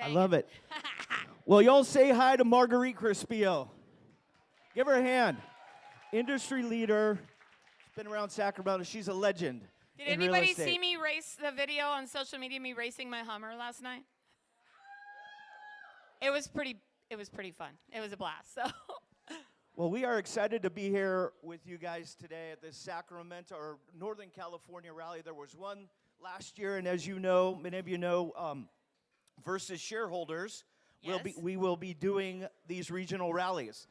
I Bang love it. Well, y'all say hi to Marguerite Crispio. Give her a hand. Industry leader. She's been around Sacramento. She's a legend. Did in real anybody estate. see me race the video on social media, me racing my Hummer last night? It was pretty fun. It was a blast. So Well, we are excited to be here with you guys today at this Sacramento or Northern California rally. There was one last year, and as you know, many of you know, versus shareholders, Yes. we will be doing these regional rallies.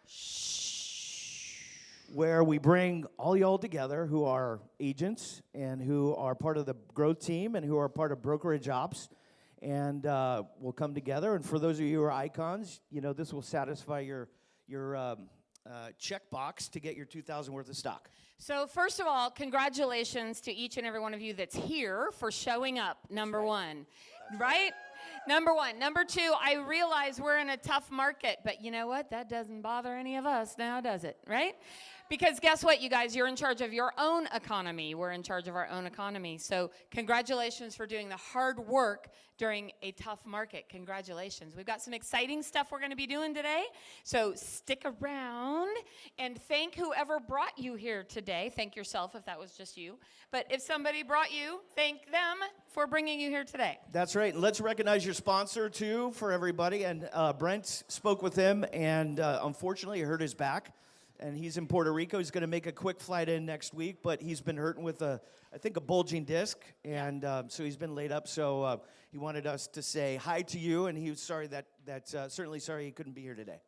Where we bring all y'all together who are agents and who are part of the growth team and who are part of brokerage ops. And we'll come together. And for those of you who are icons, you know, this will satisfy your checkbox to get your 2,000 worth of stock. So first of all, congratulations to each and every one of you that's here for showing up, number one, right? Number one. Number two, I realize we're in a tough market, but you know what? That doesn't bother any of us now, does it, right? Because guess what, you guys? You're in charge of your own economy. We're in charge of our own economy. So congratulations for doing the hard work during a tough market. Congratulations. We've got some exciting stuff we're going to be doing today. So stick around and thank whoever brought you here today. Thank yourself if that was just you. But if somebody brought you, thank them for bringing you here today. That's right. And let's recognize your sponsor, too, for everybody. And Brent spoke with him, and unfortunately, he hurt his back. And he's in Puerto Rico. He's going to make a quick flight in next week, but he's been hurting with, I think, a bulging disc, and so he's been laid up. So he wanted us to say hi to you, and he was sorry certainly sorry he couldn't be here today.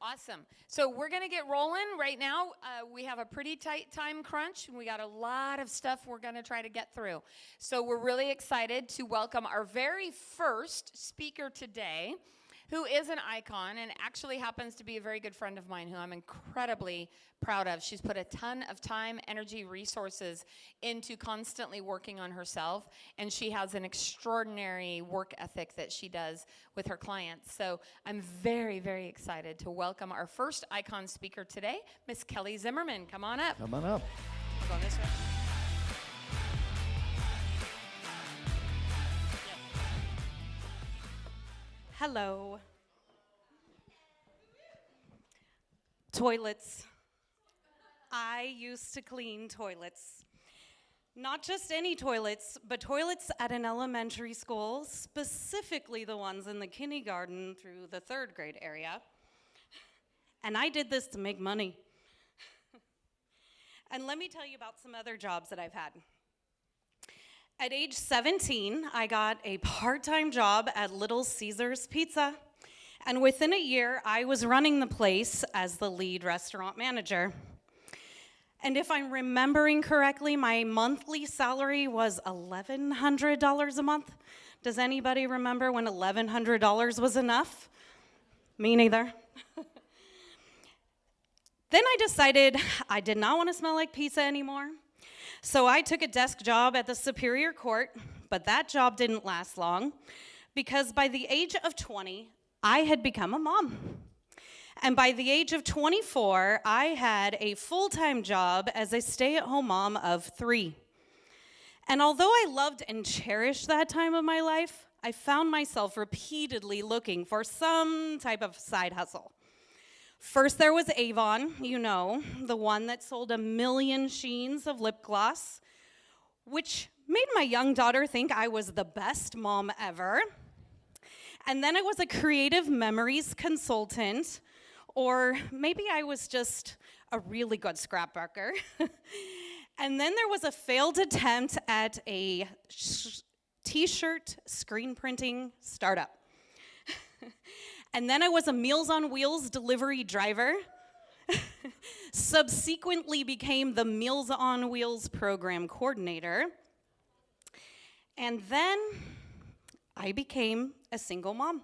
Awesome. So we're going to get rolling right now. We have a pretty tight time crunch. We got a lot of stuff we're going to try to get through. So we're really excited to welcome our very first speaker today, who is an icon and actually happens to be a very good friend of mine who I'm incredibly proud of. She's put a ton of time, energy, resources into constantly working on herself, and she has an extraordinary work ethic that she does with her clients. So I'm very, very excited to welcome our first icon speaker today, Miss Kelly Zimmerman. Come on up. Come on up. We're going this way. Hello. Toilets. I used to clean toilets. Not just any toilets, but toilets at an elementary school, specifically the ones in the kindergarten through the 3rd grade area. And I did this to make money. And let me tell you about some other jobs that I've had. At age 17, I got a part-time job at Little Caesars Pizza. And within a year, I was running the place as the lead restaurant manager. And if I'm remembering correctly, my monthly salary was $1,100 a month. Does anybody remember when $1,100 was enough? Me neither. Then I decided I did not want to smell like pizza anymore. So I took a desk job at the Superior Court, but that job didn't last long because by the age of 20, I had become a mom. And by the age of 24, I had a full-time job as a stay-at-home mom of 3. And although I loved and cherished that time of my life, I found myself repeatedly looking for some type of side hustle. First, there was Avon, you know, the one that sold 1 million sheens of lip gloss, which made my young daughter think I was the best mom ever. And then it was a creative memories consultant, or maybe I was just a really good scrapbooker. And then there was a failed attempt at a t-shirt screen printing startup. And then I was a Meals on Wheels delivery driver. Subsequently became the Meals on Wheels program coordinator. And then I became a single mom.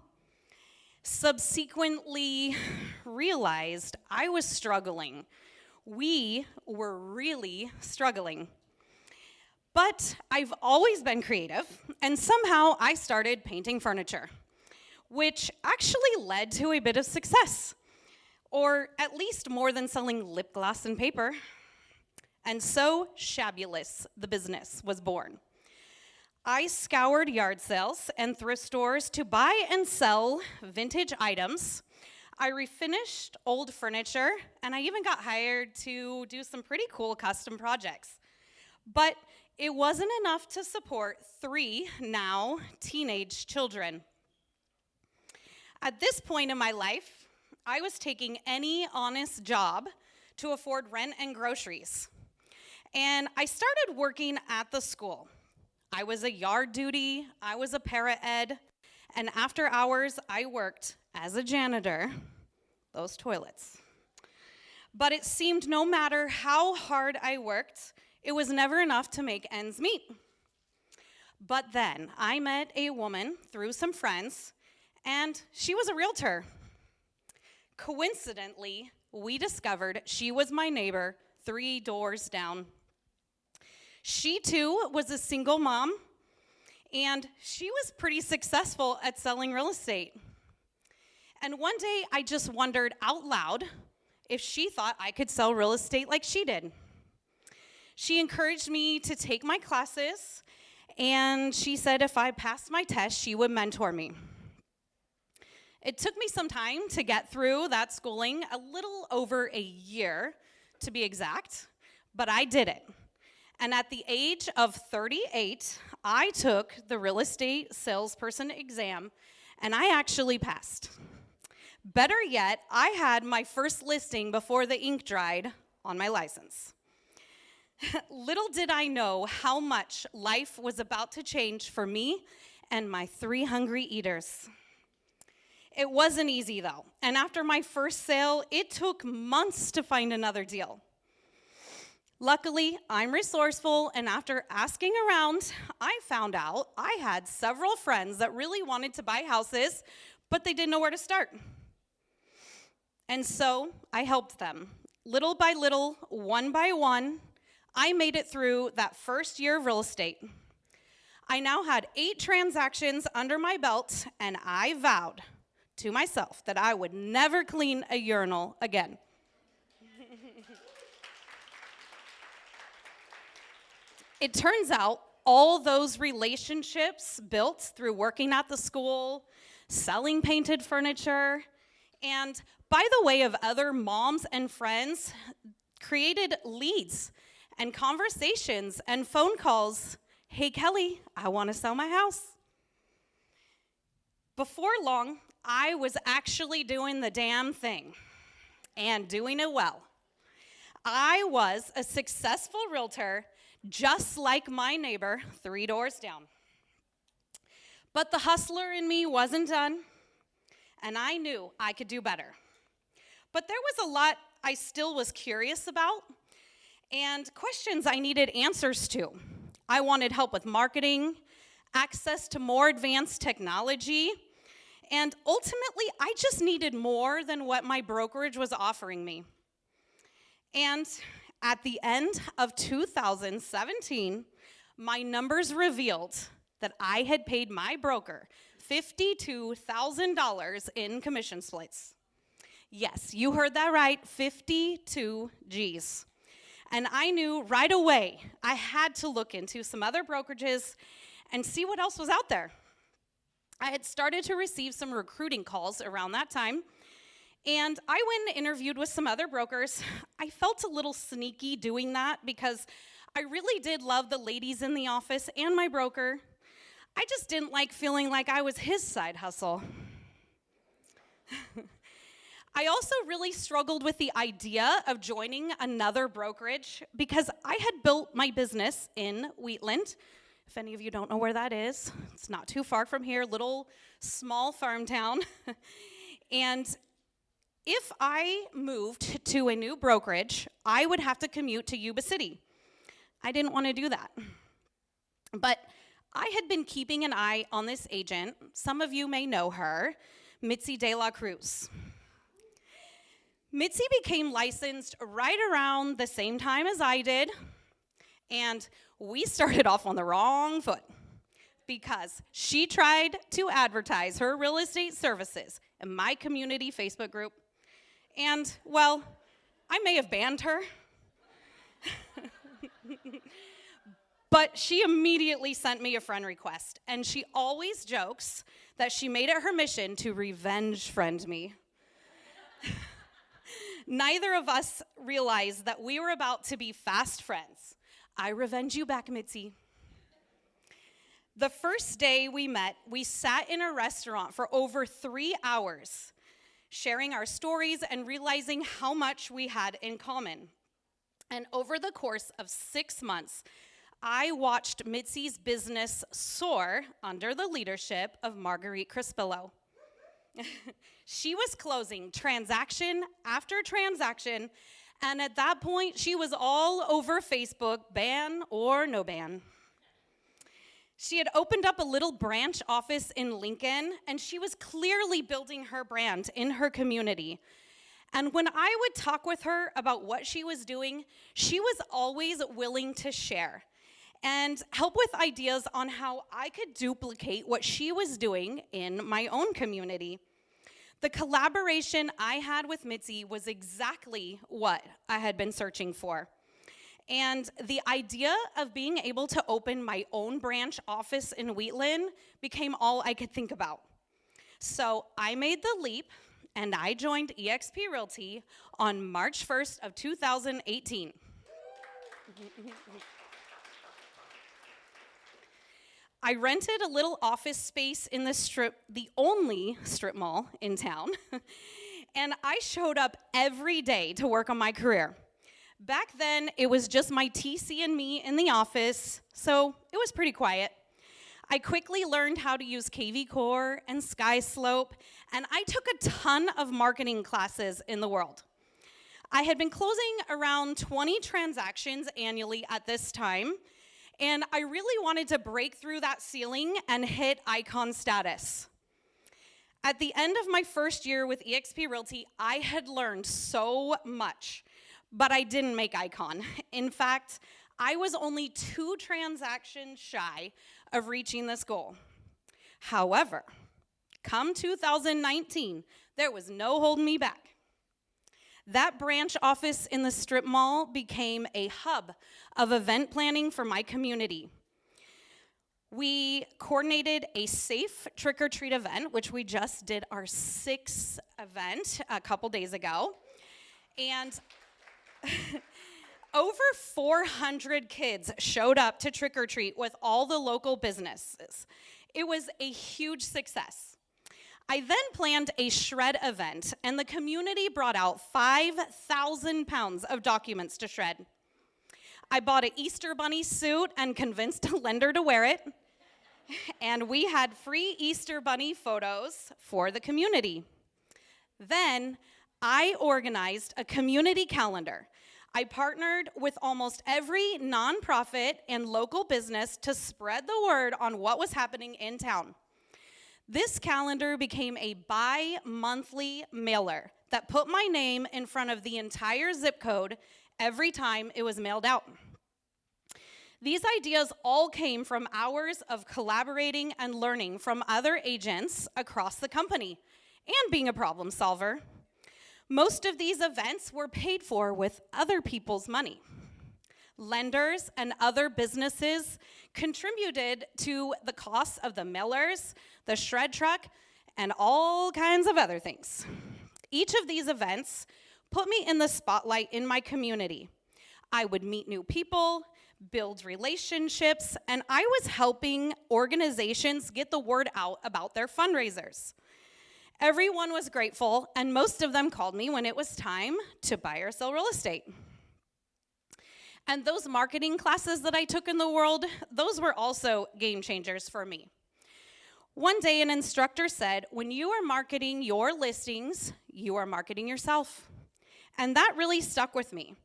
Subsequently realized I was struggling. We were really struggling. But I've always been creative, and somehow I started painting furniture, which actually led to a bit of success, or at least more than selling lip gloss and paper. And so Shabulous, the business, was born. I scoured yard sales and thrift stores to buy and sell vintage items. I refinished old furniture, and I even got hired to do some pretty cool custom projects. But it wasn't enough to support 3 now teenage children. At this point in my life, I was taking any honest job to afford rent and groceries. And I started working at the school. I was a yard duty, I was a para-ed, and after hours, I worked as a janitor, those toilets. But it seemed no matter how hard I worked, it was never enough to make ends meet. But then I met a woman through some friends, and she was a realtor. Coincidentally, we discovered she was my neighbor 3 doors down. She too was a single mom, and she was pretty successful at selling real estate. And one day I just wondered out loud if she thought I could sell real estate like she did. She encouraged me to take my classes, and she said if I passed my test, she would mentor me. It took me some time to get through that schooling, a little over a year to be exact, but I did it. And at the age of 38, I took the real estate salesperson exam, and I actually passed. Better yet, I had my first listing before the ink dried on my license. Little did I know how much life was about to change for me and my 3 hungry eaters. It wasn't easy though, and after my first sale, it took months to find another deal. Luckily, I'm resourceful, and after asking around, I found out I had several friends that really wanted to buy houses, but they didn't know where to start. And so I helped them. Little by little, one by one, I made it through that first year of real estate. I now had 8 transactions under my belt, and I vowed to myself that I would never clean a urinal again. It turns out all those relationships built through working at the school, selling painted furniture, and by the way of other moms and friends, created leads and conversations and phone calls. Hey, Kelly, I want to sell my house. Before long, I was actually doing the damn thing and doing it well. I was a successful realtor, just like my neighbor 3 doors down. But the hustler in me wasn't done, and I knew I could do better. But there was a lot I still was curious about and questions I needed answers to. I wanted help with marketing, access to more advanced technology, and ultimately, I just needed more than what my brokerage was offering me. And at the end of 2017, my numbers revealed that I had paid my broker $52,000 in commission splits. Yes, you heard that right, 52 G's. And I knew right away I had to look into some other brokerages and see what else was out there. I had started to receive some recruiting calls around that time, and I went and interviewed with some other brokers. I felt a little sneaky doing that because I really did love the ladies in the office and my broker. I just didn't like feeling like I was his side hustle. I also really struggled with the idea of joining another brokerage because I had built my business in Wheatland. If any of you don't know where that is, it's not too far from here, little small farm town. And if I moved to a new brokerage, I would have to commute to Yuba City. I didn't want to do that. But I had been keeping an eye on this agent. Some of you may know her, Mitzi De La Cruz. Mitzi became licensed right around the same time as I did, and we started off on the wrong foot because she tried to advertise her real estate services in my community Facebook group. And, well, I may have banned her. But she immediately sent me a friend request, and she always jokes that she made it her mission to revenge friend me. Neither of us realized that we were about to be fast friends. I revenge you back, Mitzi. The first day we met, we sat in a restaurant for over 3 hours, sharing our stories and realizing how much we had in common. And over the course of 6 months, I watched Mitzi's business soar under the leadership of Marguerite Crispillo. She was closing transaction after transaction, and at that point, she was all over Facebook, ban or no ban. She had opened up a little branch office in Lincoln, and she was clearly building her brand in her community. And when I would talk with her about what she was doing, she was always willing to share and help with ideas on how I could duplicate what she was doing in my own community. The collaboration I had with Mitzi was exactly what I had been searching for. And the idea of being able to open my own branch office in Wheatland became all I could think about. So I made the leap, and I joined eXp Realty on March 1st of 2018. I rented a little office space in the only strip mall in town, and I showed up every day to work on my career. Back then, it was just my TC and me in the office, so it was pretty quiet. I quickly learned how to use KV Core and SkySlope, and I took a ton of marketing classes in the world. I had been closing around 20 transactions annually at this time, and I really wanted to break through that ceiling and hit icon status. At the end of my first year with eXp Realty, I had learned so much, but I didn't make icon. In fact, I was only 2 transactions shy of reaching this goal. However, come 2019, there was no holding me back. That branch office in the strip mall became a hub of event planning for my community. We coordinated a safe trick-or-treat event, which we just did our 6th event a couple days ago. And over 400 kids showed up to trick-or-treat with all the local businesses. It was a huge success. I then planned a shred event, and the community brought out 5,000 pounds of documents to shred. I bought an Easter bunny suit and convinced a lender to wear it, and we had free Easter bunny photos for the community. Then I organized a community calendar. I partnered with almost every nonprofit and local business to spread the word on what was happening in town. This calendar became a bi-monthly mailer that put my name in front of the entire zip code every time it was mailed out. These ideas all came from hours of collaborating and learning from other agents across the company and being a problem solver. Most of these events were paid for with other people's money. Lenders and other businesses contributed to the costs of the mailers, the shred truck, and all kinds of other things. Each of these events put me in the spotlight in my community. I would meet new people, build relationships, and I was helping organizations get the word out about their fundraisers. Everyone was grateful, and most of them called me when it was time to buy or sell real estate. And those marketing classes that I took in the world, those were also game changers for me. One day, an instructor said, when you are marketing your listings, you are marketing yourself. And that really stuck with me.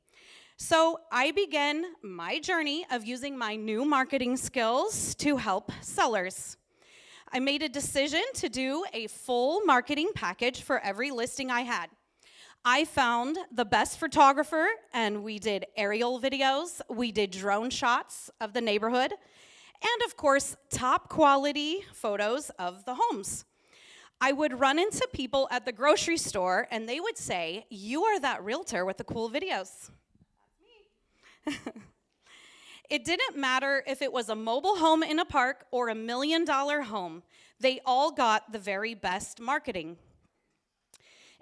So I began my journey of using my new marketing skills to help sellers. I made a decision to do a full marketing package for every listing I had. I found the best photographer, and we did aerial videos, we did drone shots of the neighborhood, and of course, top quality photos of the homes. I would run into people at the grocery store, and they would say, "You are that realtor with the cool videos." That's me. It didn't matter if it was a mobile home in a park or $1 million home, they all got the very best marketing.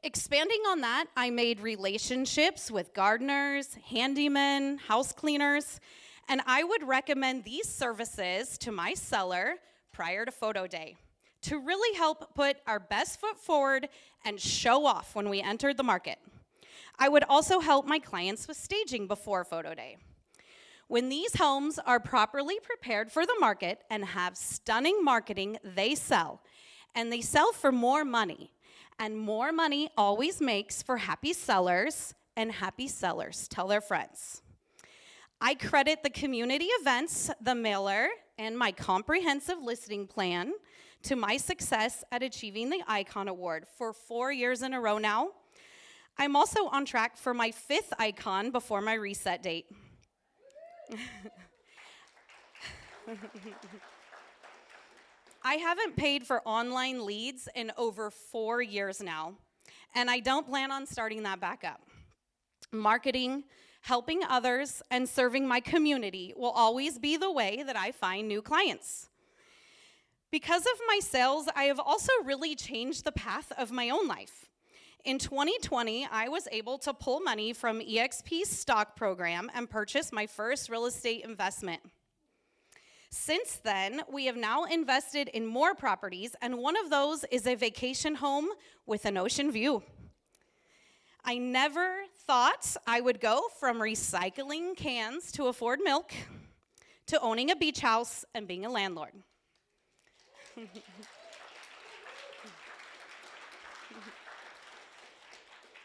Expanding on that, I made relationships with gardeners, handymen, house cleaners, and I would recommend these services to my seller prior to photo day to really help put our best foot forward and show off when we entered the market. I would also help my clients with staging before photo day. When these homes are properly prepared for the market and have stunning marketing, they sell. And they sell for more money. And more money always makes for happy sellers, and happy sellers tell their friends. I credit the community events, the mailer, and my comprehensive listing plan to my success at achieving the Icon Award for 4 years in a row now. I'm also on track for my 5th Icon before my reset date. I haven't paid for online leads in over 4 years now, and I don't plan on starting that back up. Marketing, helping others, and serving my community will always be the way that I find new clients. Because of my sales, I have also really changed the path of my own life. In 2020, I was able to pull money from eXp's stock program and purchase my first real estate investment. Since then, we have now invested in more properties, and one of those is a vacation home with an ocean view. I never thought I would go from recycling cans to afford milk to owning a beach house and being a landlord.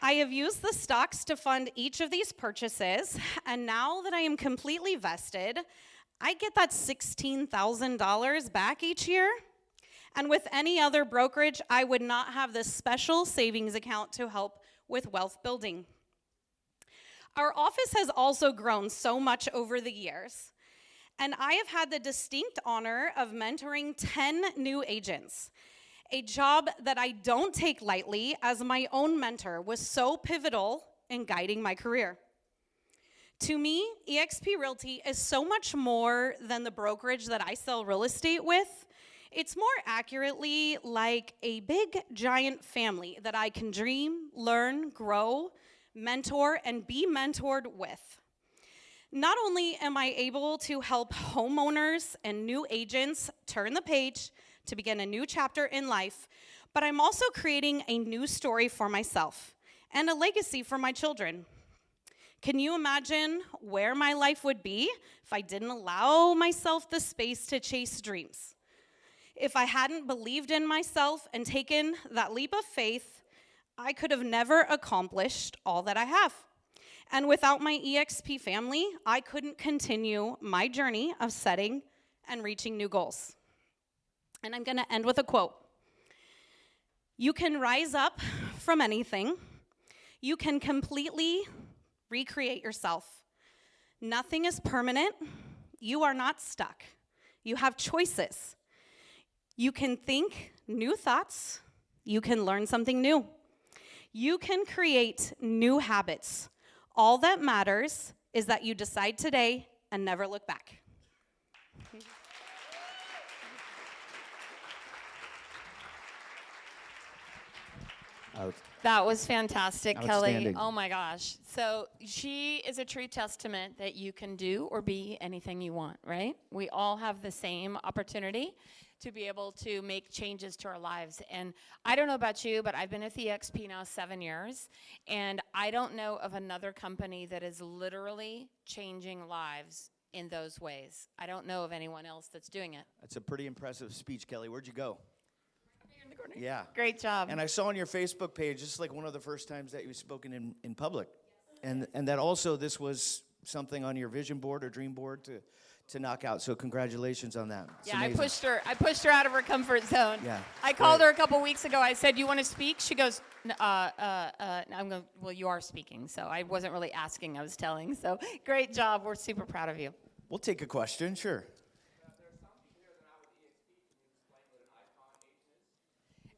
I have used the stocks to fund each of these purchases, and now that I am completely vested, I get that $16,000 back each year. And with any other brokerage, I would not have this special savings account to help with wealth building. Our office has also grown so much over the years, and I have had the distinct honor of mentoring 10 new agents, a job that I don't take lightly, as my own mentor was so pivotal in guiding my career. To me, eXp Realty is so much more than the brokerage that I sell real estate with. It's more accurately like a big, giant family that I can dream, learn, grow, mentor, and be mentored with. Not only am I able to help homeowners and new agents turn the page to begin a new chapter in life, but I'm also creating a new story for myself and a legacy for my children. Can you imagine where my life would be if I didn't allow myself the space to chase dreams? If I hadn't believed in myself and taken that leap of faith, I could have never accomplished all that I have. And without my eXp family, I couldn't continue my journey of setting and reaching new goals. And I'm gonna end with a quote. You can rise up from anything. You can completely recreate yourself. Nothing is permanent. You are not stuck. You have choices. You can think new thoughts. You can learn something new. You can create new habits. All that matters is that you decide today and never look back. That was fantastic, Kelly. Outstanding. Oh my gosh. So she is a true testament that you can do or be anything you want, right? We all have the same opportunity to be able to make changes to our lives. And I don't know about you, but I've been at the eXp now 7 years, and I don't know of another company that is literally changing lives in those ways. I don't know of anyone else that's doing it. That's a pretty impressive speech, Kelly. Where'd you go? Yeah. Great job. And I saw on your Facebook page, this is like one of the first times that you've spoken in public. And that also this was something on your vision board or dream board to knock out. So congratulations on that. It's yeah, amazing. I pushed her out of her comfort zone. Yeah, I called her a couple weeks ago. I said, "You want to speak?" She goes, I'm going, "Well, you are speaking." So I wasn't really asking, I was telling. So great job. We're super proud of you. We'll take a question, sure.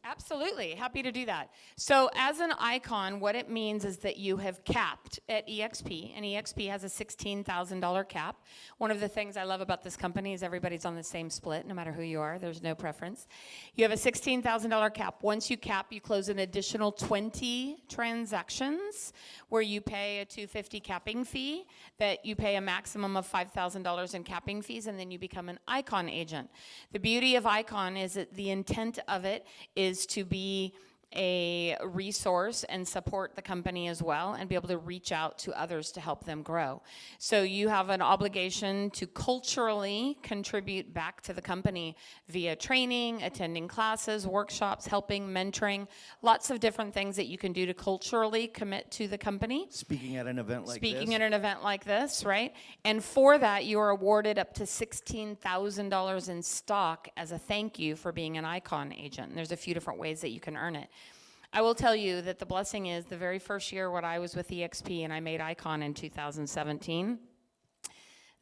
Absolutely. Happy to do that. So as an icon, what it means is that you have capped at eXp, and eXp has a $16,000 cap. One of the things I love about this company is everybody's on the same split, no matter who you are. There's no preference. You have a $16,000 cap. Once you cap, you close an additional 20 transactions where you pay a $250 capping fee, that you pay a maximum of $5,000 in capping fees, and then you become an icon agent. The beauty of icon is that the intent of it is to be a resource and support the company as well, and be able to reach out to others to help them grow. So you have an obligation to culturally contribute back to the company via training, attending classes, workshops, helping, mentoring, lots of different things that you can do to culturally commit to the company. Speaking at an event like this. Speaking at an event like this, right? And for that, you are awarded up to $16,000 in stock as a thank you for being an icon agent. And there's a few different ways that you can earn it. I will tell you that the blessing is the very first year when I was with eXp and I made icon in 2017,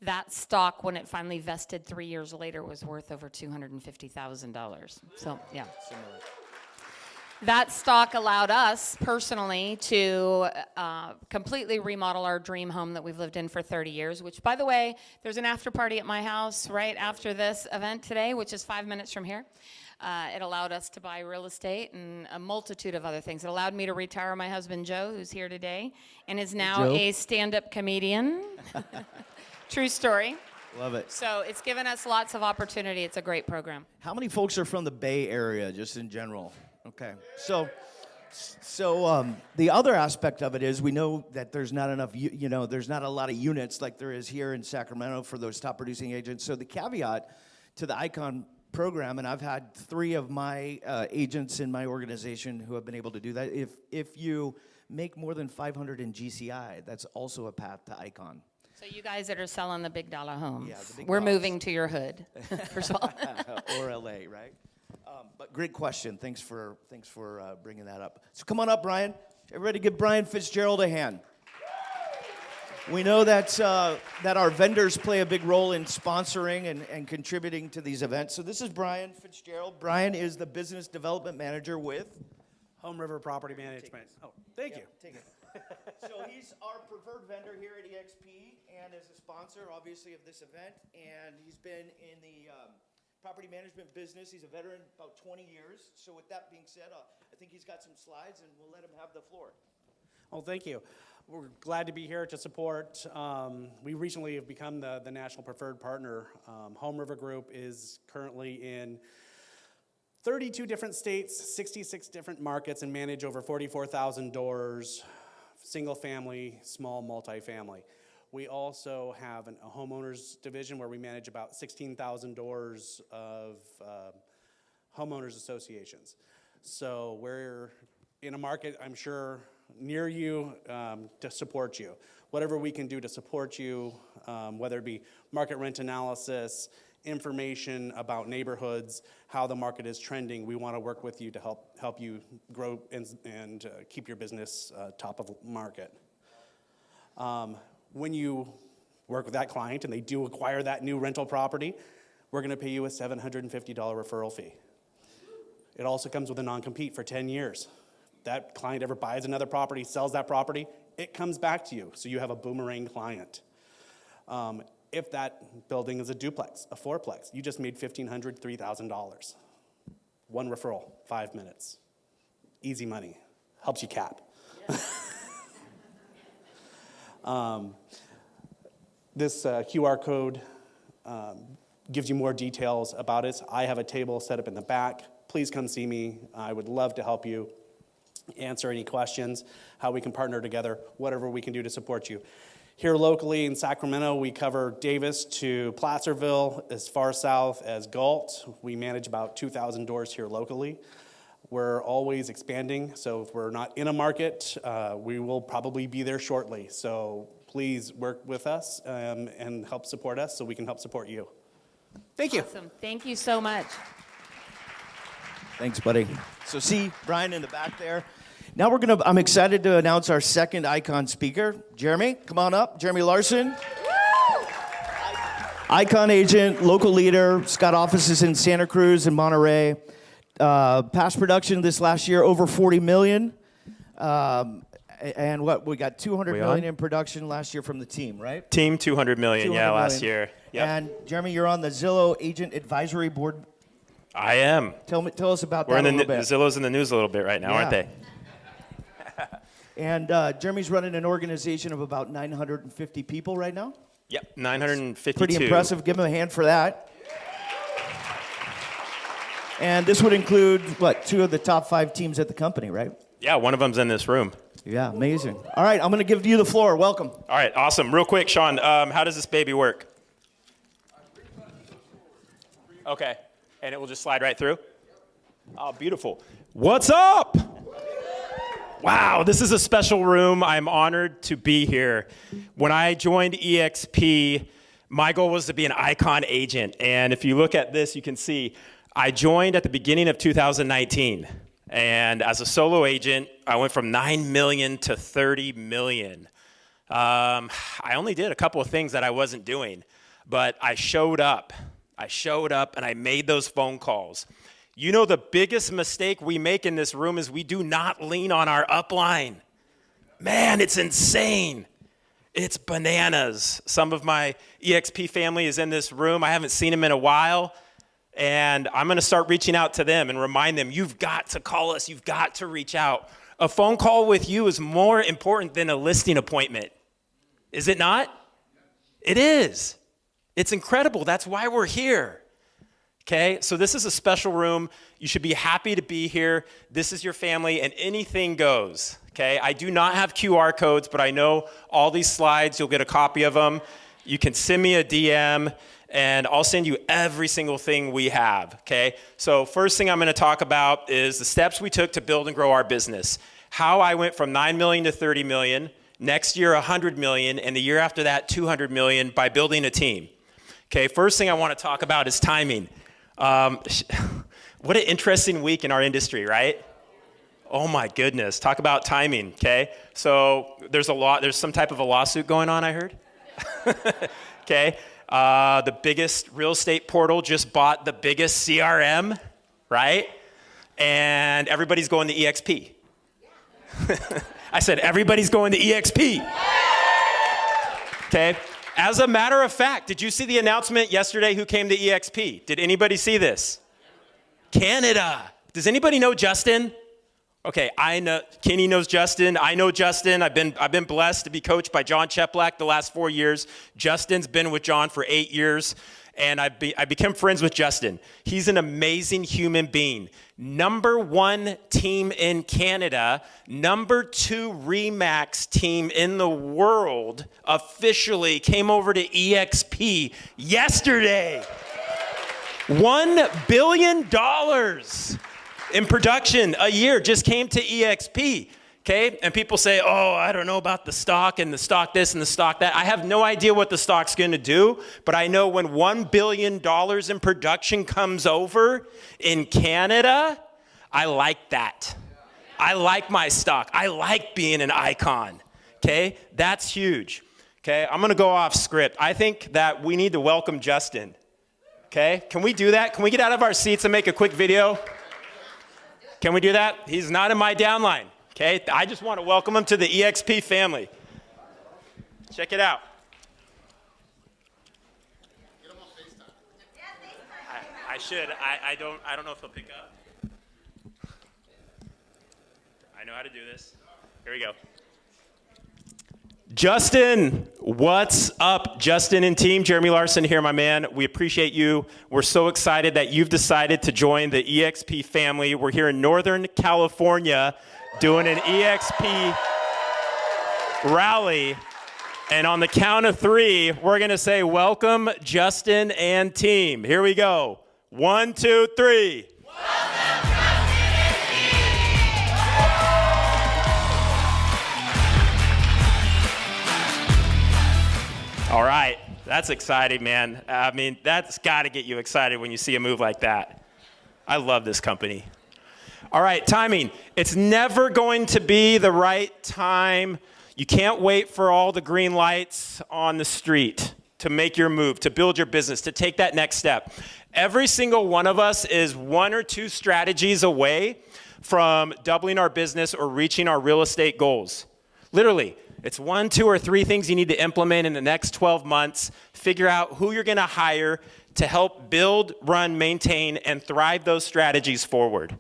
that stock, when it finally vested 3 years later, was worth over $250,000. So, yeah. That stock allowed us personally to completely remodel our dream home that we've lived in for 30 years, which, by the way, there's an after party at my house right after this event today, which is 5 minutes from here. It allowed us to buy real estate and a multitude of other things. It allowed me to retire my husband, Joe, who's here today, and is now a stand-up comedian. True story. Love it. So it's given us lots of opportunity. It's a great program. How many folks are from the Bay Area, just in general? Okay. So the other aspect of it is we know that there's not enough, there's not a lot of units like there is here in Sacramento for those top producing agents. So the caveat to the Icon program, and I've had 3 of my agents in my organization who have been able to do that. If you make more than 500 in GCI, that's also a path to Icon. So you guys that are selling the big dollar homes, Yeah, the big we're dollars. moving to your hood, first of all. Or LA, right? But great question. Thanks for bringing that up. So come on up, Brian. Everybody give Brian Fitzgerald a hand. We know that our vendors play a big role in sponsoring and contributing to these events. So this is Brian Fitzgerald. Brian is the business development manager with Home River Property Management. Oh, thank you. Take it. So he's our preferred vendor here at eXp and is a sponsor, obviously, of this event. And he's been in the property management business. He's a veteran, about 20 years. So with that being said, I think he's got some slides, and we'll let him have the floor. Well, thank you. We're glad to be here to support. We recently have become the national preferred partner. Home River Group is currently in 32 different states, 66 different markets, and manage over 44,000 doors, single family, small multifamily. We also have a homeowners division where we manage about 16,000 doors of homeowners associations. So we're in a market, I'm sure, near you to support you. Whatever we can do to support you, whether it be market rent analysis, information about neighborhoods, how the market is trending, we want to work with you to help you grow and keep your business top of market. When you work with that client and they do acquire that new rental property, we're going to pay you a $750 referral fee. It also comes with a non-compete for 10 years. That client ever buys another property, sells that property, it comes back to you, so you have a boomerang client. If that building is a duplex, a fourplex, you just made $1,500, $3,000. One referral, 5 minutes. Easy money. Helps you cap. This QR code gives you more details about it. I have a table set up in the back. Please come see me. I would love to help you answer any questions, how we can partner together, whatever we can do to support you. Here locally in Sacramento, we cover Davis to Placerville, as far south as Galt. We manage about 2,000 doors here locally. We're always expanding, so if we're not in a market, we will probably be there shortly. So please work with us and help support us so we can help support you. Thank you. Awesome. Thank you so much. Thanks, buddy. So see Brian in the back there. Now I'm excited to announce our second Icon speaker. Jeremy, come on up. Jeremy Larson. Woo! Icon agent, local leader. He's got offices in Santa Cruz and Monterey. Past production this last year, over 40 million. And what, we got 200 million in production last year from the team, right? Team 200 million, 200 yeah, million. last year. Yep. And Jeremy, you're on the Zillow Agent Advisory Board. I am. Tell us about We're that in a little bit. Zillow's in the news a little bit right now, aren't Yeah. they? And Jeremy's running an organization of about 950 people right now. Yep, 952. Pretty impressive. Give him a hand for that. And this would include, what, 2 of the top 5 teams at the company, right? Yeah, one of them's in this room. Yeah, amazing. All right, I'm going to give you the floor. Welcome. All right, awesome. Real quick, Sean, how does this baby work? Okay, and it will just slide right through? Oh, beautiful. What's up? Wow, this is a special room. I'm honored to be here. When I joined eXp, my goal was to be an icon agent. And if you look at this, you can see I joined at the beginning of 2019. And as a solo agent, I went from 9 million to 30 million. I only did a couple of things that I wasn't doing, but I showed up. And I made those phone calls. You know, the biggest mistake we make in this room is we do not lean on our upline. Man, it's insane. It's bananas. Some of my eXp family is in this room. I haven't seen them in a while. And I'm going to start reaching out to them and remind them, you've got to call us. You've got to reach out. A phone call with you is more important than a listing appointment. Is it not? It is. It's incredible. That's why we're here. Okay, so this is a special room. You should be happy to be here. This is your family, and anything goes. Okay, I do not have QR codes, but I know all these slides, you'll get a copy of them. You can send me a DM, and I'll send you every single thing we have. Okay, so first thing I'm going to talk about is the steps we took to build and grow our business. How I went from 9 million to 30 million, next year 100 million, and the year after that 200 million by building a team. Okay, first thing I want to talk about is timing. What an interesting week in our industry, right? Oh my goodness, talk about timing, okay? So there's some type of a lawsuit going on, I heard. Okay, the biggest real estate portal just bought the biggest CRM, right? And everybody's going to eXp. I said everybody's going to eXp. Okay. As a matter of fact, did you see the announcement yesterday who came to eXp? Did anybody see this? Canada. Does anybody know Justin? Okay, I know Kenny knows Justin. I know Justin. I've been blessed to be coached by John Cheplack the last 4 years. Justin's been with John for 8 years, and I became friends with Justin. He's an amazing human being. #1 team in Canada, #2 RE/MAX team in the world officially came over to eXp yesterday. $1 billion in production a year just came to eXp. Okay, and people say, oh, I don't know about the stock and the stock this and the stock that. I have no idea what the stock's gonna do, but I know when $1 billion in production comes over in Canada, I like that. I like my stock. I like being an icon, okay? That's huge, okay? I'm gonna go off script. I think that we need to welcome Justin, okay? Can we do that? Can we get out of our seats and make a quick video? Can we do that? He's not in my downline. Okay, I just want to welcome him to the eXp family. Check it out. I should. I don't know if he'll pick up. I know how to do this. Here we go. Justin, what's up? Justin and team, Jeremy Larson here, my man. We appreciate you. We're so excited that you've decided to join the eXp family. We're here in Northern California doing an eXp rally. And on the count of 3, we're going to say, welcome, Justin and team. Here we go. 1, 2, 3. Welcome, Justin and team. All right. That's exciting, man. I mean, that's got to get you excited when you see a move like that. I love this company. All right, timing. It's never going to be the right time. You can't wait for all the green lights on the street to make your move, to build your business, to take that next step. Every single one of us is 1 or 2 strategies away from doubling our business or reaching our real estate goals. Literally, it's 1, 2, or 3 things you need to implement in the next 12 months. Figure out who you're gonna hire to help build, run, maintain, and thrive those strategies forward,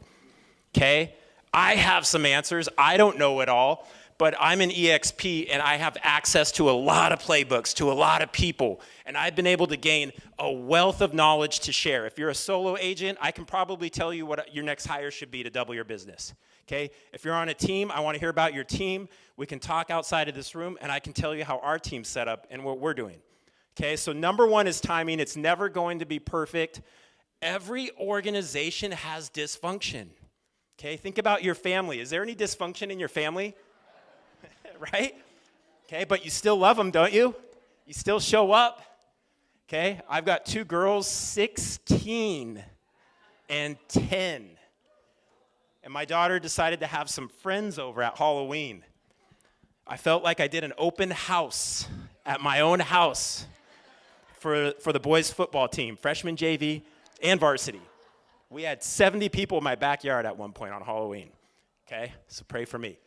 okay? I have some answers. I don't know it all, but I'm an eXp and I have access to a lot of playbooks, to a lot of people, and I've been able to gain a wealth of knowledge to share. If you're a solo agent, I can probably tell you what your next hire should be to double your business, okay? If you're on a team, I wanna hear about your team. We can talk outside of this room and I can tell you how our team's set up and what we're doing, okay? So number 1 is timing. It's never going to be perfect. Every organization has dysfunction, okay? Think about your family. Is there any dysfunction in your family? Right? Okay, but you still love them, don't you? You still show up. Okay, I've got 2 girls, 16 and 10. And my daughter decided to have some friends over at Halloween. I felt like I did an open house at my own house for the boys' football team, freshman JV and varsity. We had 70 people in my backyard at one point on Halloween. Okay, so pray for me.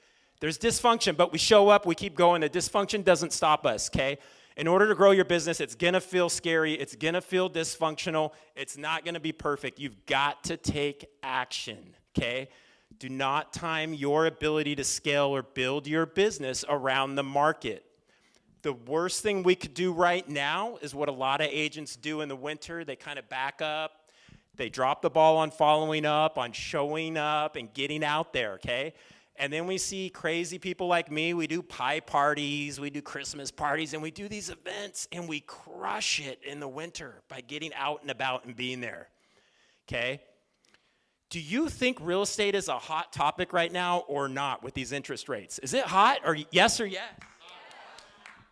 There's dysfunction, but we show up, we keep going. The dysfunction doesn't stop us, okay? In order to grow your business, it's gonna feel scary, it's gonna feel dysfunctional, it's not gonna be perfect. You've got to take action, okay? Do not time your ability to scale or build your business around the market. The worst thing we could do right now is what a lot of agents do in the winter. They kind of back up, they drop the ball on following up, on showing up and getting out there, okay? And then we see crazy people like me. We do pie parties, we do Christmas parties, and we do these events, and we crush it in the winter by getting out and about and being there, okay? Do you think real estate is a hot topic right now or not with these interest rates? Is it hot or yes or yes?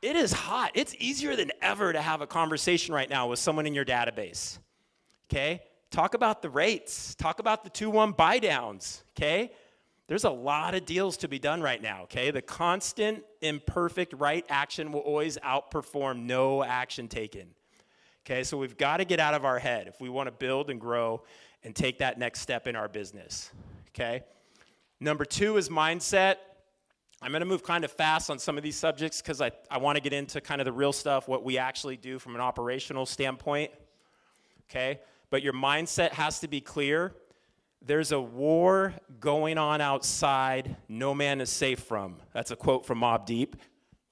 It is hot. It's easier than ever to have a conversation right now with someone in your database, okay? Talk about the rates. Talk about the 2-1 buy downs, okay? There's a lot of deals to be done right now, okay? The constant, imperfect right action will always outperform no action taken, okay? So we've got to get out of our head if we want to build and grow and take that next step in our business, okay? Number 2 is mindset. I'm going to move kind of fast on some of these subjects because I want to get into kind of the real stuff, what we actually do from an operational standpoint, okay? But your mindset has to be clear. There's a war going on outside no man is safe from. That's a quote from Mobb Deep,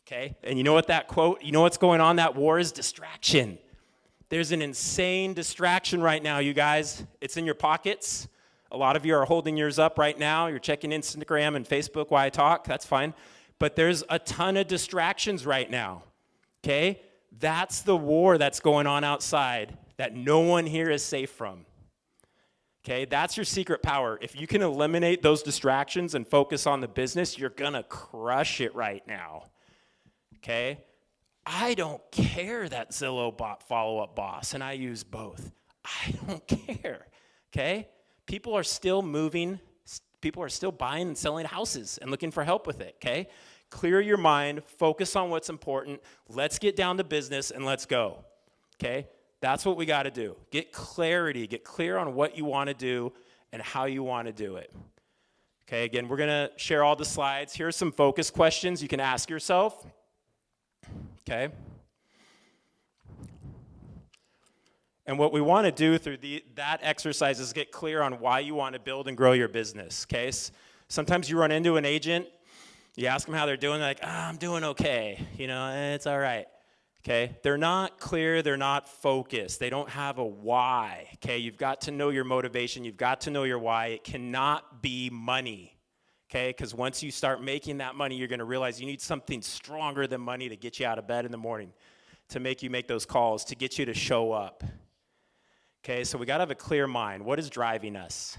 okay? And you know what that quote, you know what's going on? That war is distraction. There's an insane distraction right now, you guys. It's in your pockets. A lot of you are holding yours up right now. You're checking Instagram and Facebook while I talk. That's fine. But there's a ton of distractions right now, okay? That's the war that's going on outside that no one here is safe from. Okay, that's your secret power. If you can eliminate those distractions and focus on the business, you're gonna crush it right now. Okay? I don't care that Zillow bought Follow Up Boss and I use both. I don't care. Okay? People are still moving, people are still buying and selling houses and looking for help with it, okay? Clear your mind, focus on what's important. Let's get down to business and let's go. Okay? That's what we got to do. Get clarity, get clear on what you want to do and how you want to do it. Okay, again, we're going to share all the slides. Here are some focus questions you can ask yourself. Okay? And what we want to do through that exercise is get clear on why you want to build and grow your business. Okay? Sometimes you run into an agent, you ask them how they're doing, they're like, I'm doing okay. You know, it's all right. Okay, they're not clear, they're not focused, they don't have a why, okay? You've got to know your motivation, you've got to know your why. It cannot be money, okay? Because once you start making that money, you're gonna realize you need something stronger than money to get you out of bed in the morning, to make you make those calls, to get you to show up. Okay, so we gotta have a clear mind. What is driving us?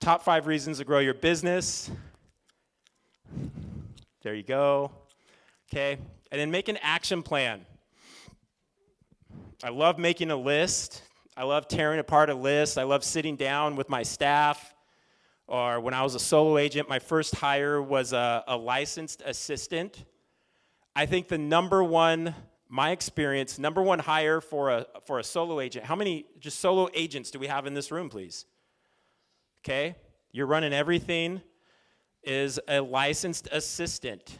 Top 5 reasons to grow your business. There you go. Okay, and then make an action plan. I love making a list. I love tearing apart a list. I love sitting down with my staff. Or when I was a solo agent, my first hire was a licensed assistant. I think the number one my experience, number one hire for a solo agent. How many just solo agents do we have in this room, please? Okay, you're running everything, is a licensed assistant.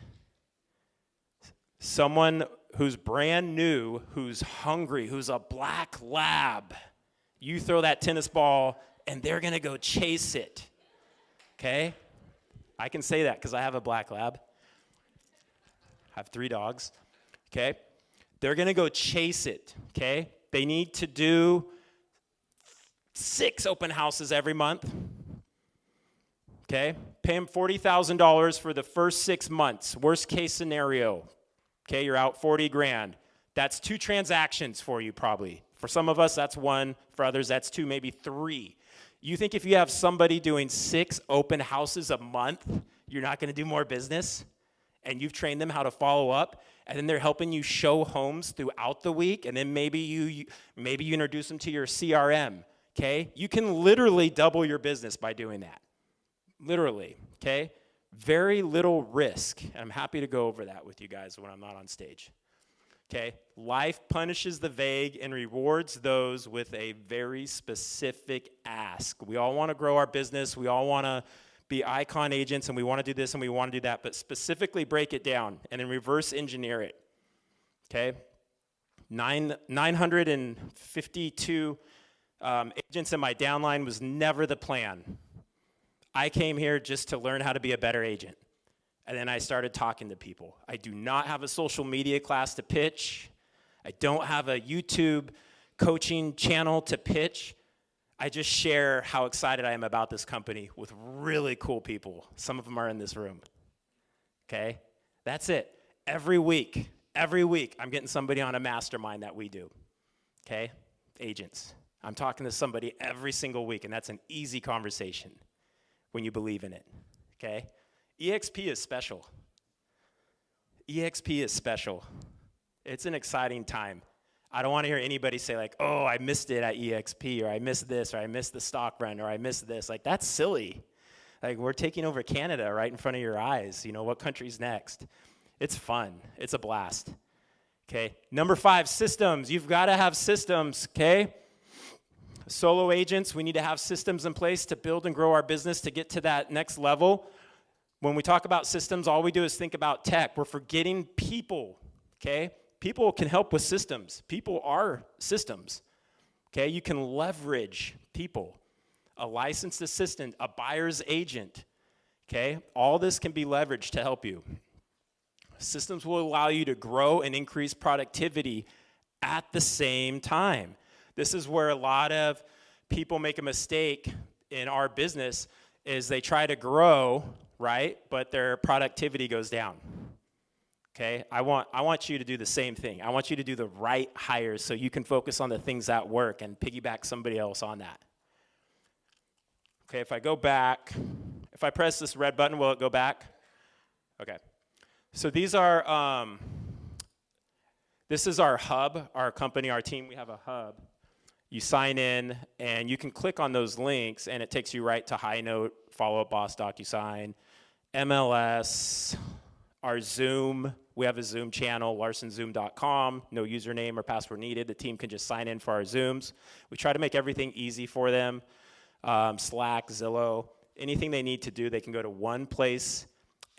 Someone who's brand new, who's hungry, who's a black lab. You throw that tennis ball, and they're going to go chase it. Okay? I can say that because I have a black lab. I have 3 dogs. Okay? They're going to go chase it. Okay? They need to do 6 open houses every month. Okay? Pay them $40,000 for the first 6 months. Worst case scenario. Okay, you're out 40 grand. That's 2 transactions for you probably. For some of us, that's 1. For others, that's 2, maybe 3. You think if you have somebody doing 6 open houses a month, you're not going to do more business? And you've trained them how to follow up, and then they're helping you show homes throughout the week, and then maybe you introduce them to your CRM, okay? You can literally double your business by doing that. Literally, okay? Very little risk. And I'm happy to go over that with you guys when I'm not on stage. Okay? Life punishes the vague and rewards those with a very specific ask. We all want to grow our business. We all want to be icon agents, and we want to do this and we want to do that. But specifically break it down and then reverse engineer it. Okay? 952 agents in my downline was never the plan. I came here just to learn how to be a better agent. And then I started talking to people. I do not have a social media class to pitch. I don't have a YouTube coaching channel to pitch. I just share how excited I am about this company with really cool people. Some of them are in this room. Okay? That's it. Every week, I'm getting somebody on a mastermind that we do. Okay? Agents. I'm talking to somebody every single week, and that's an easy conversation when you believe in it, okay? eXp is special. eXp is special. It's an exciting time. I don't want to hear anybody say like, oh, I missed it at eXp, or I missed this, or I missed the stock run, or I missed this. Like, that's silly. Like, we're taking over Canada right in front of your eyes. You know, what country's next? It's fun. It's a blast, okay? Number 5, systems. You've got to have systems, okay? Solo agents, we need to have systems in place to build and grow our business to get to that next level. When we talk about systems, all we do is think about tech. We're forgetting people, okay? People can help with systems. People are systems, okay? You can leverage people. A licensed assistant, a buyer's agent, okay? All this can be leveraged to help you. Systems will allow you to grow and increase productivity at the same time. This is where a lot of people make a mistake in our business is they try to grow, right? But their productivity goes down. Okay? I want you to do the same thing. I want you to do the right hires so you can focus on the things that work and piggyback somebody else on that. Okay, if I go back, if I press this red button, will it go back? Okay. So these are, this is our hub, our company, our team. We have a hub. You sign in, and you can click on those links, and it takes you right to High Note, Follow Up Boss, DocuSign, MLS, our Zoom. We have a Zoom channel, larsonzoom.com. No username or password needed. The team can just sign in for our Zooms. We try to make everything easy for them. Slack, Zillow, anything they need to do, they can go to one place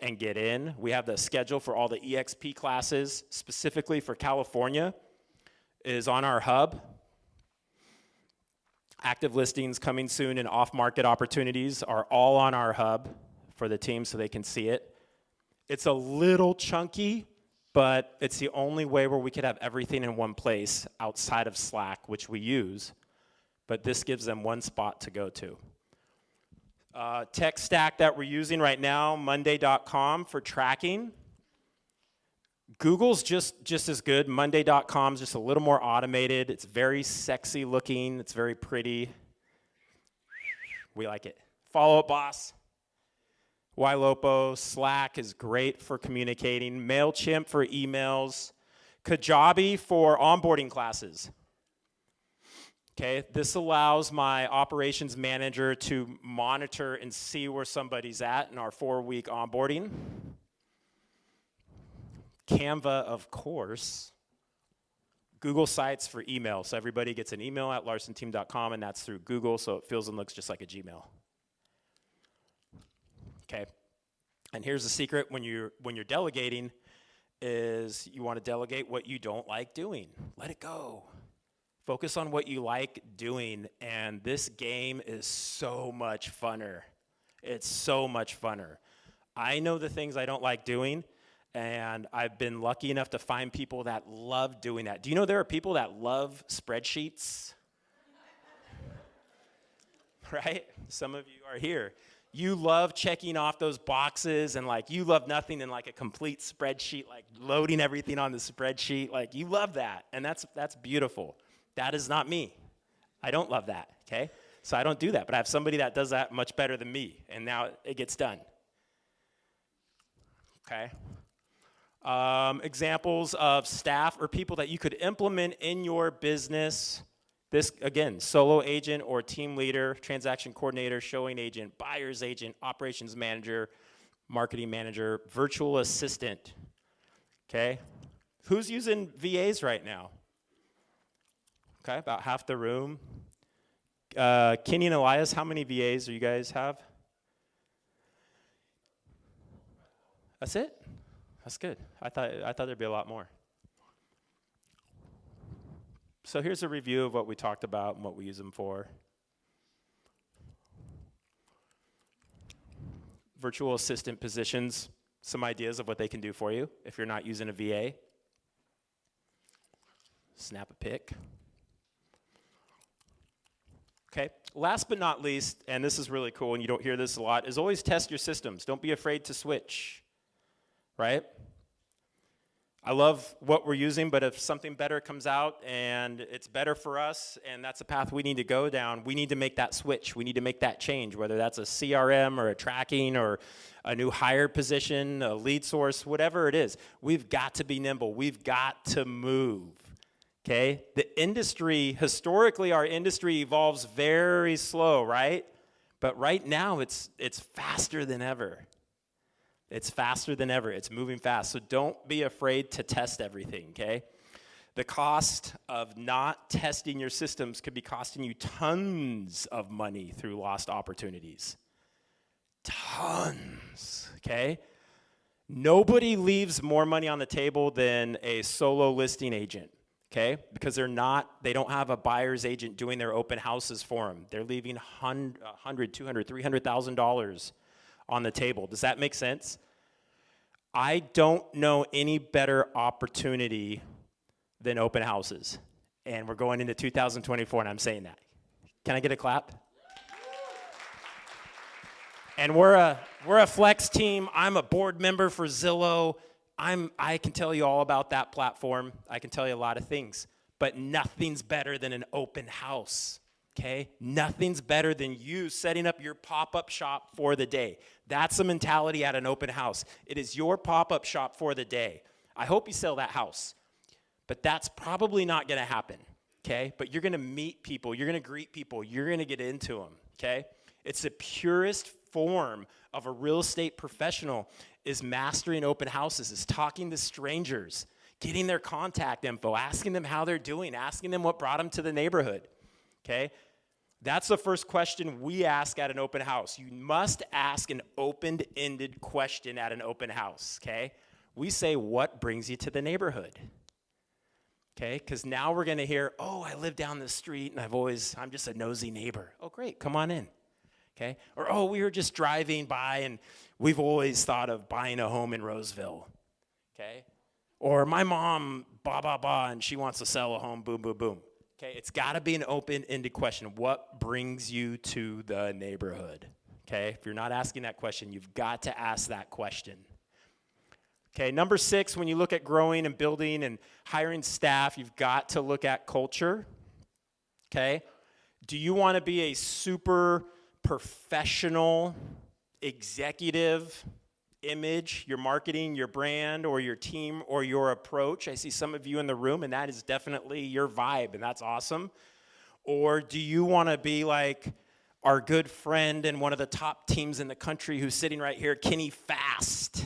and get in. We have the schedule for all the eXp classes, specifically for California, is on our hub. Active listings coming soon and off-market opportunities are all on our hub for the team so they can see it. It's a little chunky, but it's the only way where we could have everything in one place outside of Slack, which we use. But this gives them one spot to go to. Tech stack that we're using right now, Monday.com for tracking. Google's just as good. Monday.com is just a little more automated. It's very sexy looking. It's very pretty. We like it. Follow Up Boss. Ylopo. Slack is great for communicating. MailChimp for emails. Kajabi for onboarding classes. Okay, this allows my operations manager to monitor and see where somebody's at in our 4-week onboarding. Canva, of course. Google Sites for email. So everybody gets an email at larsonteam.com, and that's through Google, so it feels and looks just like a Gmail. Okay. And here's the secret when you're delegating is you want to delegate what you don't like doing. Let it go. Focus on what you like doing, and this game is so much funner. It's so much funner. I know the things I don't like doing, and I've been lucky enough to find people that love doing that. Do you know there are people that love spreadsheets? Right? Some of you are here. You love checking off those boxes, and like you love nothing than like a complete spreadsheet, like loading everything on the spreadsheet. Like you love that, and that's beautiful. That is not me. I don't love that, okay? So I don't do that, but I have somebody that does that much better than me, and now it gets done. Okay? Examples of staff or people that you could implement in your business. This, again, solo agent or team leader, transaction coordinator, showing agent, buyer's agent, operations manager, marketing manager, virtual assistant. Okay? Who's using VAs right now? Okay, about half the room. Kenny and Elias, how many VAs do you guys have? That's it? That's good. I thought there'd be a lot more. So here's a review of what we talked about and what we use them for. Virtual assistant positions, some ideas of what they can do for you if you're not using a VA. Snap a pic. Okay, last but not least, and this is really cool and you don't hear this a lot, is always test your systems. Don't be afraid to switch, right? I love what we're using, but if something better comes out and it's better for us and that's a path we need to go down, we need to make that switch. We need to make that change, whether that's a CRM or a tracking or a new hire position, a lead source, whatever it is. We've got to be nimble. We've got to move. Okay, the industry, historically our industry evolves very slow, right? But right now it's faster than ever. It's faster than ever. It's moving fast. So don't be afraid to test everything, okay? The cost of not testing your systems could be costing you tons of money through lost opportunities. Tons, okay? Nobody leaves more money on the table than a solo listing agent. Okay, because they don't have a buyer's agent doing their open houses for them. They're leaving $100, $200, $300,000 on the table. Does that make sense? I don't know any better opportunity than open houses. And we're going into 2024 and I'm saying that. Can I get a clap? And we're a flex team. I'm a board member for Zillow. I can tell you all about that platform. I can tell you a lot of things, but nothing's better than an open house, okay? Nothing's better than you setting up your pop-up shop for the day. That's the mentality at an open house. It is your pop-up shop for the day. I hope you sell that house, but that's probably not gonna happen, okay? But you're gonna meet people, you're gonna greet people, you're gonna get into them, okay? It's the purest form of a real estate professional is mastering open houses, is talking to strangers, getting their contact info, asking them how they're doing, asking them what brought them to the neighborhood, okay? That's the first question we ask at an open house. You must ask an open-ended question at an open house, okay? We say, what brings you to the neighborhood? Okay, because now we're gonna hear, oh, I live down the street and I'm just a nosy neighbor. Oh, great, come on in. Okay? Or, oh, we were just driving by and we've always thought of buying a home in Roseville. Okay? Or my mom, blah, blah, blah, and she wants to sell a home, boom, boom, boom. Okay? It's got to be an open-ended question. What brings you to the neighborhood? Okay? If you're not asking that question, you've got to ask that question. Okay, number 6, when you look at growing and building and hiring staff, you've got to look at culture. Okay? Do you want to be a super professional, executive image, your marketing, your brand, or your team, or your approach? I see some of you in the room, and that is definitely your vibe, and that's awesome. Or do you want to be like our good friend and one of the top teams in the country who's sitting right here, Kenny Fast,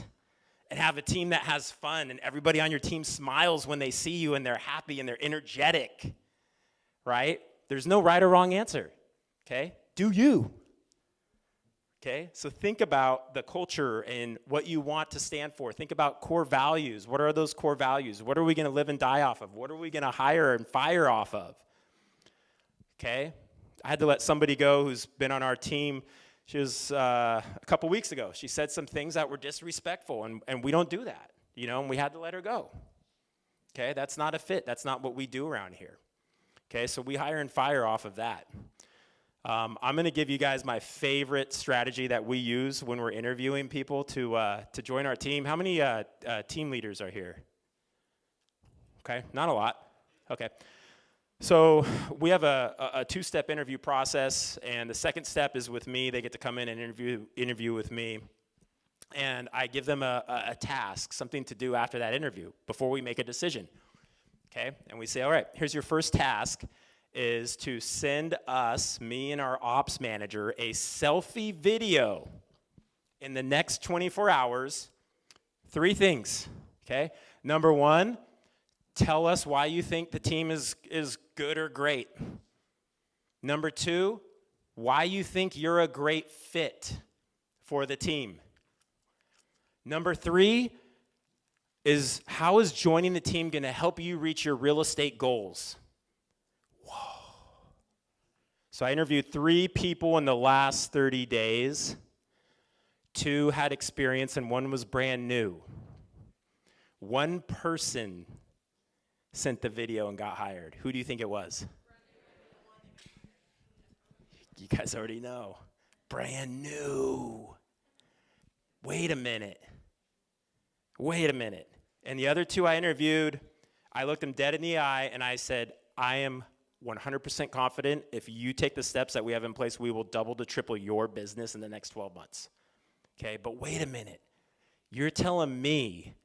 and have a team that has fun and everybody on your team smiles when they see you and they're happy and they're energetic, right? There's no right or wrong answer, okay? Do you? Okay, so think about the culture and what you want to stand for. Think about core values. What are those core values? What are we going to live and die off of? What are we going to hire and fire off of? Okay, I had to let somebody go who's been on our team. She was a couple weeks ago. She said some things that were disrespectful, and we don't do that, you know, and we had to let her go. Okay, that's not a fit. That's not what we do around here. Okay, so we hire and fire off of that. I'm going to give you guys my favorite strategy that we use when we're interviewing people to join our team. How many team leaders are here? Okay, not a lot. Okay. So we have a two-step interview process, and the second step is with me. They get to come in and interview with me, and I give them a task, something to do after that interview before we make a decision. Okay, and we say, all right, here's your first task, is to send us, me and our ops manager, a selfie video in the next 24 hours. 3 things, okay? Number 1, tell us why you think the team is good or great. Number 2, why you think you're a great fit for the team. Number 3 is, how is joining the team going to help you reach your real estate goals? So I interviewed 3 people in the last 30 days. 2 had experience and 1 was brand new. 1 person sent the video and got hired. Who do you think it was? You guys already know. Brand new. Wait a minute. And the other 2 I interviewed, I looked them dead in the eye and I said, I am 100% confident if you take the steps that we have in place, we will double to triple your business in the next 12 months. Okay, but wait a minute. You're telling me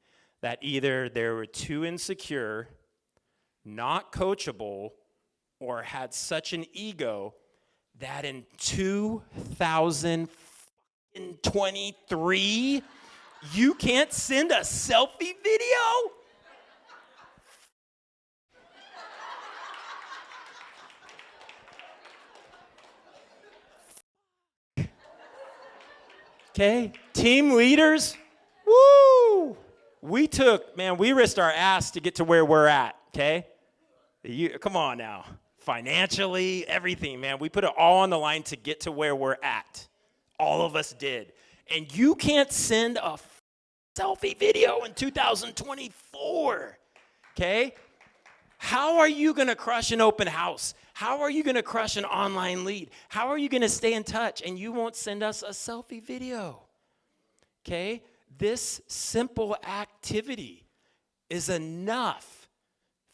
that either they were too insecure, not coachable, or had such an ego that in 2023, you can't send a selfie video? Okay, team leaders, woo! We risked our ass to get to where we're at, okay? Come on now. Financially, everything, man. We put it all on the line to get to where we're at. All of us did. And you can't send a selfie video in 2024, okay? How are you going to crush an open house? How are you going to crush an online lead? How are you going to stay in touch and you won't send us a selfie video? Okay? This simple activity is enough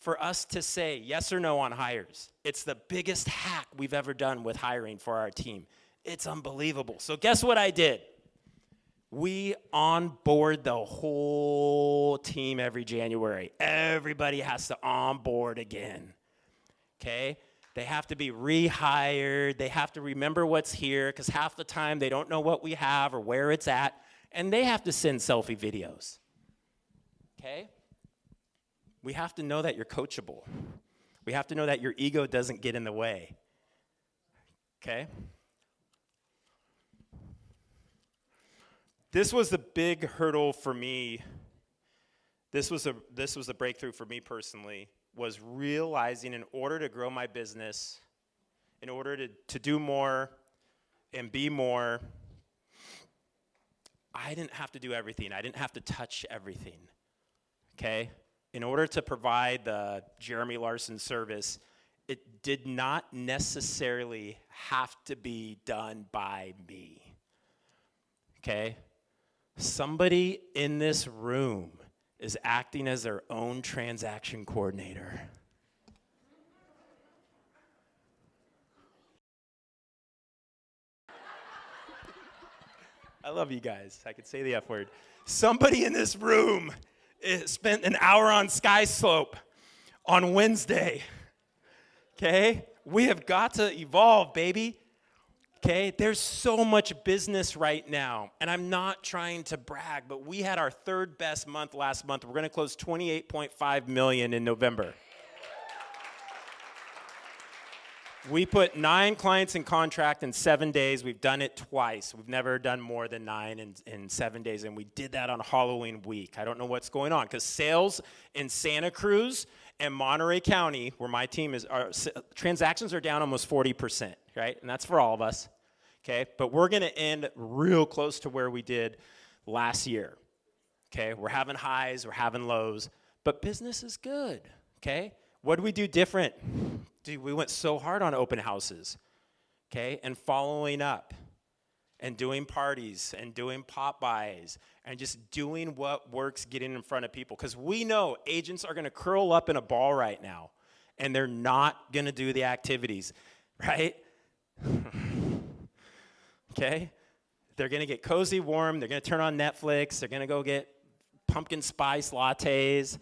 for us to say yes or no on hires. It's the biggest hack we've ever done with hiring for our team. It's unbelievable. So guess what I did? We onboard the whole team every January. Everybody has to onboard again, okay? They have to be rehired. They have to remember what's here because half the time they don't know what we have or where it's at, and they have to send selfie videos, okay? We have to know that you're coachable. We have to know that your ego doesn't get in the way, okay? This was the big hurdle for me. This was a breakthrough for me personally, was realizing in order to grow my business, in order to do more and be more, I didn't have to do everything. I didn't have to touch everything, okay? In order to provide the Jeremy Larson service, it did not necessarily have to be done by me, okay? Somebody in this room is acting as their own transaction coordinator. I love you guys. I could say the F word. Somebody in this room spent an hour on Sky Slope on Wednesday. Okay? We have got to evolve, baby. Okay, there's so much business right now, and I'm not trying to brag, but we had our third best month last month. We're gonna close 28.5 million in November. We put 9 clients in contract in 7 days. We've done it twice. We've never done more than 9 in 7 days, and we did that on Halloween week. I don't know what's going on, because sales in Santa Cruz and Monterey County, where my team is, transactions are down almost 40%, right? And that's for all of us, okay? But we're gonna end real close to where we did last year, okay? We're having highs, we're having lows, but business is good, okay? What do we do different? Dude, we went so hard on open houses, okay? And following up, and doing parties, and doing pop-bys, and just doing what works, getting in front of people. Because we know agents are gonna curl up in a ball right now, and they're not gonna do the activities, right? Okay? They're gonna get cozy warm, they're gonna turn on Netflix, they're gonna go get pumpkin spice lattes,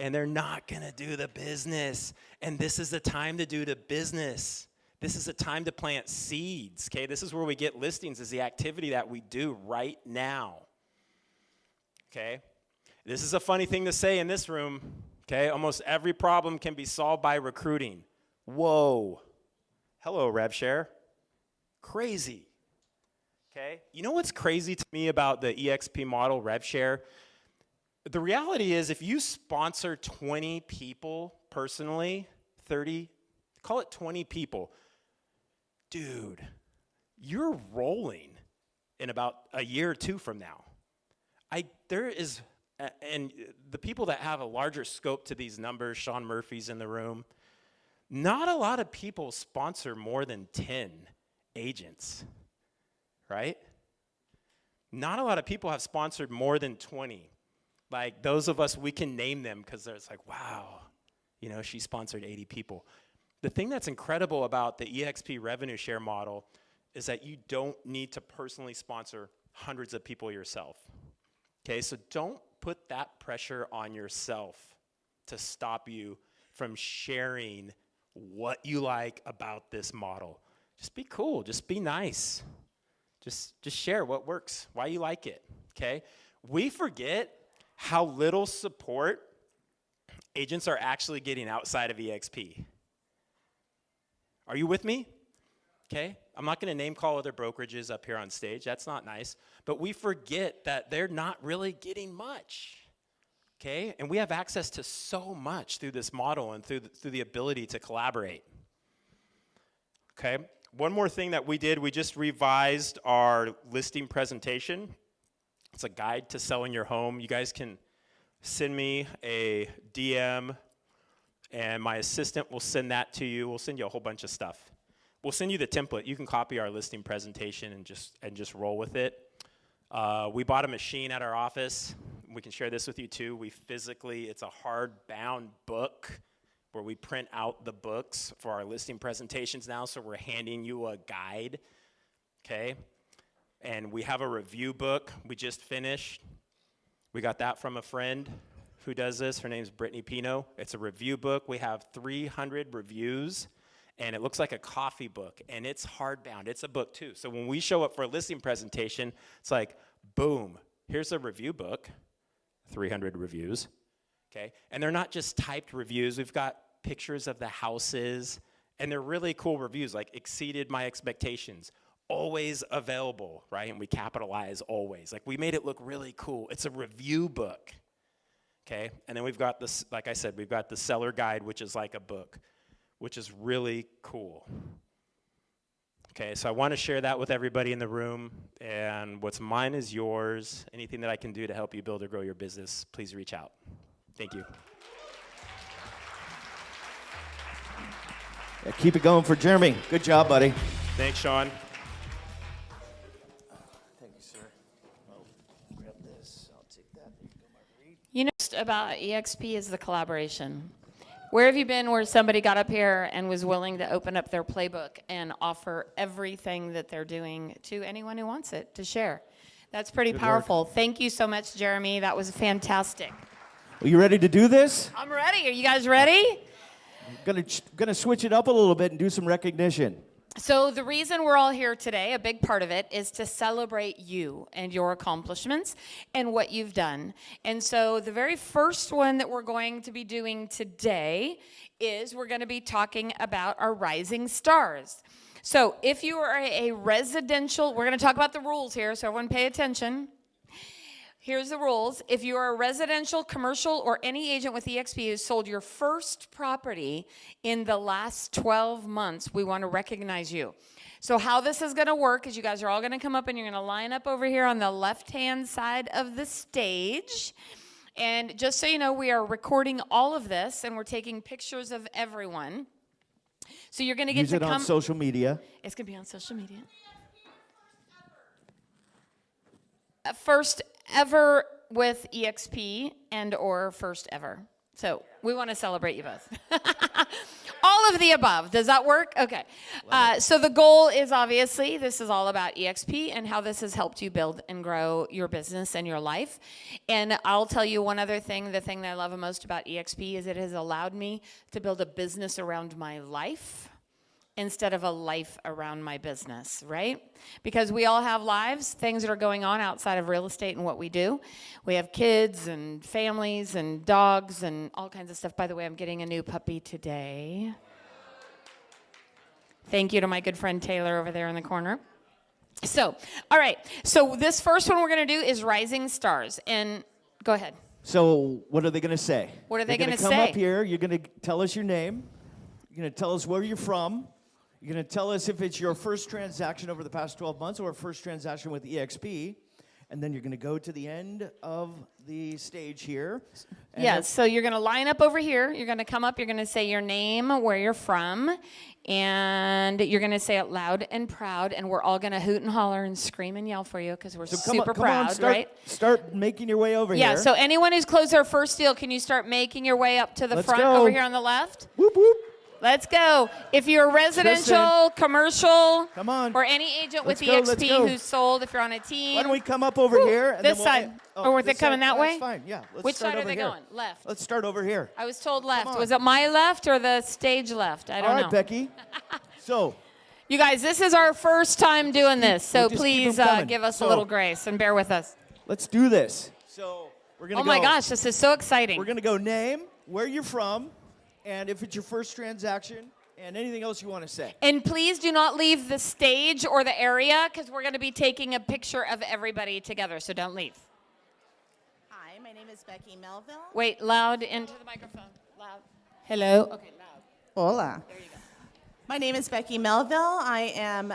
and they're not gonna do the business. And this is the time to do the business. This is the time to plant seeds, okay? This is where we get listings, is the activity that we do right now, okay? This is a funny thing to say in this room, okay? Almost every problem can be solved by recruiting. Whoa. Hello, RevShare. Crazy, okay? You know what's crazy to me about the eXp model, RevShare? The reality is, if you sponsor 20 people personally, 30, call it 20 people, dude, you're rolling in about a year or 2 from now. There is, and the people that have a larger scope to these numbers, Sean Murphy's in the room, not a lot of people sponsor more than 10 agents, right? Not a lot of people have sponsored more than 20. Like those of us, we can name them because it's like, wow, you know, she sponsored 80 people. The thing that's incredible about the eXp revenue share model is that you don't need to personally sponsor hundreds of people yourself. Okay, so don't put that pressure on yourself to stop you from sharing what you like about this model. Just be cool, just be nice. Just share what works, why you like it, okay? We forget how little support agents are actually getting outside of eXp. Are you with me? Okay, I'm not gonna name call other brokerages up here on stage, that's not nice, but we forget that they're not really getting much, okay? And we have access to so much through this model and through the ability to collaborate, okay? One more thing that we did, we just revised our listing presentation. It's a guide to selling your home. You guys can send me a DM, and my assistant will send that to you. We'll send you a whole bunch of stuff. We'll send you the template. You can copy our listing presentation and just roll with it. We bought a machine at our office. We can share this with you too. It's a hardbound book where we print out the books for our listing presentations now, so we're handing you a guide, okay? And we have a review book we just finished. We got that from a friend who does this. Her name's Brittany Pino. It's a review book. We have 300 reviews, and it looks like a coffee book, and it's hardbound. It's a book too. So when we show up for a listing presentation, it's like, boom, here's a review book, 300 reviews, okay? And they're not just typed reviews. We've got pictures of the houses, and they're really cool reviews, like exceeded my expectations. Always available, right? And we capitalize always. Like we made it look really cool. It's a review book, okay? And then we've got this, like I said, we've got the seller guide, which is like a book, which is really cool. Okay, so I want to share that with everybody in the room, and what's mine is yours. Anything that I can do to help you build or grow your business, please reach out. Thank you. Yeah, keep it going for Jeremy. Good job, buddy. Thanks, Sean. Thank you, sir. I'll grab this. I'll take that. There you go, my read. You know about eXp is the collaboration. Where have you been where somebody got up here and was willing to open up their playbook and offer everything that they're doing to anyone who wants it to share? That's pretty powerful. Thank you so much, Jeremy. That was fantastic. Are you ready to do this? I'm ready. Are you guys ready? Gonna switch it up a little bit and do some recognition. So the reason we're all here today, a big part of it, is to celebrate you and your accomplishments and what you've done. And so the very first one that we're going to be doing today is we're going to be talking about our rising stars. So if you are a residential, we're going to talk about the rules here, so everyone pay attention. Here's the rules. If you are a residential, commercial, or any agent with eXp who sold your first property in the last 12 months, we want to recognize you. So how this is going to work is you guys are all going to come up and you're going to line up over here on the left-hand side of the stage. And just so you know, we are recording all of this, and we're taking pictures of everyone. So you're going to get Use to it come. on social media. It's going to be on social media. First ever with eXp and or first ever. So we want to celebrate you both. All of the above. Does that work? Okay. So the goal is obviously, this is all about eXp and how this has helped you build and grow your business and your life. And I'll tell you one other thing, the thing that I love most about eXp is it has allowed me to build a business around my life instead of a life around my business, right? Because we all have lives, things that are going on outside of real estate and what we do. We have kids and families and dogs and all kinds of stuff. By the way, I'm getting a new puppy today. Thank you to my good friend Taylor over there in the corner. So, all right. So this first one we're going to do is Rising Stars. And go ahead. So what are they going to say? What are they They're gonna come say? up here. You're going to tell us your name. You're going to tell us where you're from. You're going to tell us if it's your first transaction over the past 12 months or first transaction with eXp. And then you're going to go to the end of the stage here. And Yes, so you're going to line up over here. You're going to come up. You're going to say your name, where you're from, and you're going to say it loud and proud. And we're all going to hoot and holler and scream and yell for you because we're so super come proud, on, start, right? Start making your way over Yeah, here. so anyone who's closed their first deal, can you start making your way up to the Let's front go. over here on the left? Whoop, whoop. Let's go. If you're residential, commercial, Come on. or any agent with Let's go, let's eXp go. who's sold, if you're on a team. Why don't we come up over Woo, here? And this then side. Or were they this coming side? that way? That's fine, yeah. Let's Which start side are over they here. going? Left. Let's start over here. I was told left. on. Was it my left or the stage left? I don't All right, know. Becky. So, You guys, this is our first time doing this, so we'll just keep please 'em coming. give us a So- little grace and bear with us. let's do this. So, we're going to Oh go. my gosh, this is so exciting. We're going to go name, where you're from, and if it's your first transaction, and anything else you want to say. And please do not leave the stage or the area because we're going to be taking a picture of everybody together, so don't leave. Hi, my name is Becky Melville. Wait, loud into the microphone. Loud. Hello. Okay, loud. Hola. There you go. My name is Becky Melville. I am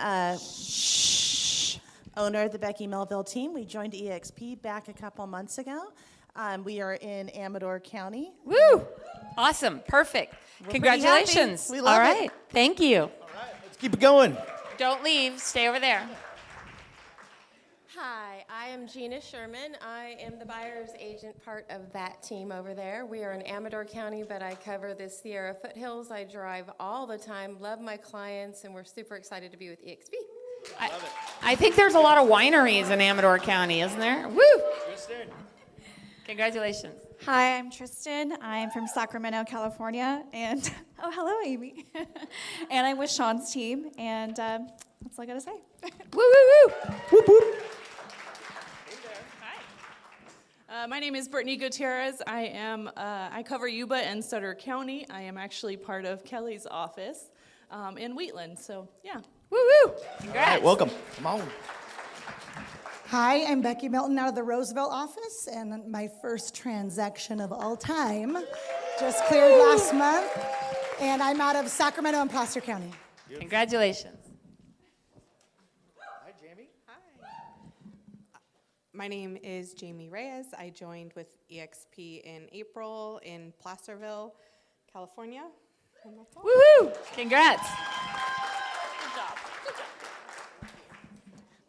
owner of the Becky Melville team. We joined eXp back a couple months ago. We are in Amador County. Woo! Awesome. Perfect. We're Congratulations. pretty happy. We love All it. right. Thank you. All right, let's keep it going. Don't leave. Stay over there. Hi, I am Gina Sherman. I am the buyer's agent part of that team over there. We are in Amador County, but I cover the Sierra foothills. I drive all the time, love my clients, and we're super excited to be with eXp. I think there's a lot of wineries in Amador County, isn't there? Woo! Congratulations. Hi, I'm Tristan. I'm from Sacramento, California, and oh, hello, Amy. And I'm with Sean's team, and that's all I gotta say. Woo, woo, woo. Whoop, whoop. My name is Brittany Gutierrez. I cover Yuba and Sutter County. I am actually part of Kelly's office in Wheatland. So yeah. Woo, woo. All Congrats. right, welcome. Come on. Hi, I'm Becky Milton out of the Roseville office, and my first transaction of all time just cleared last month, and I'm out of Sacramento and Placer County. Congratulations. Hi, Jamie. My name is Jamie Reyes. I joined with eXp in April in Placerville, California. And that's all. Woo-hoo. Congrats.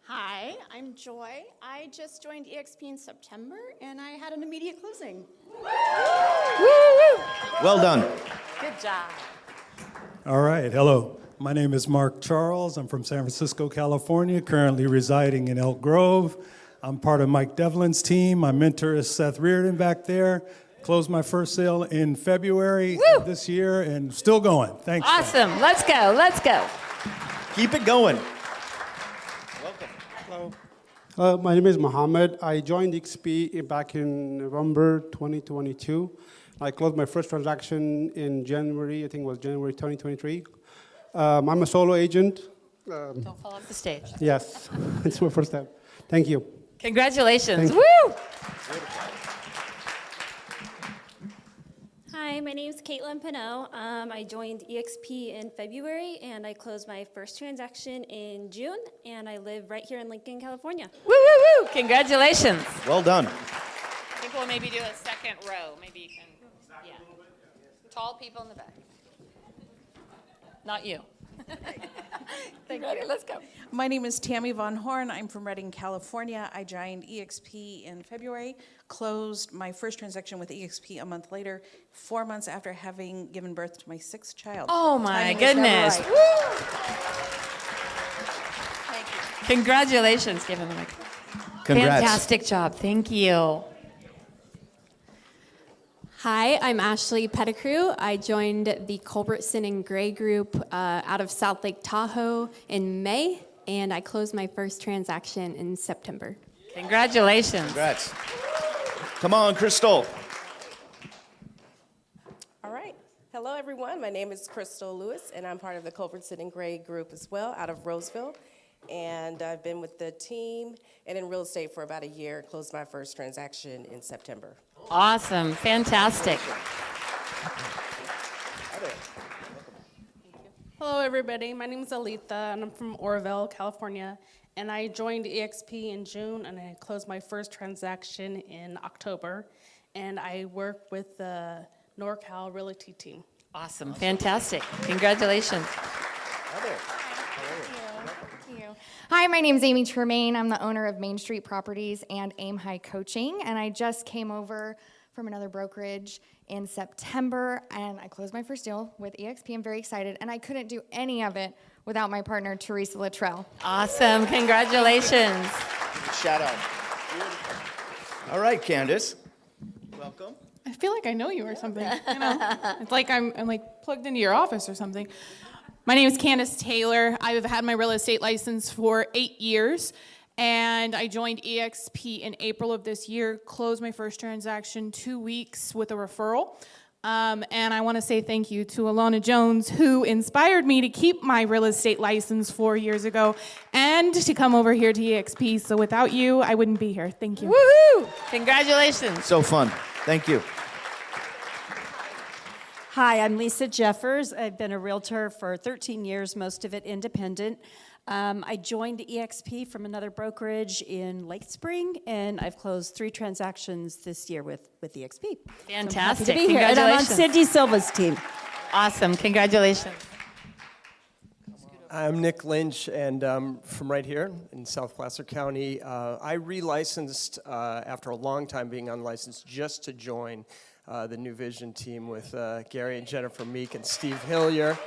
Hi, I'm Joy. I just joined eXp in September, and I had an immediate closing. Woo-woo. Well done. Good job. All right, hello. My name is Mark Charles. I'm from San Francisco, California, currently residing in Elk Grove. I'm part of Mike Devlin's team. My mentor is Seth Reardon back there. Closed my first sale in February Woo! this year and still going. Thanks. guys. Awesome. Let's go. Let's go. Keep it going. Hello. My name is Mohammed. I joined eXp back in November 2022. I closed my first transaction in January, I think it was January 2023. I'm a solo agent. Don't fall off the stage. Yes, it's my first time. Thank you. Congratulations. Thank you. Woo! Hi, my name is Caitlin Pinot. I joined eXp in February, and I closed my first transaction in June, and I live right here in Lincoln, California. Woo, woo, woo! Congratulations. Well done. I think we'll maybe do a second row. Maybe you can, yeah. Tall people in the back. Not you. Thank you. Let's go. My name is Tammy Von Horn. I'm from Redding, California. I joined eXp in February, closed my first transaction with eXp a month later, 4 months after having given birth to my 6th child. Oh my Timing is never goodness. right. Woo! Congratulations. Give him the mic. Congrats. Fantastic job. Thank you. Hi, I'm Ashley Pettigrew. I joined the Culbertson and Gray group out of South Lake Tahoe in May, and I closed my first transaction in September. Congratulations. Congrats. Come on, Crystal. All right. Hello, everyone. My name is Crystal Lewis, and I'm part of the Culbertson and Gray group as well, out of Roseville. And I've been with the team and in real estate for about a year. Closed my first transaction in September. Awesome. Fantastic. Hello, everybody. My name is Alita, and I'm from Orville, California. And I joined eXp in June, and I closed my first transaction in October. And I work with the NorCal Realty team. Awesome. Fantastic. Congratulations. Hi, my name is Amy Tremaine. I'm the owner of Main Street Properties and Aim High Coaching, and I just came over from another brokerage in September, and I closed my first deal with eXp. I'm very excited, and I couldn't do any of it without my partner, Teresa Luttrell. Awesome. Congratulations. Shout out. All right, Candace. Welcome. I feel like I know you or something. You know, it's like I'm like plugged into your office or something. My name is Candace Taylor. I've had my real estate license for 8 years, and I joined eXp in April of this year, closed my first transaction 2 weeks with a referral. And I want to say thank you to Alana Jones, who inspired me to keep my real estate license 4 years ago and to come over here to eXp. So without you, I wouldn't be here. Thank you. Woohoo! Congratulations. So fun. Thank you. Hi, I'm Lisa Jeffers. I've been a realtor for 13 years, most of it independent. I joined eXp from another brokerage in Lake Spring, and I've closed 3 transactions this year with eXp. Fantastic. So I'm happy to be here. And I'm on Congratulations. Cindy Silva's team. Awesome. Congratulations. I'm Nick Lynch, and from right here in South Placer County. I relicensed after a long time being unlicensed just to join the New Vision team with Gary and Jennifer Meek and Steve Hillier.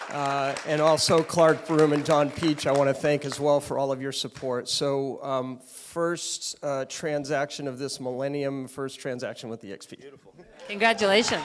And also Clark Broom and Don Peach, I want to thank as well for all of your support. So first transaction of this millennium, first transaction with the eXp. Beautiful. Congratulations.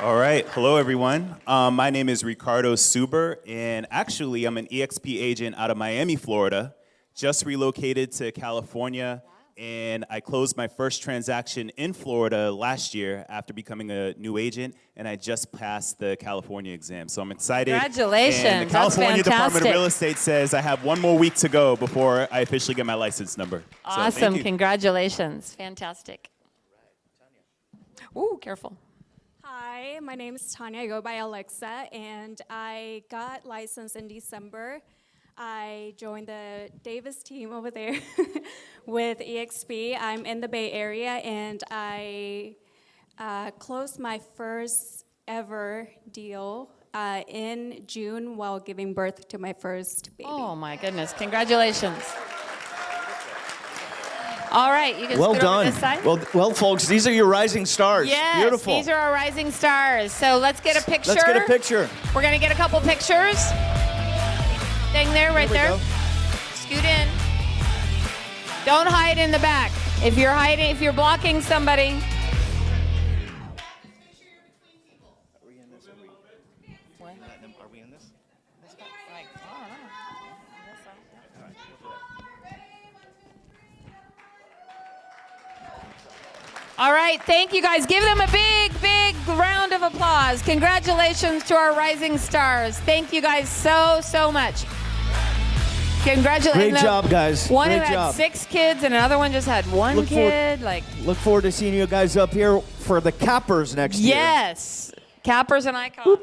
All right. Hello, everyone. My name is Ricardo Suber, and actually, I'm an eXp agent out of Miami, Florida. Just relocated to California, and I closed my first transaction in Florida last year after becoming a new agent, and I just passed the California exam. So I'm excited. Congratulations. And the California That's Department of fantastic. Real Estate says I have one more week to go before I officially get my license number. So, Awesome. thank you. Congratulations. Fantastic. Ooh, careful. Hi, my name is Tanya. I go by Alexa, and I got licensed in December. I joined the Davis team over there with eXp. I'm in the Bay Area, and I closed my first ever deal in June while giving birth to my first baby. Oh, my goodness. Congratulations. All right, you can Well scoot over done. this side. Well, folks, these are your rising stars. Yes, Beautiful. these are our rising stars. So let's get a picture. Let's get a picture. We're going to get a couple pictures. Staying there, right there. Scoot in. Don't hide in the back. If you're blocking somebody. Are we in All right, thank you guys. Give them a big, big round of applause. Congratulations to our rising stars. Thank you guys so much. Congratulations. Great job, guys. One Great who had job. 6 kids and another one just had one Look forward- kid. Look forward to seeing you guys up here for the Cappers next year. Yes. Cappers and icons.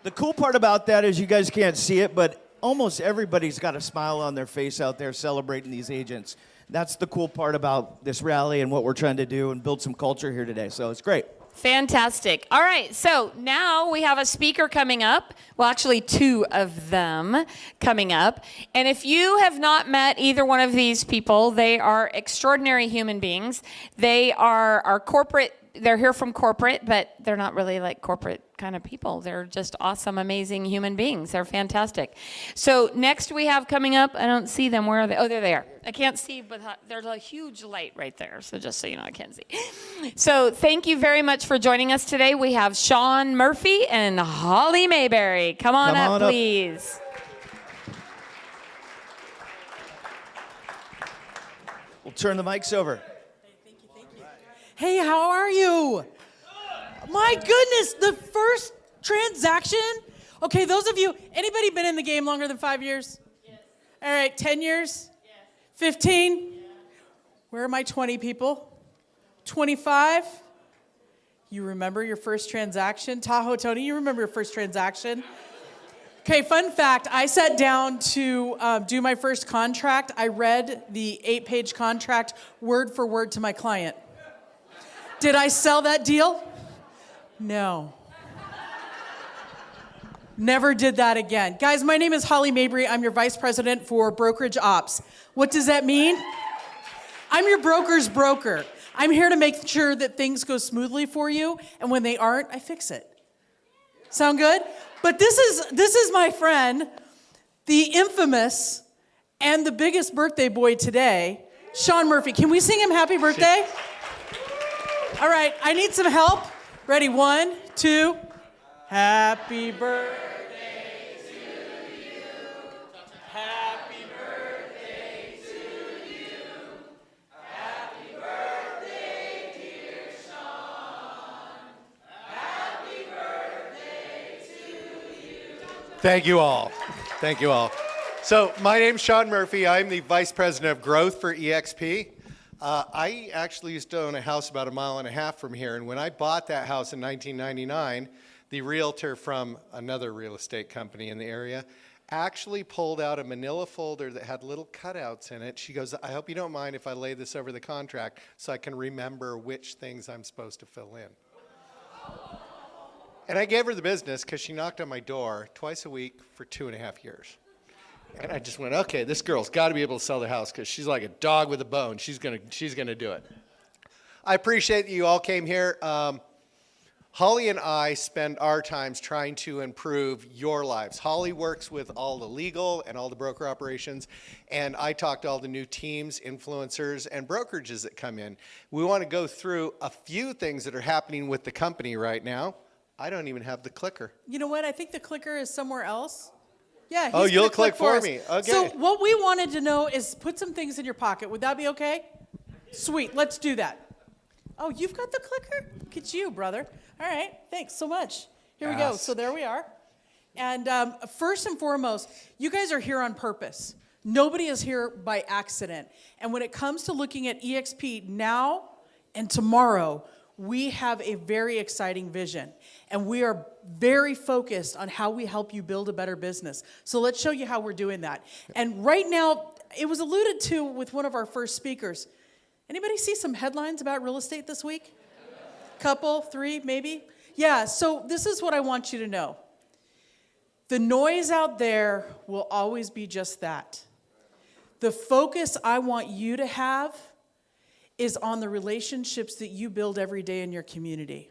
The cool part about that is you guys can't see it, but almost everybody's got a smile on their face out there celebrating these agents. That's the cool part about this rally and what we're trying to do and build some culture here today. So it's great. Fantastic. All right, so now we have a speaker coming up. Well, actually 2 of them coming up. And if you have not met either one of these people, they are extraordinary human beings. They are our corporate, they're here from corporate, but they're not really like corporate kind of people. They're just awesome, amazing human beings. They're fantastic. So next we have coming up, I don't see them. Where are they? Oh, there they are. I can't see, but there's a huge light right there. So just so you know, I can't see. So thank you very much for joining us today. We have Sean Murphy and Holly Mayberry. Come on up, please. We'll turn the mics over. Hey, how are you? My goodness, the first transaction? Okay, those of you, anybody been in the game longer than 5 years? Yes. All right, 10 years? Yes. 15? Yeah. Where are my 20 people? 25? You remember your first transaction? Tahoe Tony, you remember your first transaction? Okay, fun fact, I sat down to do my first contract. I read the 8-page contract word for word to my client. Did I sell that deal? No. Never did that again. Guys, my name is Holly Mayberry. I'm your vice president for brokerage ops. What does that mean? I'm your broker's broker. I'm here to make sure that things go smoothly for you, and when they aren't, I fix it. Sound good? But this is my friend, the infamous and the biggest birthday boy today, Sean Murphy. Can we sing him happy birthday? All right, I need some help. Ready, 1, 2. Happy birthday to you. Happy birthday to you. Happy birthday, dear Sean. Happy birthday to you. Thank you all. Thank you all. So my name's Sean Murphy. I'm the Vice President of Growth for eXp. I actually used to own a house about 1.5 miles from here, and when I bought that house in 1999, the realtor from another real estate company in the area actually pulled out a manila folder that had little cutouts in it. She goes, I hope you don't mind if I lay this over the contract so I can remember which things I'm supposed to fill in. And I gave her the business because she knocked on my door twice a week for 2.5 years. And I just went, okay, this girl's got to be able to sell the house because she's like a dog with a bone. She's gonna do it. I appreciate that you all came here. Holly and I spend our times trying to improve your lives. Holly works with all the legal and all the broker operations, and I talk to all the new teams, influencers, and brokerages that come in. We want to go through a few things that are happening with the company right now. I don't even have the clicker. You know what? I think the clicker is somewhere else. Yeah, oh, he's you'll gonna click for us. me. Okay. So what we wanted to know is put some things in your pocket. Would that be okay? Sweet, let's do that. Oh, you've got the clicker? Look at you, brother. All right, thanks so much. Here we go. So there we are. And first and foremost, you guys are here on purpose. Nobody is here by accident. And when it comes to looking at eXp now and tomorrow, we have a very exciting vision. And we are very focused on how we help you build a better business. So let's show you how we're doing that. And right now, it was alluded to with one of our first speakers. Anybody see some headlines about real estate this week? Couple, 3, maybe? Yeah, so this is what I want you to know. The noise out there will always be just that. The focus I want you to have is on the relationships that you build every day in your community.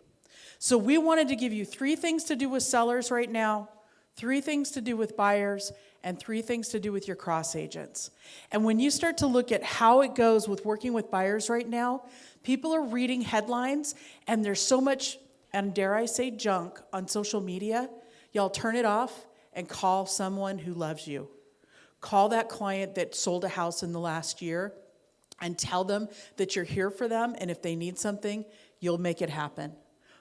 So we wanted to give you 3 things to do with sellers right now, 3 things to do with buyers, and 3 things to do with your cross agents. And when you start to look at how it goes with working with buyers right now, people are reading headlines, and there's so much, and dare I say, junk on social media. Y'all turn it off and call someone who loves you. Call that client that sold a house in the last year and tell them that you're here for them, and if they need something, you'll make it happen.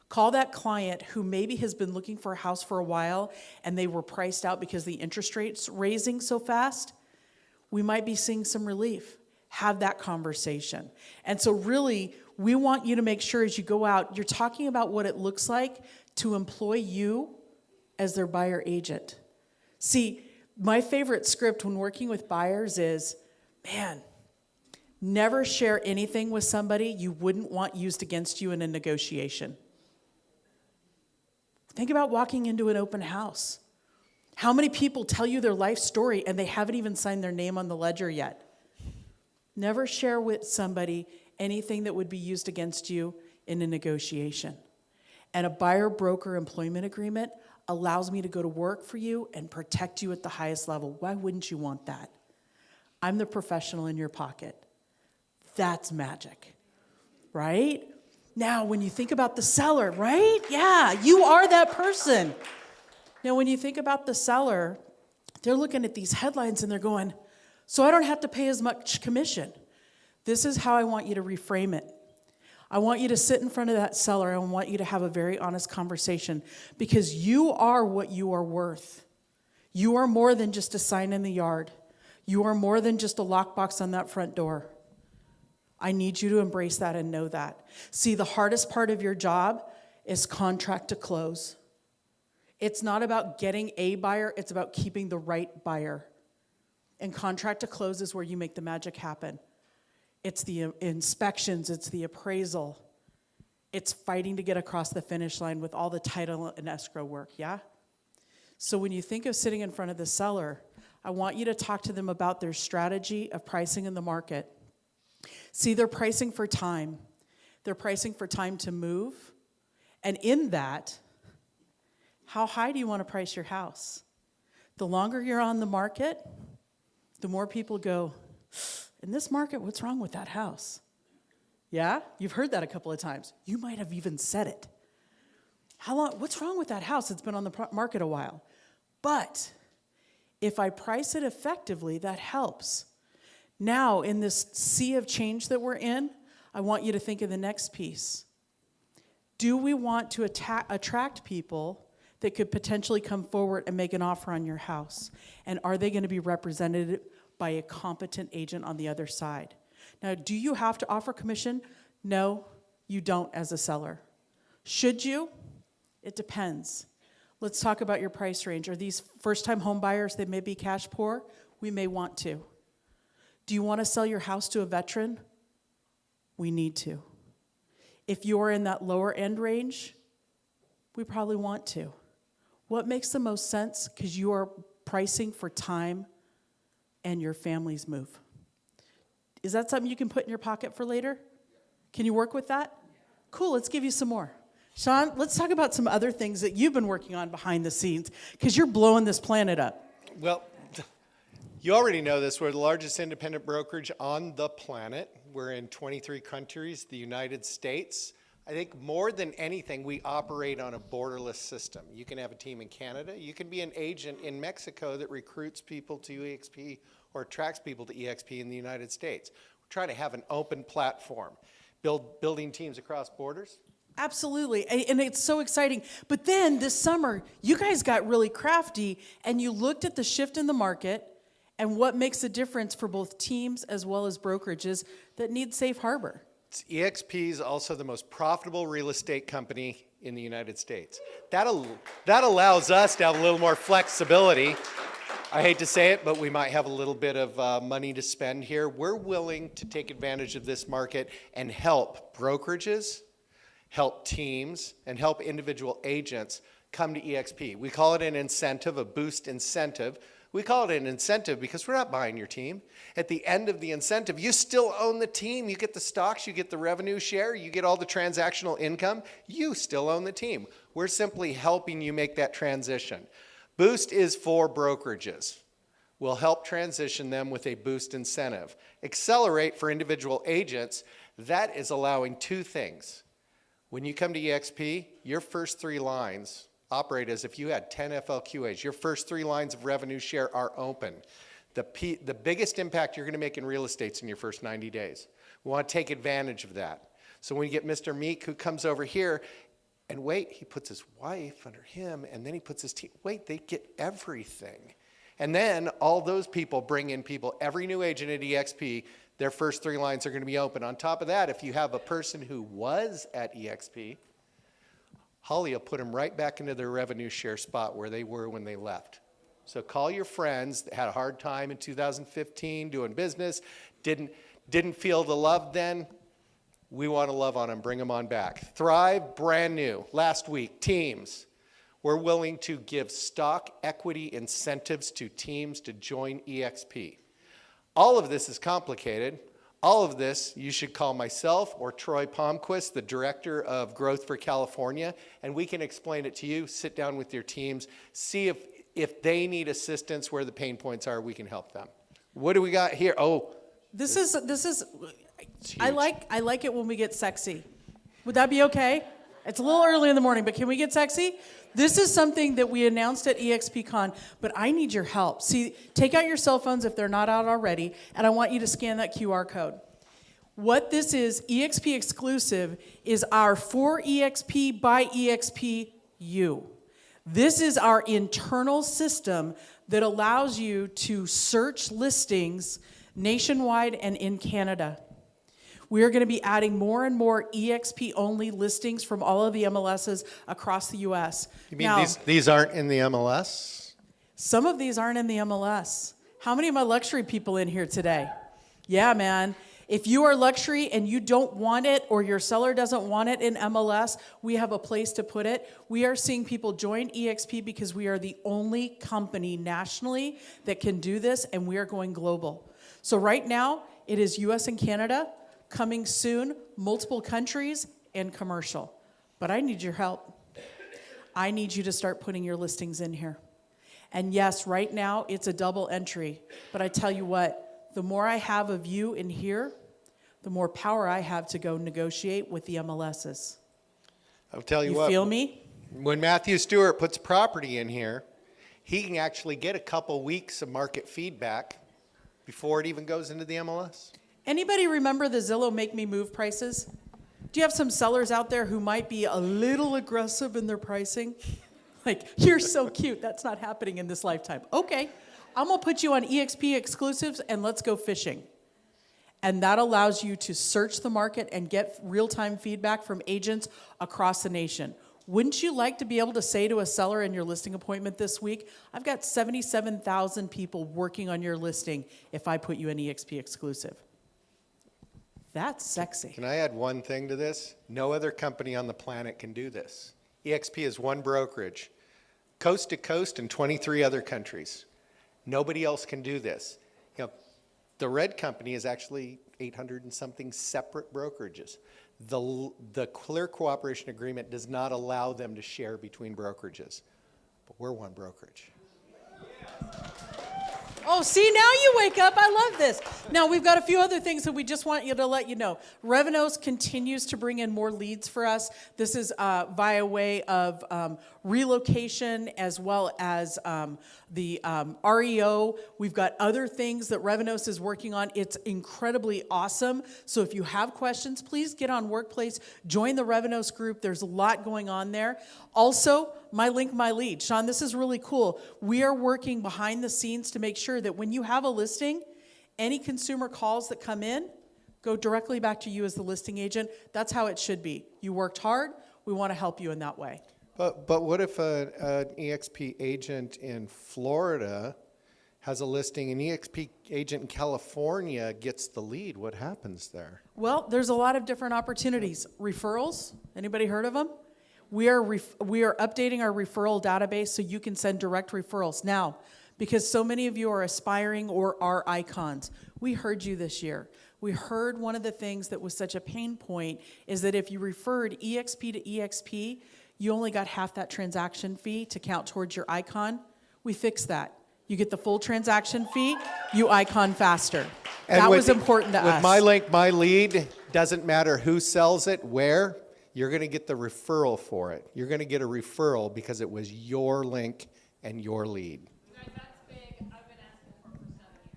Call that client who maybe has been looking for a house for a while and they were priced out because the interest rate's raising so fast. We might be seeing some relief. Have that conversation. And so really, we want you to make sure as you go out, you're talking about what it looks like to employ you as their buyer agent. See, my favorite script when working with buyers is, man, never share anything with somebody you wouldn't want used against you in a negotiation. Think about walking into an open house. How many people tell you their life story and they haven't even signed their name on the ledger yet? Never share with somebody anything that would be used against you in a negotiation. And a buyer-broker employment agreement allows me to go to work for you and protect you at the highest level. Why wouldn't you want that? I'm the professional in your pocket. That's magic, right? Now, when you think about the seller, right? Yeah, you are that person. Now, when you think about the seller, they're looking at these headlines and they're going, so I don't have to pay as much commission. This is how I want you to reframe it. I want you to sit in front of that seller. I want you to have a very honest conversation because you are what you are worth. You are more than just a sign in the yard. You are more than just a lockbox on that front door. I need you to embrace that and know that. See, the hardest part of your job is contract to close. It's not about getting a buyer, it's about keeping the right buyer. And contract to close is where you make the magic happen. It's the inspections, it's the appraisal. It's fighting to get across the finish line with all the title and escrow work, yeah? So when you think of sitting in front of the seller, I want you to talk to them about their strategy of pricing in the market. See, they're pricing for time. They're pricing for time to move. And in that, how high do you want to price your house? The longer you're on the market, the more people go, in this market, what's wrong with that house? Yeah? You've heard that a couple of times. You might have even said it. How long? What's wrong with that house? It's been on the market a while. But if I price it effectively, that helps. Now, in this sea of change that we're in, I want you to think of the next piece. Do we want to attract people that could potentially come forward and make an offer on your house? And are they going to be represented by a competent agent on the other side? Now, do you have to offer commission? No, you don't as a seller. Should you? It depends. Let's talk about your price range. Are these first-time home buyers that may be cash poor? We may want to. Do you want to sell your house to a veteran? We need to. If you're in that lower end range, we probably want to. What makes the most sense? Because you are pricing for time and your family's move. Is that something you can put in your pocket for later? Can you work with that? Cool, let's give you some more. Sean, let's talk about some other things that you've been working on behind the scenes, because you're blowing this planet up. Well, you already know this. We're the largest independent brokerage on the planet. We're in 23 countries, the United States. I think more than anything, we operate on a borderless system. You can have a team in Canada. You can be an agent in Mexico that recruits people to eXp or attracts people to eXp in the United States. We're trying to have an open platform, building teams across borders. Absolutely, and it's so exciting. But then this summer, you guys got really crafty, and you looked at the shift in the market and what makes a difference for both teams as well as brokerages that need safe harbor. eXp is also the most profitable real estate company in the United States. That allows us to have a little more flexibility. I hate to say it, but we might have a little bit of money to spend here. We're willing to take advantage of this market and help brokerages, help teams, and help individual agents come to eXp. We call it an incentive, a boost incentive. We call it an incentive because we're not buying your team. At the end of the incentive, you still own the team. You get the stocks, you get the revenue share, you get all the transactional income. You still own the team. We're simply helping you make that transition. Boost is for brokerages. We'll help transition them with a boost incentive. Accelerate for individual agents, that is allowing two things. When you come to eXp, your first 3 lines operate as if you had 10 FLQAs. Your first 3 lines of revenue share are open. The biggest impact you're going to make in real estate is in your first 90 days. We want to take advantage of that. So when you get Mr. Meek who comes over here, and wait, he puts his wife under him, and then he puts his team. Wait, they get everything. And then all those people bring in people. Every new agent at eXp, their first 3 lines are going to be open. On top of that, if you have a person who was at eXp, Holly will put them right back into their revenue share spot where they were when they left. So call your friends that had a hard time in 2015 doing business, didn't feel the love then. We want to love on them, bring them on back. Thrive, brand new. Last week, teams. We're willing to give stock equity incentives to teams to join eXp. All of this is complicated. All of this, you should call myself or Troy Palmquist, the Director of Growth for California, and we can explain it to you. Sit down with your teams, see if they need assistance, where the pain points are, we can help them. What do we got here? Oh, This is I like it when we get sexy. Would that be okay? It's a little early in the morning, but can we get sexy? This is something that we announced at eXpCon, but I need your help. See, take out your cell phones if they're not out already, and I want you to scan that QR code. What this is, eXp exclusive, is our For eXp by eXp U. This is our internal system that allows you to search listings nationwide and in Canada. We are going to be adding more and more eXp-only listings from all of the MLSs across the U.S. You mean these aren't in the MLS? Some of these aren't in the MLS. How many of my luxury people in here today? Yeah, man. If you are luxury and you don't want it or your seller doesn't want it in MLS, we have a place to put it. We are seeing people join eXp because we are the only company nationally that can do this, and we are going global. So right now, it is US and Canada. Coming soon, multiple countries and commercial. But I need your help. I need you to start putting your listings in here. And yes, right now it's a double entry. But I tell you what, the more I have of you in here, the more power I have to go negotiate with the MLSs. I'll tell you what. You feel me? When Matthew Stewart puts property in here, he can actually get a couple weeks of market feedback before it even goes into the MLS. Anybody remember the Zillow Make Me Move prices? Do you have some sellers out there who might be a little aggressive in their pricing? Like, you're so cute, that's not happening in this lifetime. Okay, I'm gonna put you on eXp exclusives and let's go fishing. And that allows you to search the market and get real-time feedback from agents across the nation. Wouldn't you like to be able to say to a seller in your listing appointment this week, I've got 77,000 people working on your listing if I put you in eXp exclusive? That's sexy. Can I add one thing to this? No other company on the planet can do this. eXp is one brokerage, coast to coast in 23 other countries. Nobody else can do this. You know, the Red Company is actually 800 and something separate brokerages. The Clear Cooperation Agreement does not allow them to share between brokerages, but we're one brokerage. Oh, see, now you wake up. I love this. Now, we've got a few other things that we just want you to let you know. Revenos continues to bring in more leads for us. This is via way of relocation as well as the REO. We've got other things that Revenos is working on. It's incredibly awesome. So if you have questions, please get on Workplace. Join the Revenos group. There's a lot going on there. Also, My Link, My Lead. Sean, this is really cool. We are working behind the scenes to make sure that when you have a listing, any consumer calls that come in go directly back to you as the listing agent. That's how it should be. You worked hard. We want to help you in that way. But what if an eXp agent in Florida has a listing, an eXp agent in California gets the lead? What happens there? Well, there's a lot of different opportunities. Referrals, anybody heard of them? We are updating our referral database so you can send direct referrals. Now, because so many of you are aspiring or are icons, we heard you this year. We heard one of the things that was such a pain point is that if you referred eXp to eXp, you only got half that transaction fee to count towards your icon. We fixed that. You get the full transaction fee, you icon faster. And that was important to us. With My Link, My Lead, doesn't matter who sells it, where, you're going to get the referral for it. You're going to get a referral because it was your link and your lead. That's big. I've been asking for percentage.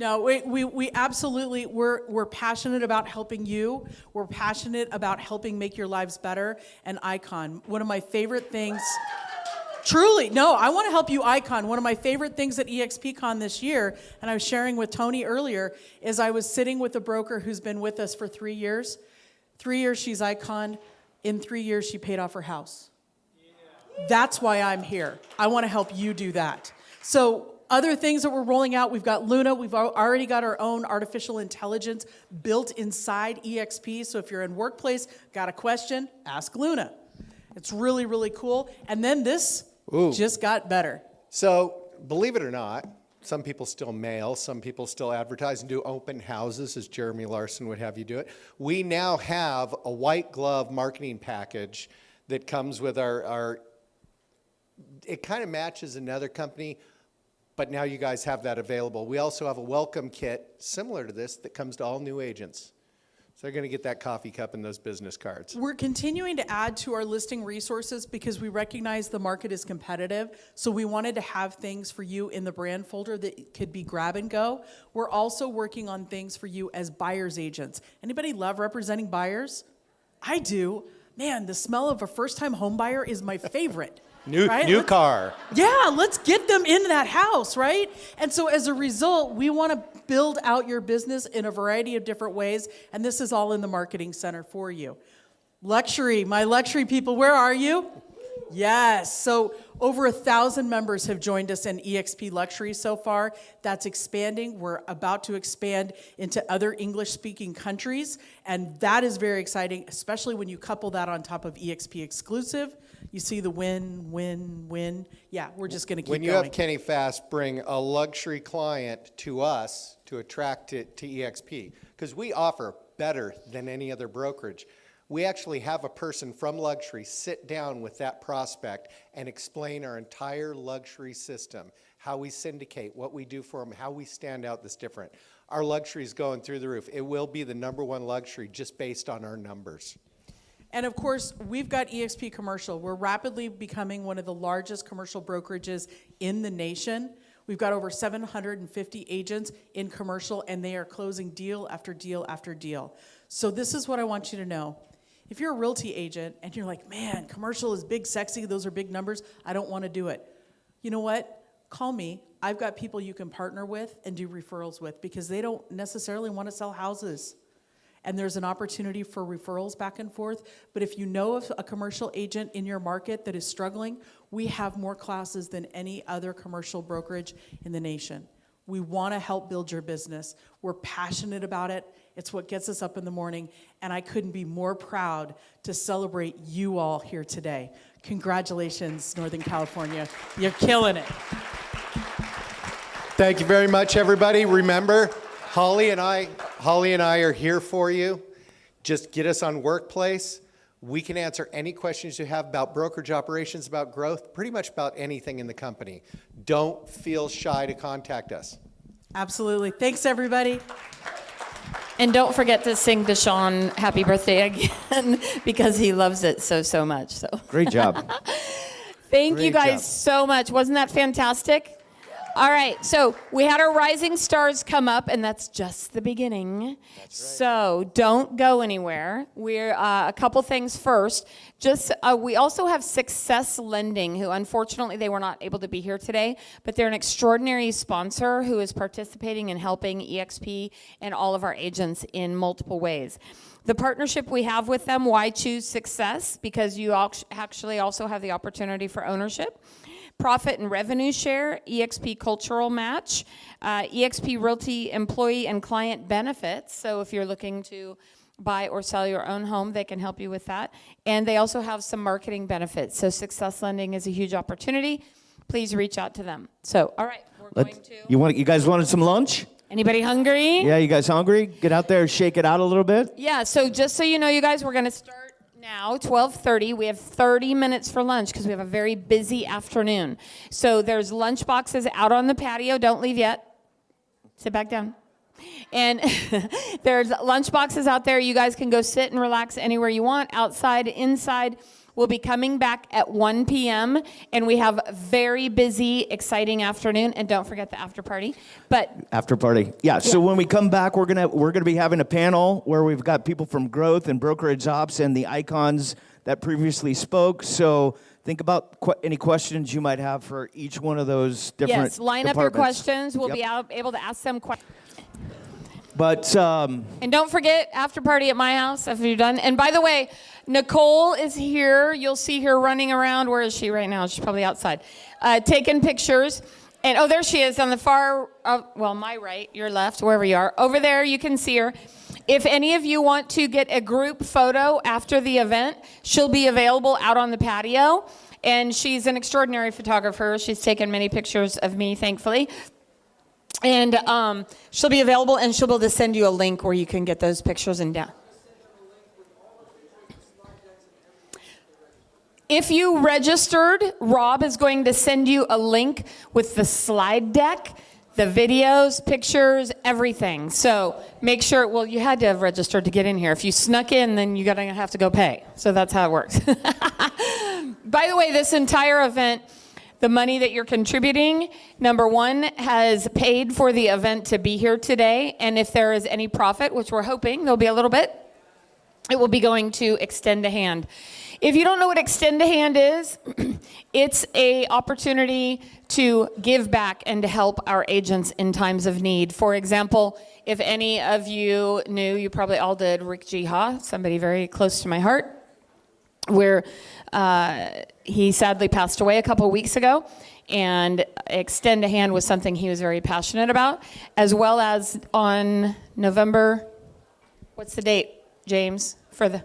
No, we absolutely, we're passionate about helping you. We're passionate about helping make your lives better. And Icon, one of my favorite things, truly, no, I want to help you, Icon. One of my favorite things at eXpCon this year, and I was sharing with Tony earlier, is I was sitting with a broker who's been with us for 3 years. 3 years she's Icon. In 3 years, she paid off her house. That's why I'm here. I want to help you do that. So other things that we're rolling out, we've got Luna. We've already got our own artificial intelligence built inside eXp. So if you're in workplace, got a question, ask Luna. It's really, really cool. And then this just got better. So believe it or not, some people still mail, some people still advertise and do open houses, as Jeremy Larson would have you do it. We now have a white glove marketing package that comes with our it kind of matches another company, but now you guys have that available. We also have a welcome kit similar to this that comes to all new agents. So they're going to get that coffee cup and those business cards. We're continuing to add to our listing resources because we recognize the market is competitive. So we wanted to have things for you in the brand folder that could be grab and go. We're also working on things for you as buyer's agents. Anybody love representing buyers? I do. Man, the smell of a first-time home buyer is my favorite. New car. Yeah, let's get them in that house, right? And so as a result, we want to build out your business in a variety of different ways, and this is all in the marketing center for you. Luxury, my luxury people, where are you? Yes, so over 1,000 members have joined us in eXp Luxury so far. That's expanding. We're about to expand into other English-speaking countries, and that is very exciting, especially when you couple that on top of eXp Exclusive. You see the win, win, win. Yeah, we're just going to keep going. When you have Kenny Fast bring a luxury client to us to attract it to eXp, because we offer better than any other brokerage. We actually have a person from luxury sit down with that prospect and explain our entire luxury system, how we syndicate, what we do for them, how we stand out that's different. Our luxury is going through the roof. It will be the #1 luxury just based on our numbers. And of course, we've got eXp Commercial. We're rapidly becoming one of the largest commercial brokerages in the nation. We've got over 750 agents in commercial, and they are closing deal after deal after deal. So this is what I want you to know. If you're a realty agent and you're like, man, commercial is big, sexy, those are big numbers, I don't want to do it. You know what? Call me. I've got people you can partner with and do referrals with because they don't necessarily want to sell houses. And there's an opportunity for referrals back and forth. But if you know of a commercial agent in your market that is struggling, we have more classes than any other commercial brokerage in the nation. We want to help build your business. We're passionate about it. It's what gets us up in the morning. And I couldn't be more proud to celebrate you all here today. Congratulations, Northern California. You're killing it. Thank you very much, everybody. Remember, Holly and I are here for you. Just get us on Workplace. We can answer any questions you have about brokerage operations, about growth, pretty much about anything in the company. Don't feel shy to contact us. Absolutely. Thanks, everybody. And don't forget to sing to Sean happy birthday again because he loves it so much. So Great job. Thank you Great guys job. so much. Wasn't that fantastic? All right, so we had our rising stars come up, and that's just the beginning. That's right. So don't go anywhere. We're a couple things first. We also have Success Lending, who unfortunately they were not able to be here today, but they're an extraordinary sponsor who is participating in helping eXp and all of our agents in multiple ways. The partnership we have with them, why choose success? Because you actually also have the opportunity for ownership. Profit and revenue share, eXp cultural match, eXp Realty employee and client benefits. So if you're looking to buy or sell your own home, they can help you with that. And they also have some marketing benefits. So Success Lending is a huge opportunity. Please reach out to them. So, all right, we're going to... You guys wanted some lunch? Anybody hungry? Yeah, you guys hungry? Get out there, shake it out a little bit. Yeah, so just so you know, you guys, we're going to start now, 12:30. We have 30 minutes for lunch because we have a very busy afternoon. So there's lunch boxes out on the patio. Don't leave yet. Sit back down. And there's lunch boxes out there. You guys can go sit and relax anywhere you want, outside, inside. will be coming back at 1 p.m. and we have a very busy, exciting afternoon. And don't forget the after party. But After party. Yeah. So when we come back, we're gonna be having a panel where we've got people from growth and brokerage ops and the icons that previously spoke. So think about any questions you might have for each one of those different yes, line up your departments. questions. We'll Yep. be able to ask them questions. But And don't forget, after party at my house after you're done. And by the way, Nicole is here. You'll see her running around. Where is she right now? She's probably outside, taking pictures. And oh, there she is on the far, my right, your left, wherever you are. Over there, you can see her. If any of you want to get a group photo after the event, she'll be available out on the patio. And she's an extraordinary photographer. She's taken many pictures of me, thankfully. And she'll be available, and she'll be able to send you a link where you can get those pictures and down. If you registered, Rob is going to send you a link with the slide deck, the videos, pictures, everything. So make sure, well, you had to have registered to get in here. If you snuck in, then you're going to have to go pay. So that's how it works. By the way, this entire event, the money that you're contributing, number one, has paid for the event to be here today. And if there is any profit, which we're hoping there'll be a little bit, it will be going to Extend a Hand. If you don't know what Extend a Hand is, it's an opportunity to give back and to help our agents in times of need. For example, if any of you knew, you probably all did, Rick Jiha, somebody very close to my heart, where he sadly passed away a couple weeks ago. And Extend a Hand was something he was very passionate about, as well as on November, what's the date, James, for the...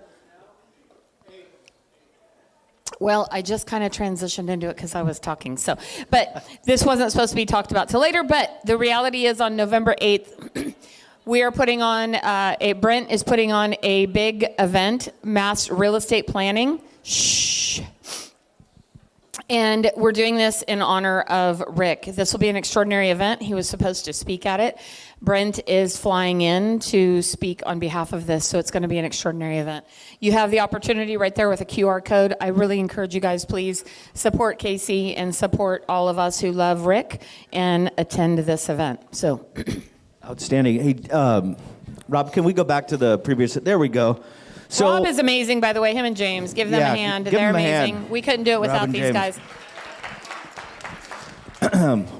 Well, I just kind of transitioned into it because I was talking. So, but this wasn't supposed to be talked about till later. But the reality is, on November 8th, we are putting on Brent is putting on a big event, mass real estate planning. Shh. And we're doing this in honor of Rick. This will be an extraordinary event. He was supposed to speak at it. Brent is flying in to speak on behalf of this, so it's going to be an extraordinary event. You have the opportunity right there with a QR code. I really encourage you guys, please support Casey and support all of us who love Rick and attend this event. So, outstanding. Hey, Rob, can we go back to the previous? There we go. So, Rob is amazing, by the way. Him and James, give them a hand. They're amazing. We couldn't do it without these guys.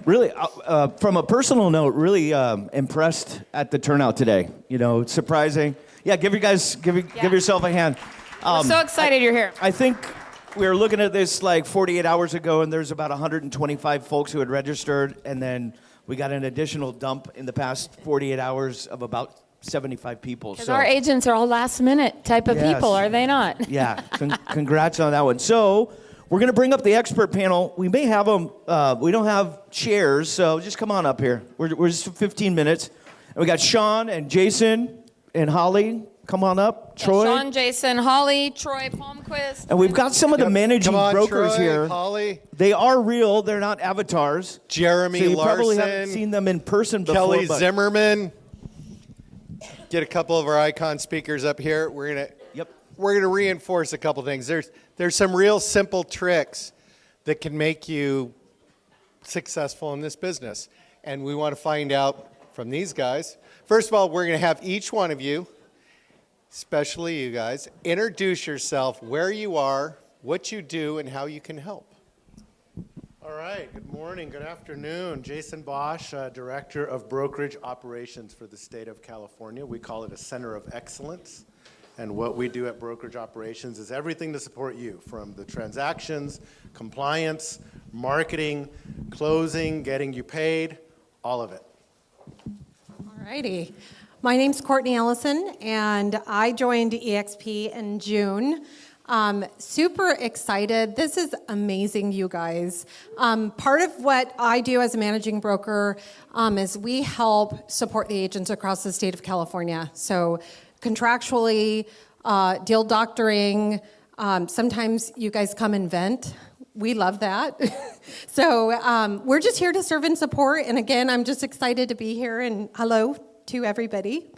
Really, from a personal note, really impressed at the turnout today. You know, it's surprising. Yeah, give yourself a hand. We're so excited you're here. I think we were looking at this like 48 hours ago, and there's about 125 folks who had registered, and then we got an additional dump in the past 48 hours of about 75 people. Because our agents are all last minute type of people, are they not? Yeah, congrats on that one. So we're going to bring up the expert panel. We may have them, we don't have chairs, so just come on up here. We're just 15 minutes. And we got Sean and Jason and Holly. Come on up. Troy. Sean, Jason, Holly, Troy, Palmquist. And we've got some of the managing brokers Troy, here. Holly. They are real. They're not avatars. Jeremy so you Larson. probably haven't seen them in person before. Kelly Zimmerman. Get a couple of our icon speakers up here. We're gonna reinforce a couple things. There's some real simple tricks that can make you successful in this business, and we want to find out from these guys. First of all, we're gonna have each one of you, especially you guys, introduce yourself, where you are, what you do, and how you can help. All right, good morning, good afternoon. Jason Bosch, Director of Brokerage Operations for the state of California. We call it a center of excellence. And what we do at Brokerage Operations is everything to support you, from the transactions, compliance, marketing, closing, getting you paid, all of it. All righty. My name's Courtney Ellison, and I joined eXp in June. Super excited. This is amazing, you guys. Part of what I do as a managing broker is we help support the agents across the state of California. So contractually, deal doctoring, sometimes you guys come and vent. We love that. So we're just here to serve and support. And again, I'm just excited to be here, and hello to everybody.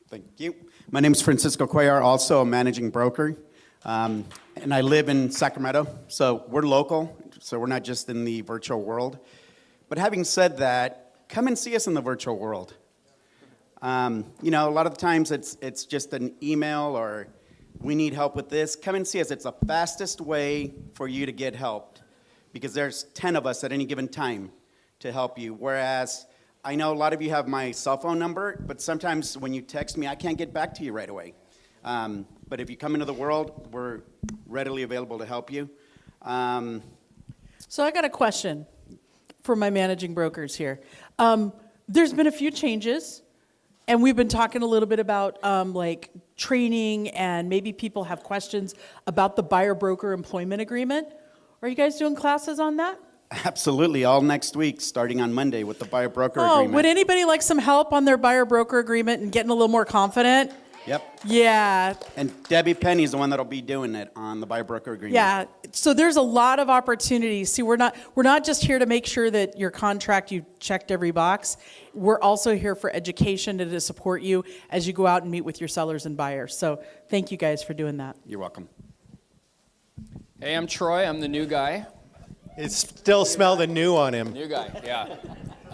Thank you. My name is Francisco Cuellar, also a managing broker. and I live in Sacramento, so we're local, so we're not just in the virtual world. But having said that, come and see us in the virtual world. A lot of the times it's just an email or we need help with this. Come and see us. It's the fastest way for you to get helped because there's 10 of us at any given time to help you. Whereas I know a lot of you have my cell phone number, but sometimes when you text me, I can't get back to you right away. But if you come into the world, we're readily available to help you. So I got a question for my managing brokers here. There's been a few changes, and we've been talking a little bit about training, and maybe people have questions about the buyer-broker employment agreement. Are you guys doing classes on that? Absolutely, all next week, starting on Monday with the buyer-broker agreement. Would anybody like some help on their buyer-broker agreement and getting a little more confident? Yep. Yeah. And Debbie Penny's the one that'll be doing it on the buyer-broker agreement. Yeah. So there's a lot of opportunities. See, we're not just here to make sure that your contract, you checked every box. We're also here for education and to support you as you go out and meet with your sellers and buyers. So thank you guys for doing that. You're welcome. Hey, I'm Troy. I'm the new guy. It still smelled the new on him. New guy, yeah.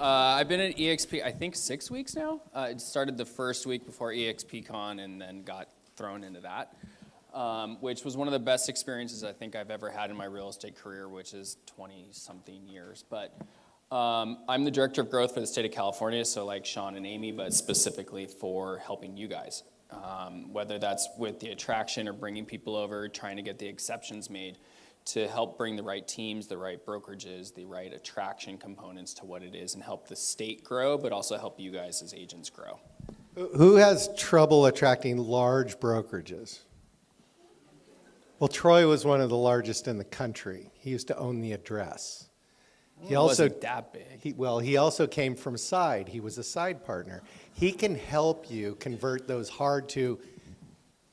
I've been at eXp, I think 6 weeks now. It started the first week before eXpCon and then got thrown into that, which was one of the best experiences I think I've ever had in my real estate career, which is 20-something years. But I'm the director of growth for the state of California, so like Sean and Amy, but specifically for helping you guys. Whether that's with the attraction or bringing people over, trying to get the exceptions made, to help bring the right teams, the right brokerages, the right attraction components to what it is and help the state grow, but also help you guys as agents grow. Who has trouble attracting large brokerages? Well, Troy was one of the largest in the country. He used to own the address. He also wasn't that big. He also came from side. He was a side partner. He can help you convert those hard to,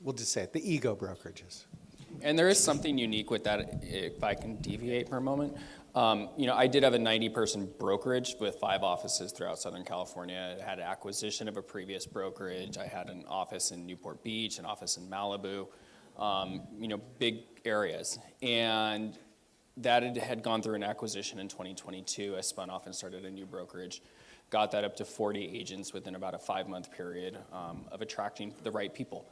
we'll just say it, the ego brokerages. And there is something unique with that, if I can deviate for a moment. I did have a 90-person brokerage with 5 offices throughout Southern California. I had an acquisition of a previous brokerage. I had an office in Newport Beach, an office in Malibu, big areas. And that had gone through an acquisition in 2022. I spun off and started a new brokerage. Got that up to 40 agents within about a 5-month period of attracting the right people.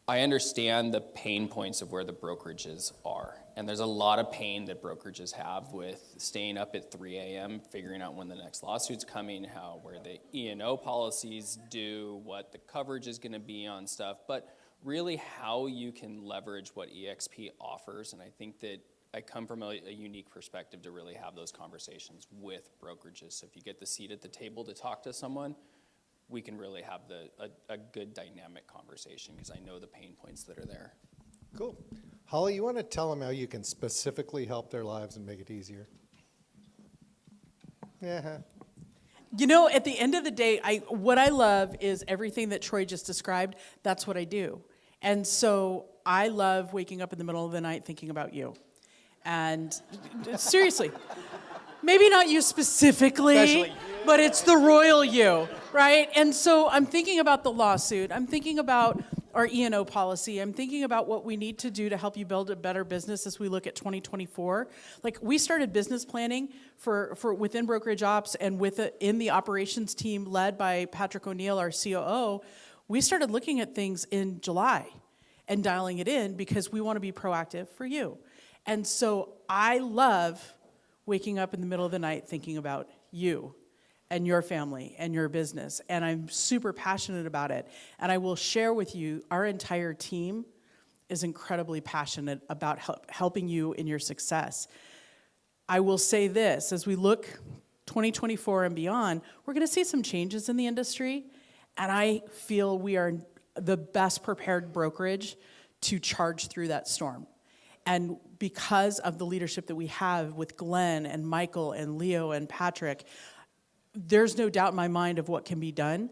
I understand the pain points of where the brokerages are. And there's a lot of pain that brokerages have with staying up at 3 a.m., figuring out when the next lawsuit's coming, where the E&O policies do, what the coverage is going to be on stuff, but really how you can leverage what eXp offers. And I think that I come from a unique perspective to really have those conversations with brokerages. So if you get the seat at the table to talk to someone, we can really have a good dynamic conversation because I know the pain points that are there. Cool. Holly, you want to tell them how you can specifically help their lives and make it easier? Yeah. At the end of the day, what I love is everything that Troy just described. That's what I do. And so I love waking up in the middle of the night thinking about you. And seriously, maybe not you specifically, but it's the royal you, right? And so I'm thinking about the lawsuit. I'm thinking about our E&O policy. I'm thinking about what we need to do to help you build a better business as we look at 2024. Like, we started business planning for within Brokerage Ops and in the operations team led by Patrick O'Neill, our COO. We started looking at things in July and dialing it in because we want to be proactive for you. And so I love waking up in the middle of the night thinking about you and your family and your business. And I'm super passionate about it. And I will share with you, our entire team is incredibly passionate about helping you in your success. I will say this, as we look 2024 and beyond, we're going to see some changes in the industry. And I feel we are the best prepared brokerage to charge through that storm. And because of the leadership that we have with Glenn and Michael and Leo and Patrick, there's no doubt in my mind of what can be done.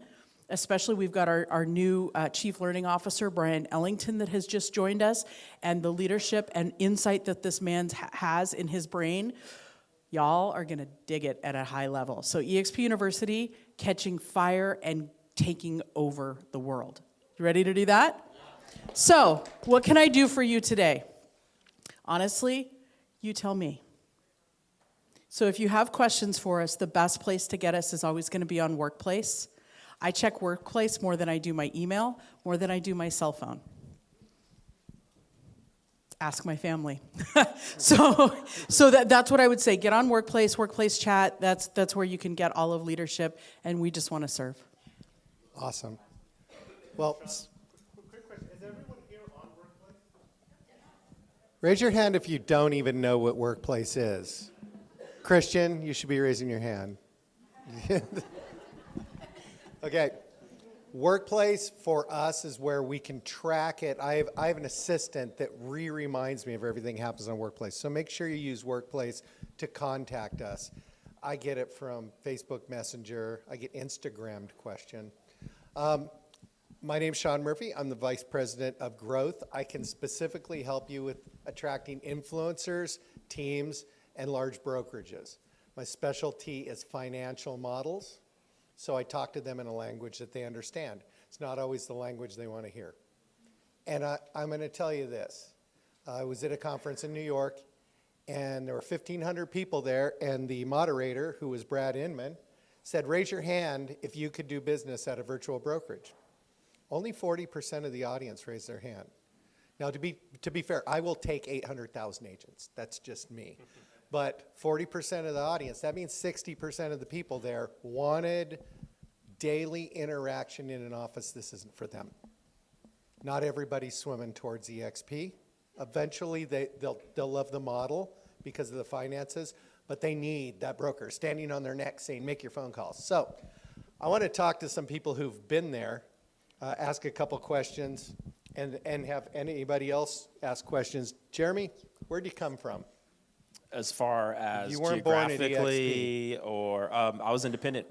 Especially we've got our new Chief Learning Officer, Brian Ellington, that has just joined us, and the leadership and insight that this man has in his brain. Y'all are going to dig it at a high level. So eXp University, catching fire and taking over the world. You ready to do that? So, what can I do for you today? Honestly, you tell me. So if you have questions for us, the best place to get us is always going to be on Workplace. I check Workplace more than I do my email, more than I do my cell phone. Ask my family. So that's what I would say. Get on Workplace chat. That's where you can get all of leadership, and we just want to serve. Awesome. Well, quick question. Is everyone here on Workplace? Raise your hand if you don't even know what Workplace is. Christian, you should be raising your hand. Okay. Workplace for us is where we can track it. I have an assistant that reminds me of everything that happens on Workplace. So make sure you use Workplace to contact us. I get it from Facebook Messenger. I get Instagrammed question. My name's Sean Murphy. I'm the Vice President of Growth. I can specifically help you with attracting influencers, teams, and large brokerages. My specialty is financial models, so I talk to them in a language that they understand. It's not always the language they want to hear. And I'm going to tell you this. I was at a conference in New York, and there were 1,500 people there, and the moderator, who was Brad Inman, said, raise your hand if you could do business at a virtual brokerage. Only 40% of the audience raised their hand. Now, to be fair, I will take 800,000 agents. That's just me. But 40% of the audience, that means 60% of the people there wanted daily interaction in an office. This isn't for them. Not everybody's swimming towards eXp. Eventually, they'll love the model because of the finances, but they need that broker standing on their neck saying, make your phone calls. So I want to talk to some people who've been there, ask a couple questions, and have anybody else ask questions. Jeremy, where'd you come from? As far as You weren't born at geographically, or I was independent.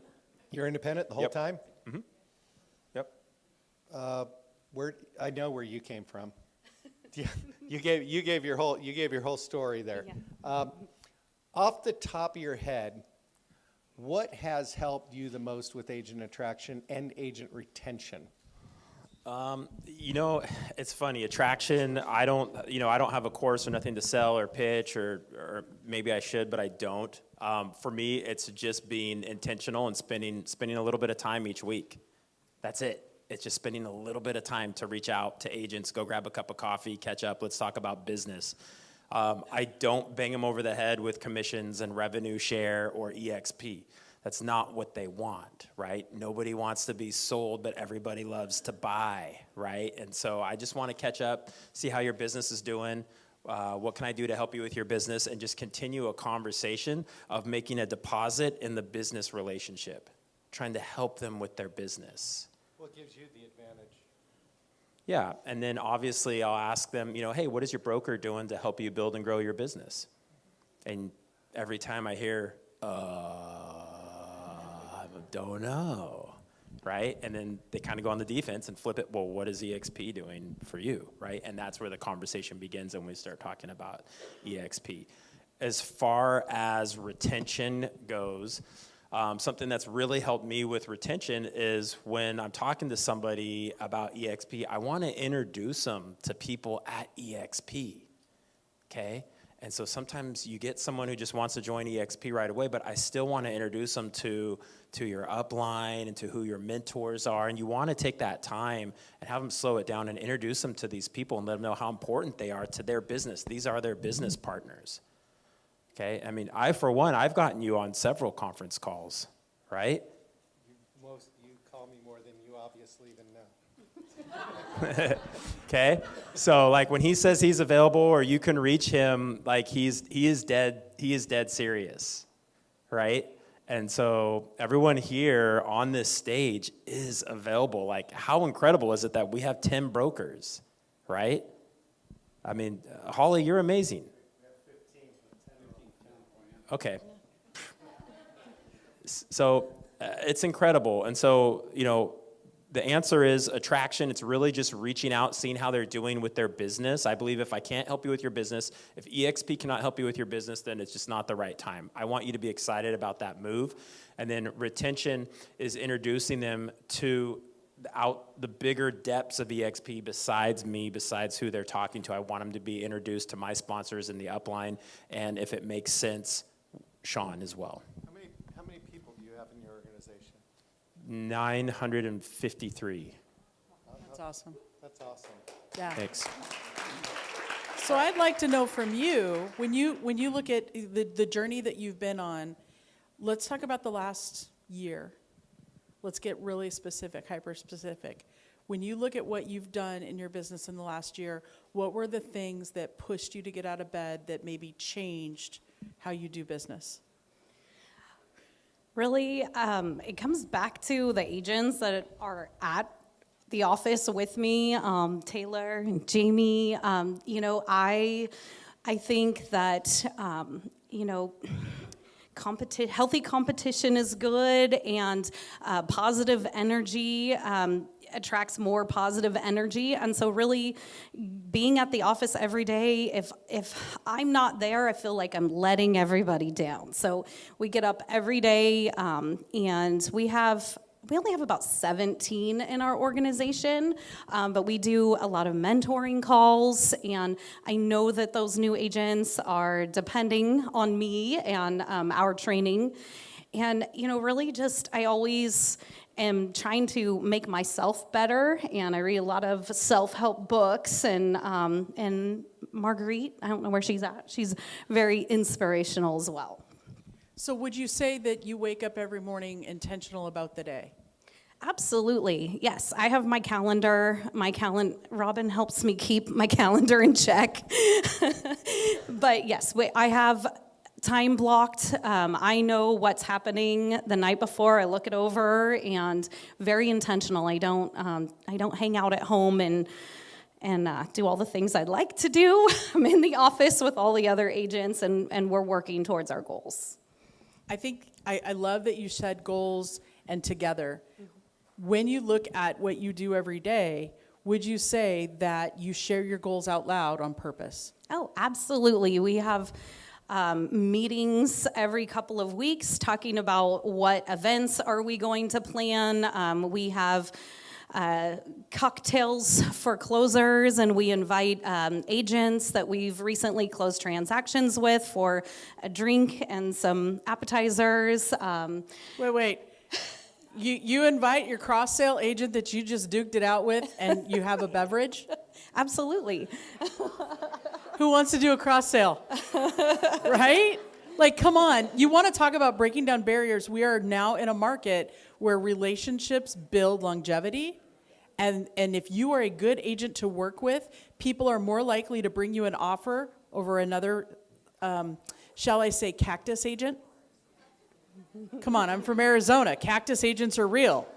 You're independent the whole time? Mm-hmm. Yep. I know where you came from. You gave your whole story there. Yeah. Off the top of your head, what has helped you the most with agent attraction and agent retention? It's funny. Attraction, I don't have a course or nothing to sell or pitch, or maybe I should, but I don't. For me, it's just being intentional and spending a little bit of time each week. That's it. It's just spending a little bit of time to reach out to agents, go grab a cup of coffee, catch up, let's talk about business. I don't bang them over the head with commissions and revenue share or eXp. That's not what they want, right? Nobody wants to be sold, but everybody loves to buy, right? And so I just want to catch up, see how your business is doing, what can I do to help you with your business, and just continue a conversation of making a deposit in the business relationship, trying to help them with their business. What gives you the advantage? Yeah, and then obviously I'll ask them, hey, what is your broker doing to help you build and grow your business? And every time I hear, don't know, right? And then they kind of go on the defense and flip it, well, what is eXp doing for you, right? And that's where the conversation begins when we start talking about eXp. As far as retention goes, something that's really helped me with retention is when I'm talking to somebody about eXp, I want to introduce them to people at eXp, okay? And so sometimes you get someone who just wants to join eXp right away, but I still want to introduce them to your upline and to who your mentors are. And you want to take that time and have them slow it down and introduce them to these people and let them know how important they are to their business. These are their business partners. Okay? I mean, for one, I've gotten you on several conference calls, right? You call me more than you obviously even know. Okay, so like when he says he's available or you can reach him, like he is dead serious, right? And so everyone here on this stage is available. Like, how incredible is it that we have 10 brokers, right? I mean, Holly, you're amazing. Okay. So it's incredible. And so, the answer is attraction. It's really just reaching out, seeing how they're doing with their business. I believe if I can't help you with your business, if eXp cannot help you with your business, then it's just not the right time. I want you to be excited about that move. And then retention is introducing them to the bigger depths of eXp besides me, besides who they're talking to. I want them to be introduced to my sponsors in the upline, and if it makes sense, Sean as well. How many people do you have in your organization? 953. That's awesome. That's awesome. Yeah. Thanks. So I'd like to know from you, when you look at the journey that you've been on, let's talk about the last year. Let's get really specific, hyper-specific. When you look at what you've done in your business in the last year, what were the things that pushed you to get out of bed that maybe changed how you do business? Really, it comes back to the agents that are at the office with me, Taylor and Jamie. I think that, healthy competition is good, and positive energy attracts more positive energy. And so really being at the office every day, if I'm not there, I feel like I'm letting everybody down. So we get up every day, and we only have about 17 in our organization, but we do a lot of mentoring calls, and I know that those new agents are depending on me and our training. And, really just, I always am trying to make myself better, and I read a lot of self-help books, and Marguerite, I don't know where she's at, she's very inspirational as well. So would you say that you wake up every morning intentional about the day? Absolutely, yes. I have my calendar. Robin helps me keep my calendar in check. But yes, I have time blocked. I know what's happening the night before. I look it over, and very intentional. I don't hang out at home and do all the things I'd like to do. I'm in the office with all the other agents, and we're working towards our goals. I think I love that you said goals and together. When you look at what you do every day, would you say that you share your goals out loud on purpose? Oh, absolutely. We have meetings every couple of weeks talking about what events are we going to plan. We have cocktails for closers, and we invite agents that we've recently closed transactions with for a drink and some appetizers. Wait. You invite your cross-sale agent that you just duked it out with, and you have a beverage? Absolutely. Who wants to do a cross-sale? Right? Like, come on. You want to talk about breaking down barriers. We are now in a market where relationships build longevity. And if you are a good agent to work with, people are more likely to bring you an offer over another, shall I say, cactus agent. Come on, I'm from Arizona. Cactus agents are real.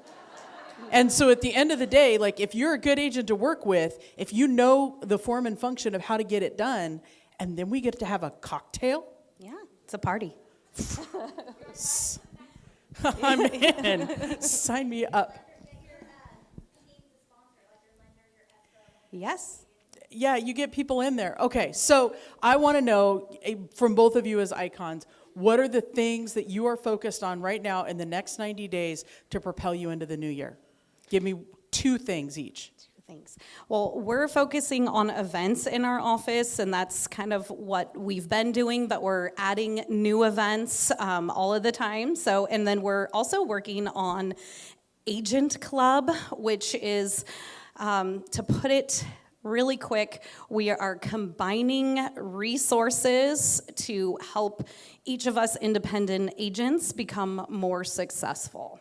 And so at the end of the day, like, if you're a good agent to work with, if you know the form and function of how to get it done, and then we get to have a cocktail. Yeah, it's a party. I'm in. Sign me up. Yes. Yeah, you get people in there. Okay, so I want to know from both of you as icons, what are the things that you are focused on right now in the next 90 days to propel you into the new year? Give me 2 things each. Thanks. Well, we're focusing on events in our office, and that's kind of what we've been doing, but we're adding new events all of the time. So, and then we're also working on Agent Club, which is, to put it really quick, we are combining resources to help each of us independent agents become more successful.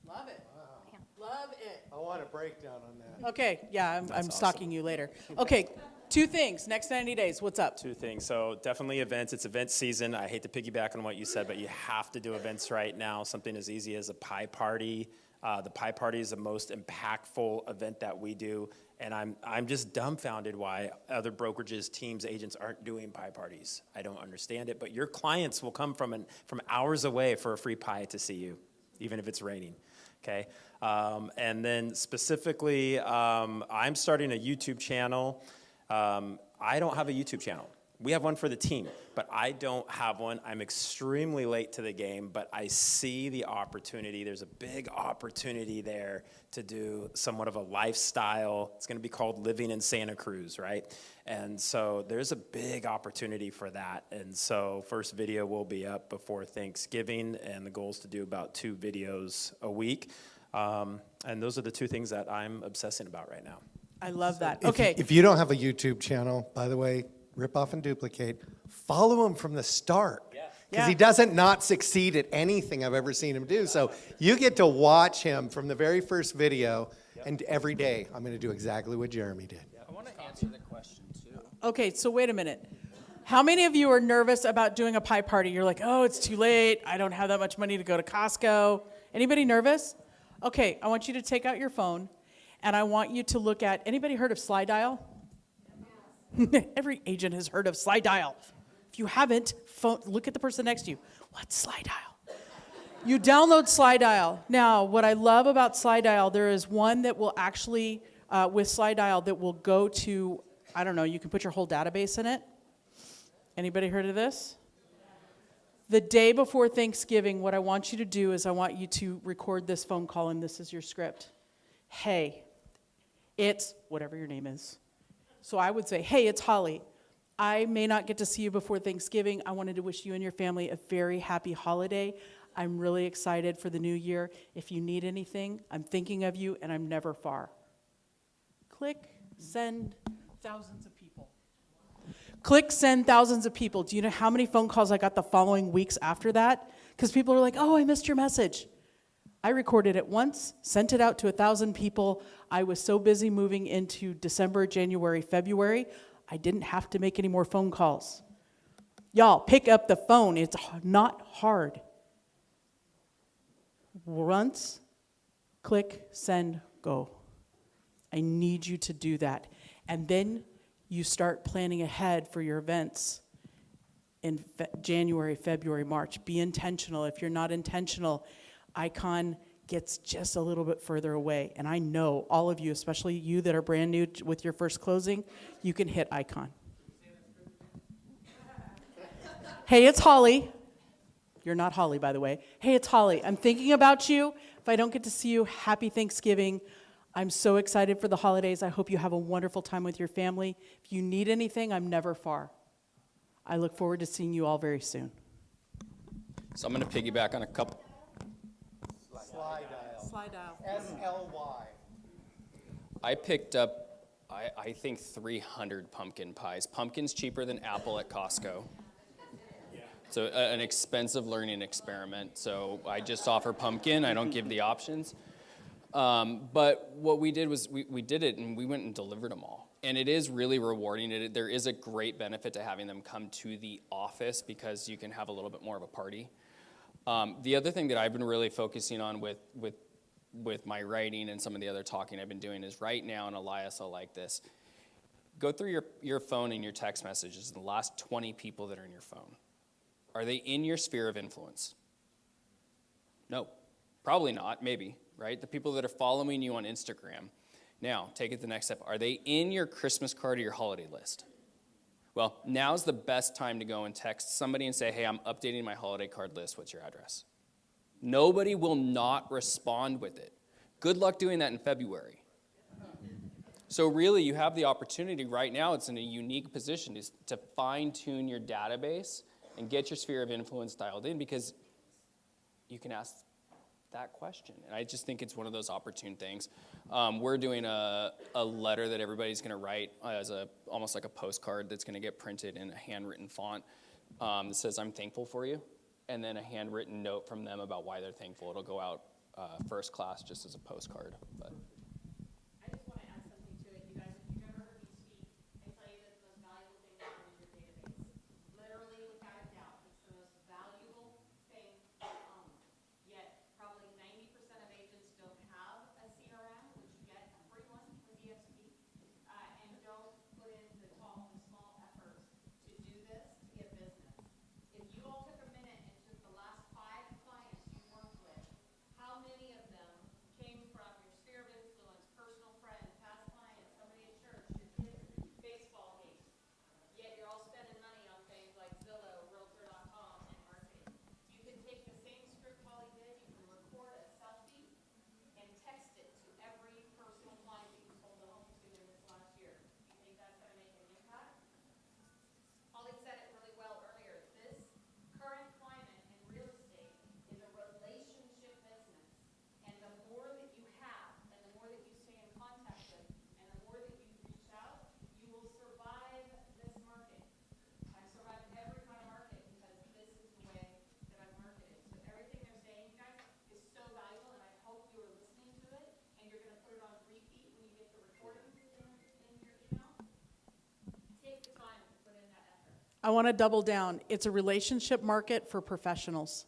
Love it. Wow. Love it. I want a breakdown on that. Okay, yeah, I'm stalking you later. Okay, 2 things, next 90 days, what's up? 2 things. So definitely events. It's event season. I hate to piggyback on what you said, but you have to do events right now. Something as easy as a pie party. The pie party is the most impactful event that we do, and I'm just dumbfounded why other brokerages, teams, agents aren't doing pie parties. I don't understand it, but your clients will come from hours away for a free pie to see you, even if it's raining. Okay, and then specifically, I'm starting a YouTube channel. I don't have a YouTube channel. We have one for the team, but I don't have one. I'm extremely late to the game, but I see the opportunity. There's a big opportunity there to do somewhat of a lifestyle. It's going to be called Living in Santa Cruz, right? And so there's a big opportunity for that. And so first video will be up before Thanksgiving, and the goal is to do about 2 videos a week. And those are the 2 things that I'm obsessing about right now. I love that. If- Okay. If you don't have a YouTube channel, by the way, rip off and duplicate. Follow him from the start. Because he doesn't not succeed at anything I've ever seen him do. So you get to watch him from the very first video, and every day I'm going to do exactly what Jeremy did. I want to answer the question too. Okay, so wait a minute. How many of you are nervous about doing a pie party? You're like, oh, it's too late. I don't have that much money to go to Costco. Anybody nervous? Okay, I want you to take out your phone, and I want you to look at, anybody heard of Slide Dial? Every agent has heard of Slide Dial. If you haven't, look at the person next to you. What's Slide Dial? You download Slide Dial. Now, what I love about Slide Dial, there is one that will actually, with Slide Dial, that will go to, I don't know, you can put your whole database in it. Anybody heard of this? The day before Thanksgiving, what I want you to do is I want you to record this phone call, and this is your script. Hey, it's whatever your name is. So I would say, hey, it's Holly. I may not get to see you before Thanksgiving. I wanted to wish you and your family a very happy holiday. I'm really excited for the new year. If you need anything, I'm thinking of you, and I'm never far. Click, send, thousands of people. Click, send, thousands of people. Do you know how many phone calls I got the following weeks after that? Because people are like, oh, I missed your message. I recorded it once, sent it out to 1,000 people. I was so busy moving into December, January, February, I didn't have to make any more phone calls. Y'all, pick up the phone. It's not hard. Once, click, send, go. I need you to do that. And then you start planning ahead for your events in January, February, March. Be intentional. If you're not intentional, Icon gets just a little bit further away. And I know all of you, especially you that are brand new with your first closing, you can hit Icon. Hey, it's Holly. You're not Holly, by the way. Hey, it's Holly. I'm thinking about you. If I don't get to see you, happy Thanksgiving. I'm so excited for the holidays. I hope you have a wonderful time with your family. If you need anything, I'm never far. I look forward to seeing you all very soon. So I'm going to piggyback on a couple. Slide Dial. Slide Dial. SLY. I picked up, I think, 300 pumpkin pies. Pumpkin's cheaper than apple at Costco. So an expensive learning experiment. So I just offer pumpkin. I don't give the options. But what we did was we did it, and we went and delivered them all. And it is really rewarding. There is a great benefit to having them come to the office because you can have a little bit more of a party. The other thing that I've been really focusing on with my writing and some of the other talking I've been doing is right now, and Elias will like this, go through your phone and your text messages, the last 20 people that are in your phone. Are they in your sphere of influence? No, probably not, maybe, right? The people that are following you on Instagram. Now, take it the next step. Are they in your Christmas card or your holiday list? Well, now's the best time to go and text somebody and say, hey, I'm updating my holiday card list. What's your address? Nobody will not respond with it. Good luck doing that in February. So really, you have the opportunity right now. It's in a unique position to fine-tune your database and get your sphere of influence dialed in because you can ask that question. And I just think it's one of those opportune things. We're doing a letter that everybody's going to write as almost like a postcard that's going to get printed in a handwritten font that says, I'm thankful for you, and then a handwritten note from them about why they're thankful. It'll go out first class just as a postcard. But. I just want to add something to it. You guys, if you've ever heard me speak, I tell you that the most valuable thing is in your database. Literally, without a doubt, it's the most valuable thing to own. Yet, probably 90% of agents don't have a CRM, which you get a free one with eXp, and don't put in the small efforts to do this to get business. If you all took a minute and took the last 5 clients you worked with, how many of them came from your sphere of influence I want to double down. It's a relationship market for professionals.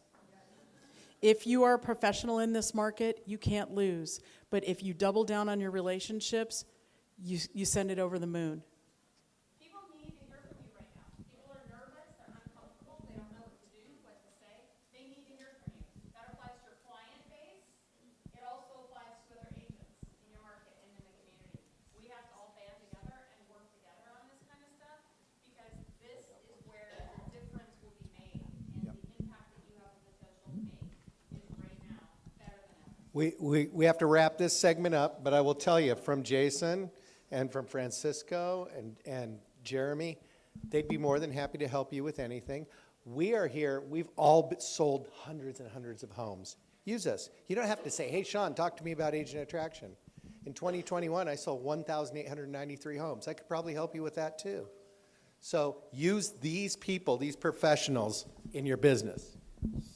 If you are a professional in this market, you can't lose. But if you double down on your relationships, you send it over the moon. People need to hear from you right now. People are nervous, they're uncomfortable, they don't know what to do, what to say. They need to hear from you. That applies to your client base. It also applies to other agents in your market and in the community. We have to all band together and work together on this kind of stuff because this is where the difference will be made and the impact that you have the potential to make is right now better than ever. We have to wrap this segment up, but I will tell you from Jason and from Francisco and Jeremy, they'd be more than happy to help you with anything. We are here. We've all sold hundreds and hundreds of homes. Use us. You don't have to say, hey, Sean, talk to me about agent attraction. In 2021, I sold 1,893 homes. I could probably help you with that too. So use these people, these professionals in your business.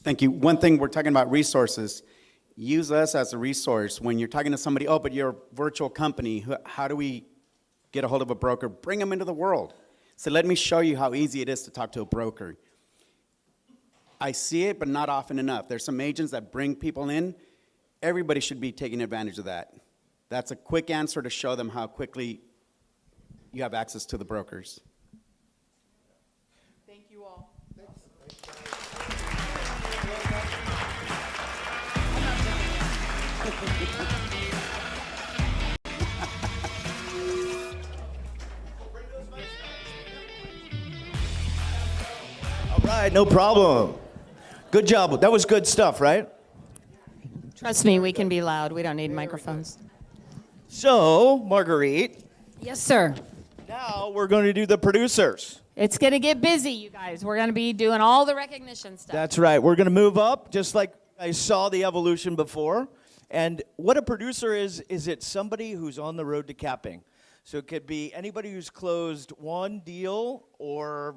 Thank you. One thing, we're talking about resources. Use us as a resource. When you're talking to somebody, oh, but you're a virtual company, how do we get a hold of a broker? Bring them into the world. So let me show you how easy it is to talk to a broker. I see it, but not often enough. There's some agents that bring people in. Everybody should be taking advantage of that. That's a quick answer to show them how quickly you have access to the brokers. Thank you all. All right, no problem. Good job. That was good stuff, right? Trust me, we can be loud. We don't need microphones. So, Marguerite, Yes, sir. now we're going to do the producers. It's going to get busy, you guys. We're going to be doing all the recognition stuff. That's right. We're going to move up, just like I saw the evolution before. And what a producer is it somebody who's on the road to capping. So it could be anybody who's closed one deal or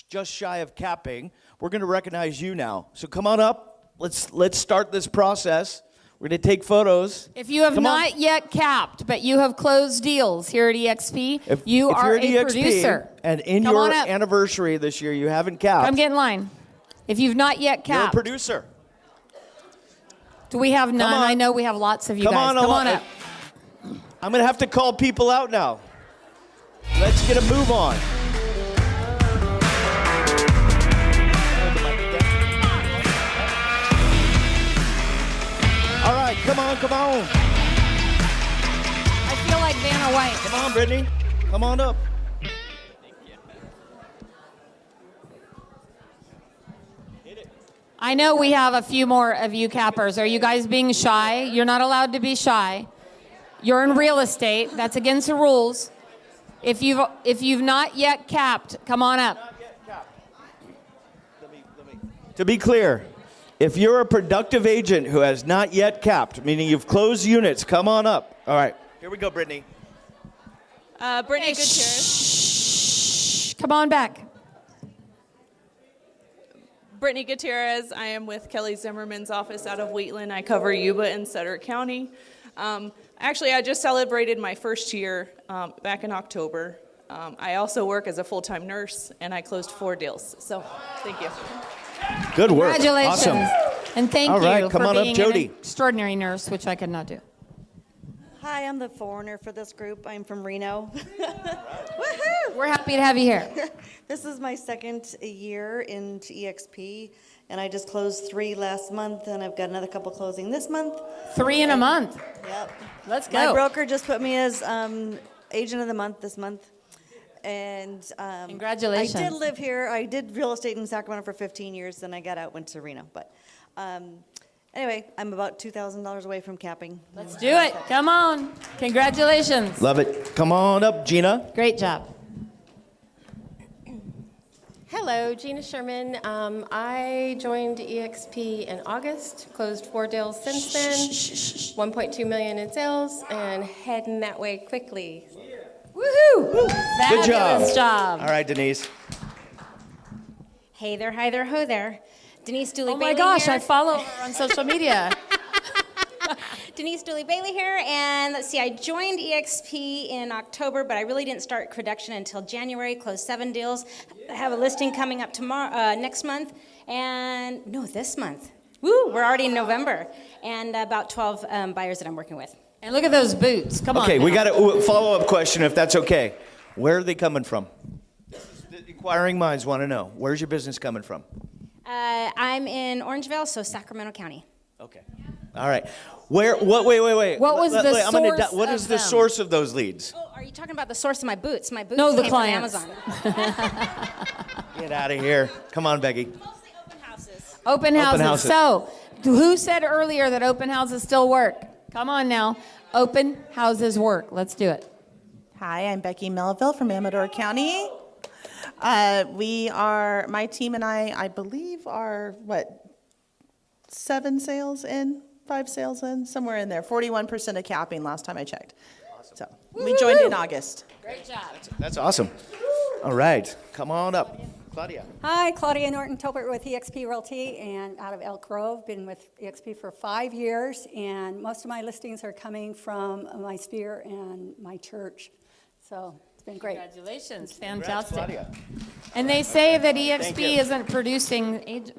just shy of capping. We're going to recognize you now. So come on up. Let's start this process. We're going to take photos. If you have Come on. not yet capped, but you have closed deals here at eXp, If you are you're at a eXp producer. And in Come your on up. anniversary this year, you haven't capped. Come get in line. If you've not yet You're a capped. producer. Do we have none? on. I know we have lots of you Come guys. on, Come on up. I'm going to have to call people out now. Let's get a move on. All right, come on. I feel like Vanna White. Come on, Brittany. Come on up. I know we have a few more of you cappers. Are you guys being shy? You're not allowed to be shy. You're in real estate. That's against the rules. If you've not yet capped, come on up. To be clear, if you're a productive agent who has not yet capped, meaning you've closed units, come on up. All right, here we go, Brittany. Brittany Hey, Gutierrez. Come on back. Brittany Gutierrez. I am with Kelly Zimmerman's office out of Wheatland. I cover Yuba and Sutter County. Actually, I just celebrated my first year back in October. I also work as a full-time nurse, and I closed 4 deals. So, thank you. Good work. Congratulations. Awesome. And thank All right, you come for on up, being Jody. an extraordinary nurse, which I could not do. Hi, I'm the foreigner for this group. I'm from Reno. We're happy to have you here. This is my second year into eXp, and I just closed 3 last month, and I've got another couple closing this month. 3 in a month. Yep. Let's go. My broker just put me as agent of the month this month. And Congratulations. I did live here. I did real estate in Sacramento for 15 years, then I got out, went to Reno. But anyway, I'm about $2,000 away from capping. Let's do it. Come on. Congratulations. Love it. Come on up, Gina. Great job. Hello, Gina Sherman. I joined eXp in August, closed 4 deals since then, 1.2 million in sales, and heading that way quickly. Woohoo! Good Fabulous job. All right, Denise. Hey there, hi there, ho there. Denise Dooley Oh my Bailey gosh, here. I follow her on social media. Denise Dooley-Bailey here, and let's see, I joined eXp in October, but I really didn't start production until January, closed 7 deals. I have a listing coming up tomorrow, next month, and no, this month. Woo, we're already in November, and about 12 buyers that I'm working with. And look at those boots. Come on. Okay, we now. got a follow-up question, if that's okay. Where are they coming from? The inquiring minds want to know. Where's your business coming from? I'm in Orangevale, so Sacramento County. Okay. All right. Wait. What was the I'm gonna source what is of the them? source of those leads? Oh, are you talking about the source of my boots? My boots No, the came clients. from Amazon. Get out of here. Come on, Becky. Open houses. houses. So, who said earlier that open houses still work? Come on now. Open houses work. Let's do it. Hi, I'm Becky Melville from Amador County. My team and I believe are, 7 sales in, 5 sales in, somewhere in there. 41% of capping last time I checked. So we joined in August. Great job. That's awesome. All right. Come on up. Claudia. Hi, Claudia Norton-Tolbert with eXp Realty and out of Elk Grove. Been with eXp for 5 years, and most of my listings are coming from my sphere and my church. So it's been great. Congratulations. Congrats, Fantastic. Claudia. And they say that Thank eXp you. isn't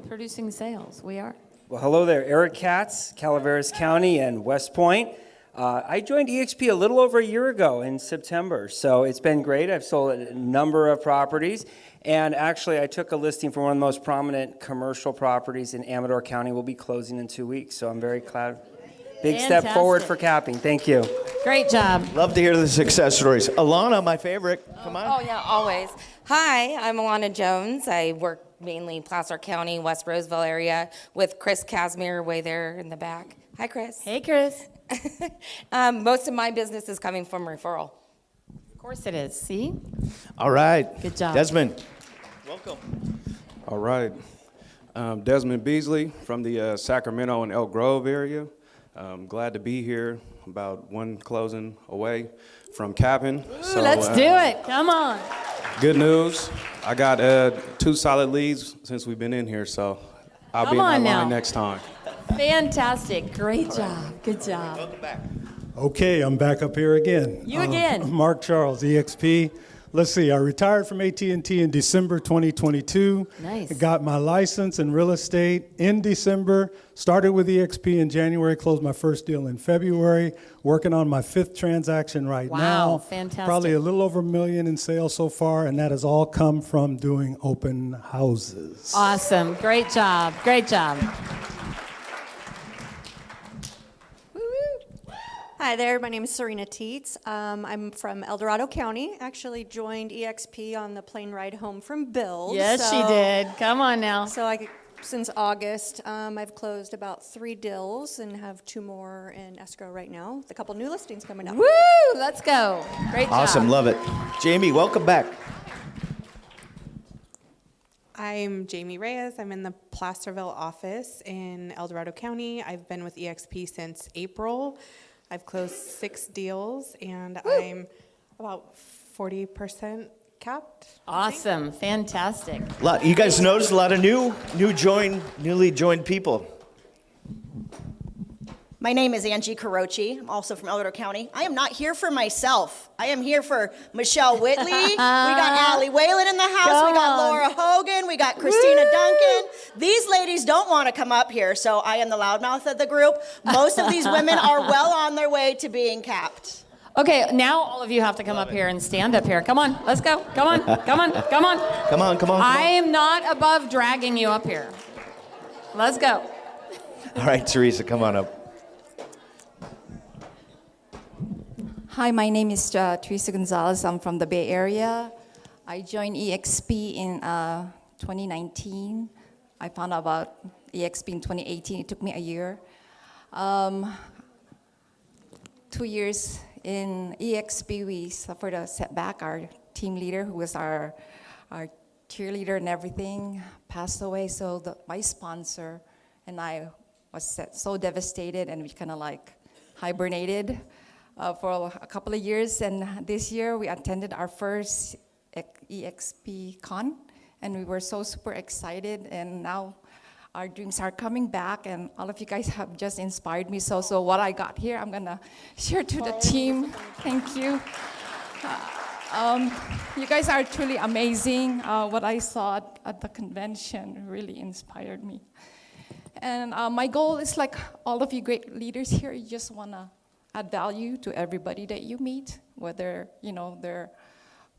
producing sales. We are. Well, hello there. Eric Katz, Calaveras County and West Point. I joined eXp a little over a year ago in September, so it's been great. I've sold a number of properties, and actually I took a listing for one of the most prominent commercial properties in Amador County. We'll be closing in 2 weeks, so I'm very glad. Big step forward for capping. Thank you. Great job. Love to hear the success stories. Alana, my favorite. Come on. Oh, yeah, always. Hi, I'm Alana Jones. I work mainly in Placer County, West Roseville area with Chris Casimir way there in the back. Hi, Chris. Hey, Chris. Most of my business is coming from referral. Of course it is. See? All right. Good job. Desmond. All right. Desmond Beasley from the Sacramento and Elk Grove area. Glad to be here, about 1 closing away from capping. Let's do it. Come on. Good news. I got 2 solid leads since we've been in here, so I'll Come be in on that now. line next time. Fantastic. Great job. Good job. Okay, I'm back up here again. You again. Mark Charles, eXp. Let's see, I retired from AT&T in December 2022. Nice. I got my license in real estate in December, started with eXp in January, closed my first deal in February, working on my 5th transaction right Wow, now. fantastic. Probably a little over $1 million in sales so far, and that has all come from doing open houses. Awesome. Great job. Great job. Hi there, my name is Serena Teets. I'm from El Dorado County. Actually joined eXp on the plane ride home from Bill. Yes, she did. Come on now. Since August, I've closed about 3 deals and have 2 more in escrow right now. With a couple new listings coming up. Woo! Let's go. Great job. Awesome. Love it. Jamie, welcome back. I'm Jamie Reyes. I'm in the Placerville office in El Dorado County. I've been with eXp since April. I've closed 6 deals, and I'm about 40% capped. Awesome. Fantastic. You guys noticed a lot of newly joined people. My name is Angie Carochi. I'm also from El Dorado County. I am not here for myself. I am here for Michelle Whitley. We got Allie Whalen in the house. We got Laura Hogan. We got Christina Duncan. These ladies don't want to come up here, so I am the loudmouth of the group. Most of these women are well on their way to being capped. Okay, now all of you have to come up here and stand up here. Come on, let's go. Come on, come on, come on. Come on, come on. I am not above dragging you up here. Let's go. All right, Teresa, come on up. Hi, my name is Teresa Gonzalez. I'm from the Bay Area. I joined eXp in 2019. I found out about eXp in 2018. It took me a year. 2 years in eXp, we suffered a setback. Our team leader, who was our cheerleader and everything, passed away. So my sponsor and I was so devastated, and we kind of like hibernated for a couple of years. And this year we attended our first eXp con, and we were so super excited. And now our dreams are coming back, and all of you guys have just inspired me. So what I got here, I'm gonna share to the team. Thank you. You guys are truly amazing. What I saw at the convention really inspired me. And my goal is like all of you great leaders here, you just wanna add value to everybody that you meet, whether they're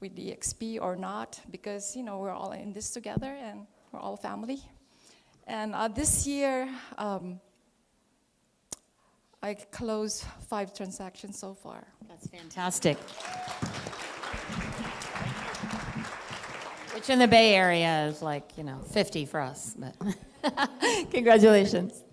with eXp or not, because we're all in this together and we're all family. And this year, I closed 5 transactions so far. That's fantastic. Which in the Bay Area is like, 50 for us, but congratulations.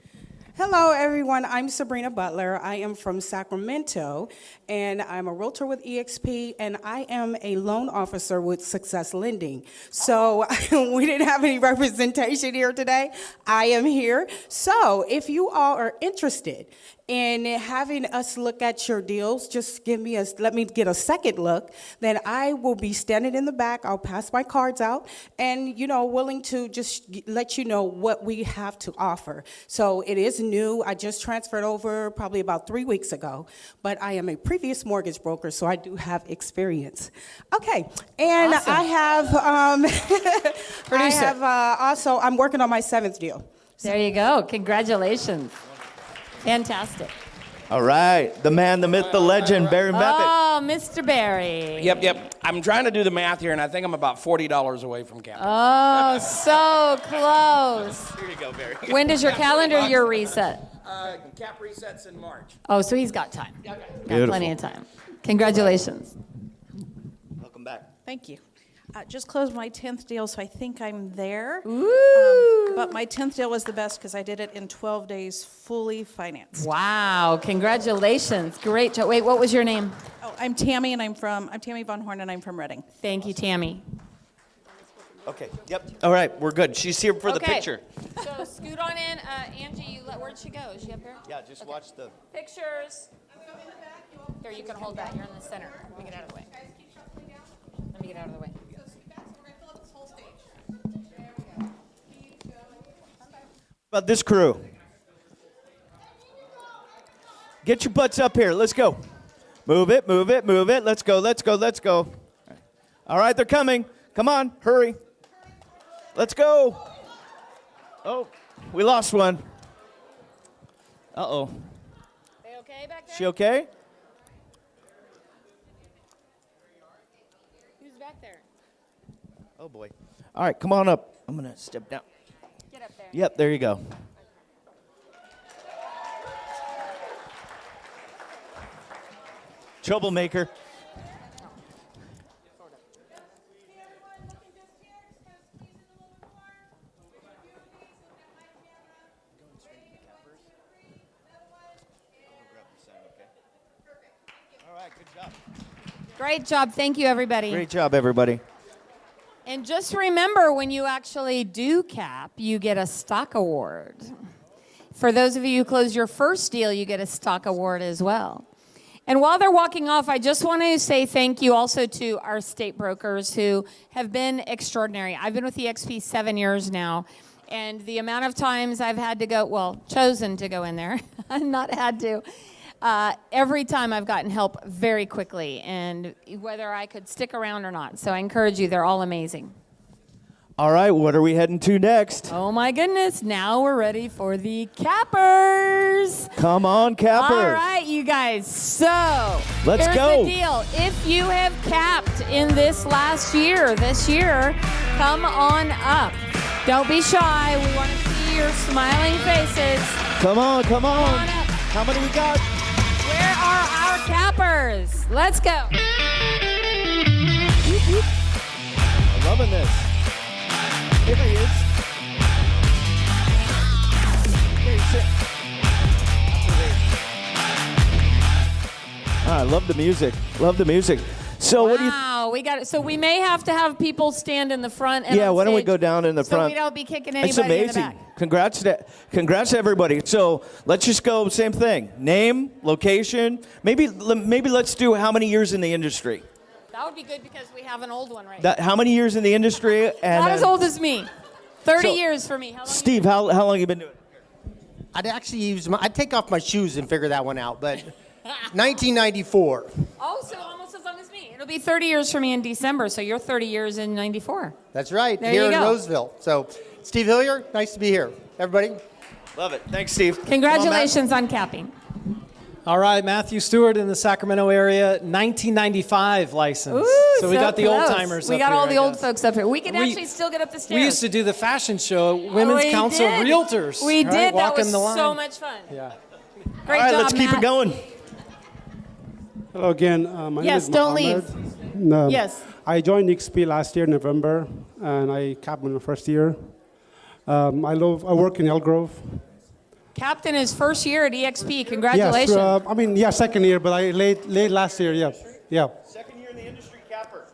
Hello, everyone. I'm Sabrina Butler. I am from Sacramento, and I'm a realtor with eXp, and I am a loan officer with Success Lending. So we didn't have any representation here today. I am here. So if you all are interested in having us look at your deals, just let me get a second look. Then I will be standing in the back. I'll pass my cards out, and willing to just let you know what we have to offer. So it is new. I just transferred over probably about 3 weeks ago, but I am a previous mortgage broker, so I do have experience. Okay, and Awesome. I have, also, I'm working on my 7th deal. There you go. Congratulations. Fantastic. All right, the man, the myth, the legend, Barry Method. Oh, Mr. Barry. Yep. I'm trying to do the math here, and I think I'm about $40 away from capping. Oh, so close. Here you go, Barry. When does your calendar year reset? Cap resets in March. Oh, so he's got time. Okay. Got plenty of time. Congratulations. Welcome back. Thank you. Just closed my 10th deal, so I think I'm there. Ooh. But my 10th deal was the best because I did it in 12 days, fully financed. Wow, congratulations. Great job. Wait, what was your name? Oh, I'm Tammy, and I'm Tammy Von Horn, and I'm from Reading. Thank you, Tammy. Okay, yep. All right, we're good. She's here for the Okay. picture. So scoot on in. Angie, where'd she go? Is she up here? Yeah, just watch the... Pictures. Here, you can hold that. You're in the center. Let me get out of the way. Let me get out of the way. About this crew. Get your butts up here. Let's go. Move it, move it, move it. Let's go, let's go, let's go. All right, they're coming. Come on, hurry. Let's go. Oh, we lost one. Uh-oh. They okay back there? She okay? Who's back there? Oh, boy. All right, come on up. I'm going to step down. Get up there. Yep, there you go. Troublemaker. Great job. Thank you, everybody. Great job, everybody. And just remember, when you actually do cap, you get a stock award. For those of you who close your first deal, you get a stock award as well. And while they're walking off, I just want to say thank you also to our state brokers who have been extraordinary. I've been with eXp 7 years now, and the amount of times I've had to go, well, chosen to go in there, not had to, every time I've gotten help very quickly, and whether I could stick around or not. So I encourage you, they're all amazing. All right, what are we heading to next? Oh my goodness, now we're ready for the cappers. Come on, cappers. All right, you guys, so Let's here's go. the deal. If you have capped in this year, come on up. Don't be shy. We want to see your smiling faces. Come on, come on. Come on up. How many we got? Where are our cappers? Let's go. I'm loving this. Here he is. Here he sits. I love the music. Love the music. So what do you? Wow, we got it. So we may have to have people stand in the front. And Yeah, on why don't we stage go down in the so front? we don't be kicking It's anybody in the amazing. back. Congrats to everybody. So let's just go same thing. Name, location. Maybe let's do how many years in the industry. That would be good because we have an old one right now. How many years in the industry? And Not as old as me. 30 years for me. How long Steve, how long you been doing it? I'd actually I'd take off my shoes and figure that one out, but 1994. Oh, so almost as long as me. It'll be 30 years for me in December, so you're 30 years in 94. That's right, There here you in go. Roseville. So, Steve Hillier, nice to be here. Everybody? Love it. Thanks, Steve. Congratulations on capping. All right, Matthew Stewart in the Sacramento area, 1995 license. Ooh, so we got the close. old timers We up got here, all the I old guess. folks up here. We can actually still get up the stairs. We used to do the fashion show, Women's We Council did. Realtors. We right? did. That Walking was the line. so much fun. Yeah. Great All right, job, let's keep Matt. it going. Hello again. My name Yes, is don't Mohammed. No, Yes. I joined eXp last year, November, and I capped in the first year. I work in Elk Grove. Captain his first year at eXp. Congratulations. Yes, second year, but I late last year. Yeah. Second year in the industry, capper.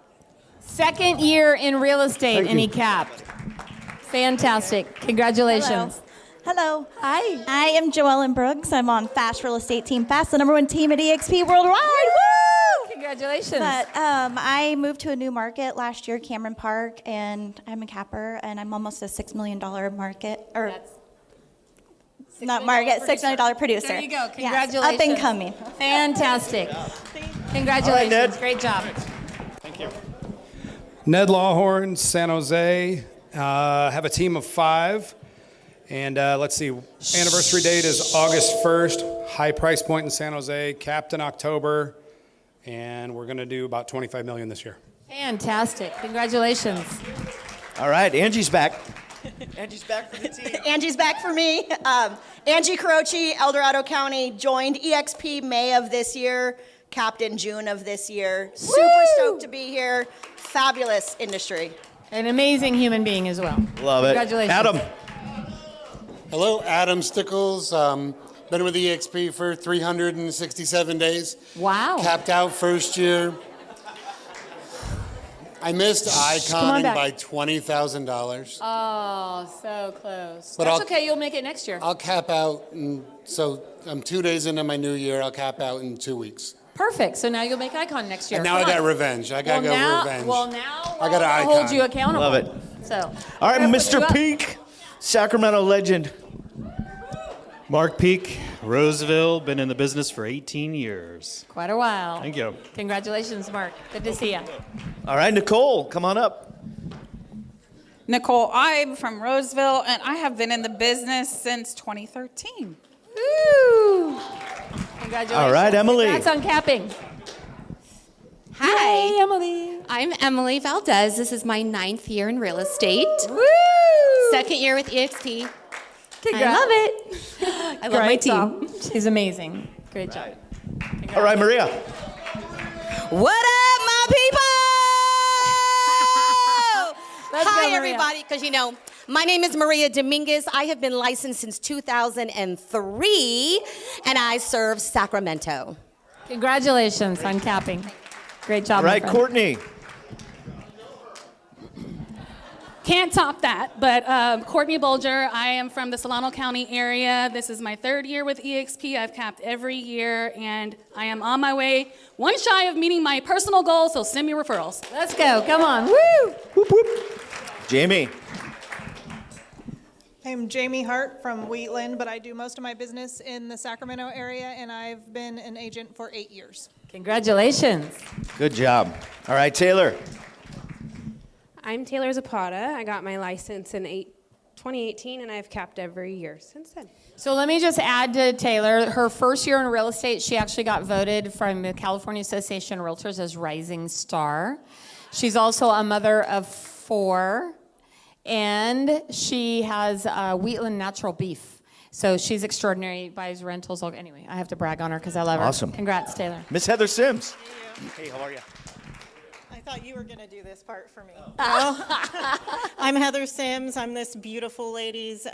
Second year in real estate, Thank and he you. capped. Fantastic. Congratulations. Hello. Hi. I am Joellen Brooks. I'm on Fast Real Estate Team Fast, the #1 team at eXp worldwide. Woo! Congratulations. But I moved to a new market last year, Cameron Park, and I'm a capper, and I'm almost a $6 million market, or not market, $6 million producer. There you go. Yes, Congratulations. up and coming. Fantastic. Congratulations. Ned. Great job. Thank you. Ned Lawhorn, San Jose. Have a team of 5. And let's see, anniversary date is August 1st. High price point in San Jose, capped in October. And we're going to do about $25 million this year. Fantastic. Congratulations. All right, Angie's back. Angie's back for the team. Angie's back for me. Angie Carochi, El Dorado County, joined eXp May of this year, capped in June of this year. Super stoked to be here. Fabulous industry. An amazing human being as well. Love it. Congratulations. Adam. Hello, Adam Stickles. Been with eXp for 367 days. Wow. Capped out first year. I missed come on iconing back. by $20,000. Oh, so close. But That's I'll- okay. You'll make it next year. I'll cap out, so I'm 2 days into my new year. I'll cap out in 2 weeks. Perfect. So now you'll make icon next year. And now I Come got on. revenge. I got to well, go now, revenge. Well, now I got an I'll icon. hold you accountable. Love it. So. All right, we're gonna put you Mr. up. Peak, Sacramento legend. Mark Peak, Roseville, been in the business for 18 years. Quite a while. Thank you. Congratulations, Mark. Good to see you. All right, Nicole, come on up. Nicole Ibe from Roseville, and I have been in the business since 2013. Woo! Congratulations. All right, Emily. Congrats on capping. Hi. Yay, Emily. I'm Emily Valdez. This is my 9th year in real estate. Woo! Second year with eXp. Congrats. I love it. I love my Great team. job. She's amazing. Great job. All right, Maria. What up, my people? Let's Hi, go, Maria. everybody, because my name is Maria Dominguez. I have been licensed since 2003, and I serve Sacramento. Congratulations on capping. Great job. All my right, friend. Courtney. Can't top that, but Courtney Bolger, I am from the Solano County area. This is my 3rd year with eXp. I've capped every year, and I am on my way, one shy of meeting my personal goal, so send me referrals. Let's go. Come on. Woo! Whoop, whoop. Jamie. I'm Jamie Hart from Wheatland, but I do most of my business in the Sacramento area, and I've been an agent for 8 years. Congratulations. Good job. All right, Taylor. I'm Taylor Zapata. I got my license in 2018, and I've capped every year since then. So let me just add to Taylor, her first year in real estate, she actually got voted from the California Association of Realtors as Rising Star. She's also a mother of 4, and she has Wheatland natural beef. So she's extraordinary, buys rentals. Anyway, I have to brag on her because I love her. Awesome. Congrats, Taylor. Miss Heather Sims. Hey, how are you? I thought you were going to do this part for me. I'm Heather Sims. I'm this beautiful lady's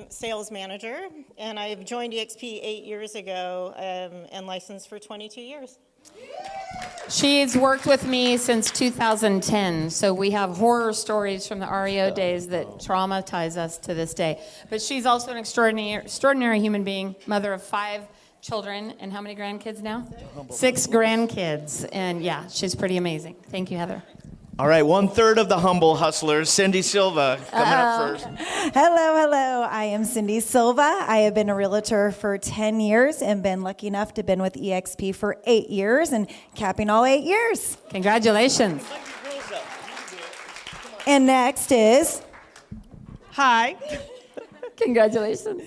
sales manager, and I've joined eXp 8 years ago and licensed for 22 years. She's worked with me since 2010, so we have horror stories from the REO days that traumatize us to this day. But she's also an extraordinary human being, mother of 5 children, and how many grandkids now? 6 grandkids, and yeah, she's pretty amazing. Thank you, Heather. All right, 1/3 of the humble hustlers. Cindy Silva coming up first. Hello. I am Cindy Silva. I have been a realtor for 10 years and been lucky enough to have been with eXp for 8 years and capping all 8 years. Congratulations. And next is... Hi. Congratulations.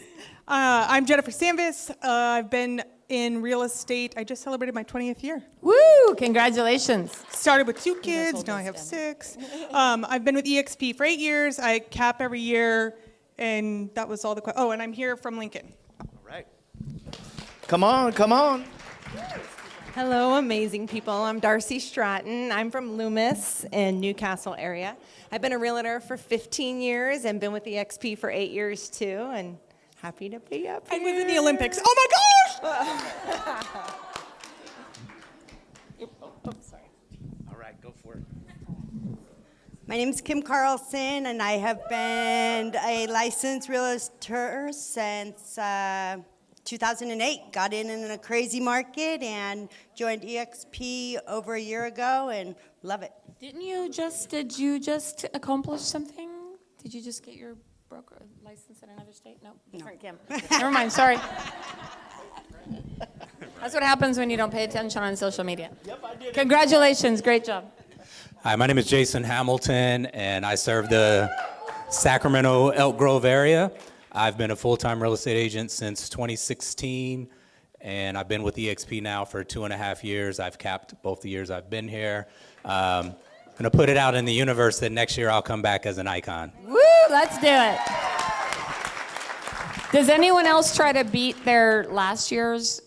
I'm Jennifer Sanvis. I've been in real estate. I just celebrated my 20th year. Woo! Congratulations. Started with 2 kids. Now I have 6. I've been with eXp for 8 years. I cap every year, and that was all the questions. Oh, and I'm here from Lincoln. All right. Come on. Hello, amazing people. I'm Darcy Stratton. I'm from Loomis in Newcastle area. I've been a realtor for 15 years and been with eXp for 8 years too, and happy to be up here. I was in the Olympics. Oh my gosh! Sorry. All right, go for it. My name is Kim Carlson, and I have been a licensed realtor since 2008. Got in a crazy market and joined eXp over a year ago and love it. Did you just accomplish something? Did you just get your broker license in another state? No. Different Kim. Never mind, sorry. That's what happens when you don't pay attention on social media. Yep, I did. Congratulations, great job. Hi, my name is Jason Hamilton, and I serve the Sacramento, Elk Grove area. I've been a full-time real estate agent since 2016, and I've been with eXp now for 2.5 years. I've capped both the years I've been here. I'm going to put it out in the universe that next year I'll come back as an icon. Woo, let's do it. Does anyone else try to beat their last year's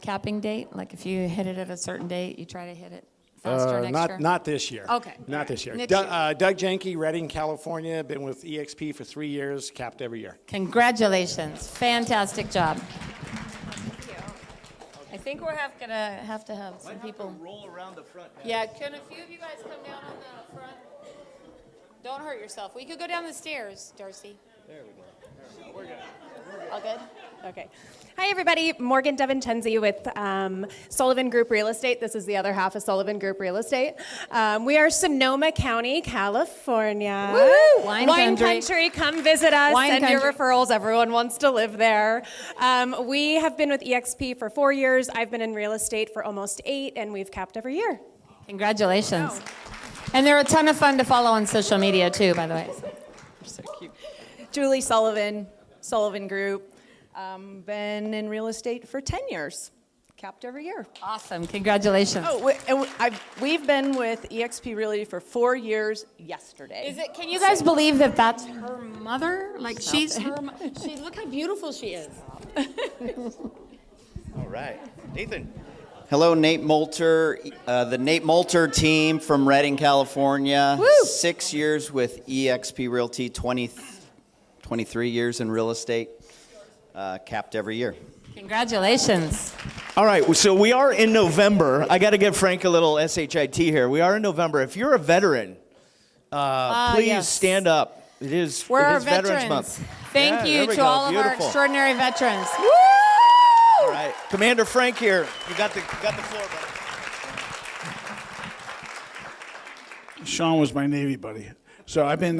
capping date? Like if you hit it at a certain date, you try to hit it faster next year? Not this year. Okay. Not this year. Next Doug Jenke, Redding, California. Been with eXp for 3 years, capped every year. Congratulations. Fantastic job. I think we're gonna have to have some people roll around the front. Yeah, can a few of you guys come down on the front? Don't hurt yourself. We could go down the stairs, Darcy. There we go. We're good. All good? Okay. Hi, everybody. Morgan DeVincenzi with Sullivan Group Real Estate. This is the other half of Sullivan Group Real Estate. We are Sonoma County, California. Woo! Wine country. Come visit us. Send your country. referrals. Everyone wants to live there. We have been with eXp for 4 years. I've been in real estate for almost 8, and we've capped every year. Congratulations. And they're a ton of fun to follow on social media, too, by the way. So cute. Julie Sullivan, Sullivan Group. Been in real estate for 10 years. Capped every year. Awesome. Congratulations. We've been with eXp Realty for 4 years yesterday. Can you guys believe that that's her mother? Like, she's her look how beautiful she is. All right. Nathan. Hello, Nate Moulter, the Nate Moulter team from Redding, California. Woo! 6 years with eXp Realty, 23 years in real estate, capped every year. Congratulations. All right, so we are in November. I got to give Frank a little SHIT here. We are in November. If you're a veteran, please yes. stand up. We're our Veterans veterans. Month. Thank Yeah, you there we to go. all of our Beautiful. extraordinary veterans. Woo! All right, Commander Frank here. You got the floor, buddy. Sean was my Navy buddy. So I've been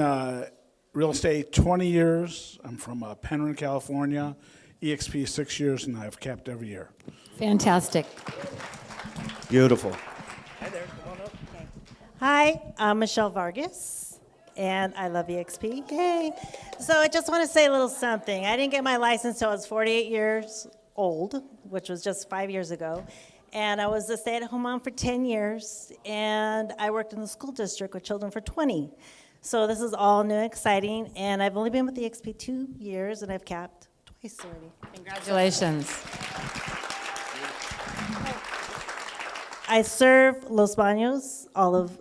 real estate 20 years. I'm from Penryn, California. eXp 6 years, and I've capped every year. Fantastic. Beautiful. Hi there. Come on up. Hi, I'm Michelle Vargas, and I love eXp. Yay. So I just want to say a little something. I didn't get my license until I was 48 years old, which was just 5 years ago. And I was a stay-at-home mom for 10 years, and I worked in the school district with children for 20. So this is all new and exciting, and I've only been with eXp 2 years, and I've capped twice already. Congratulations. I serve Los Baños, all of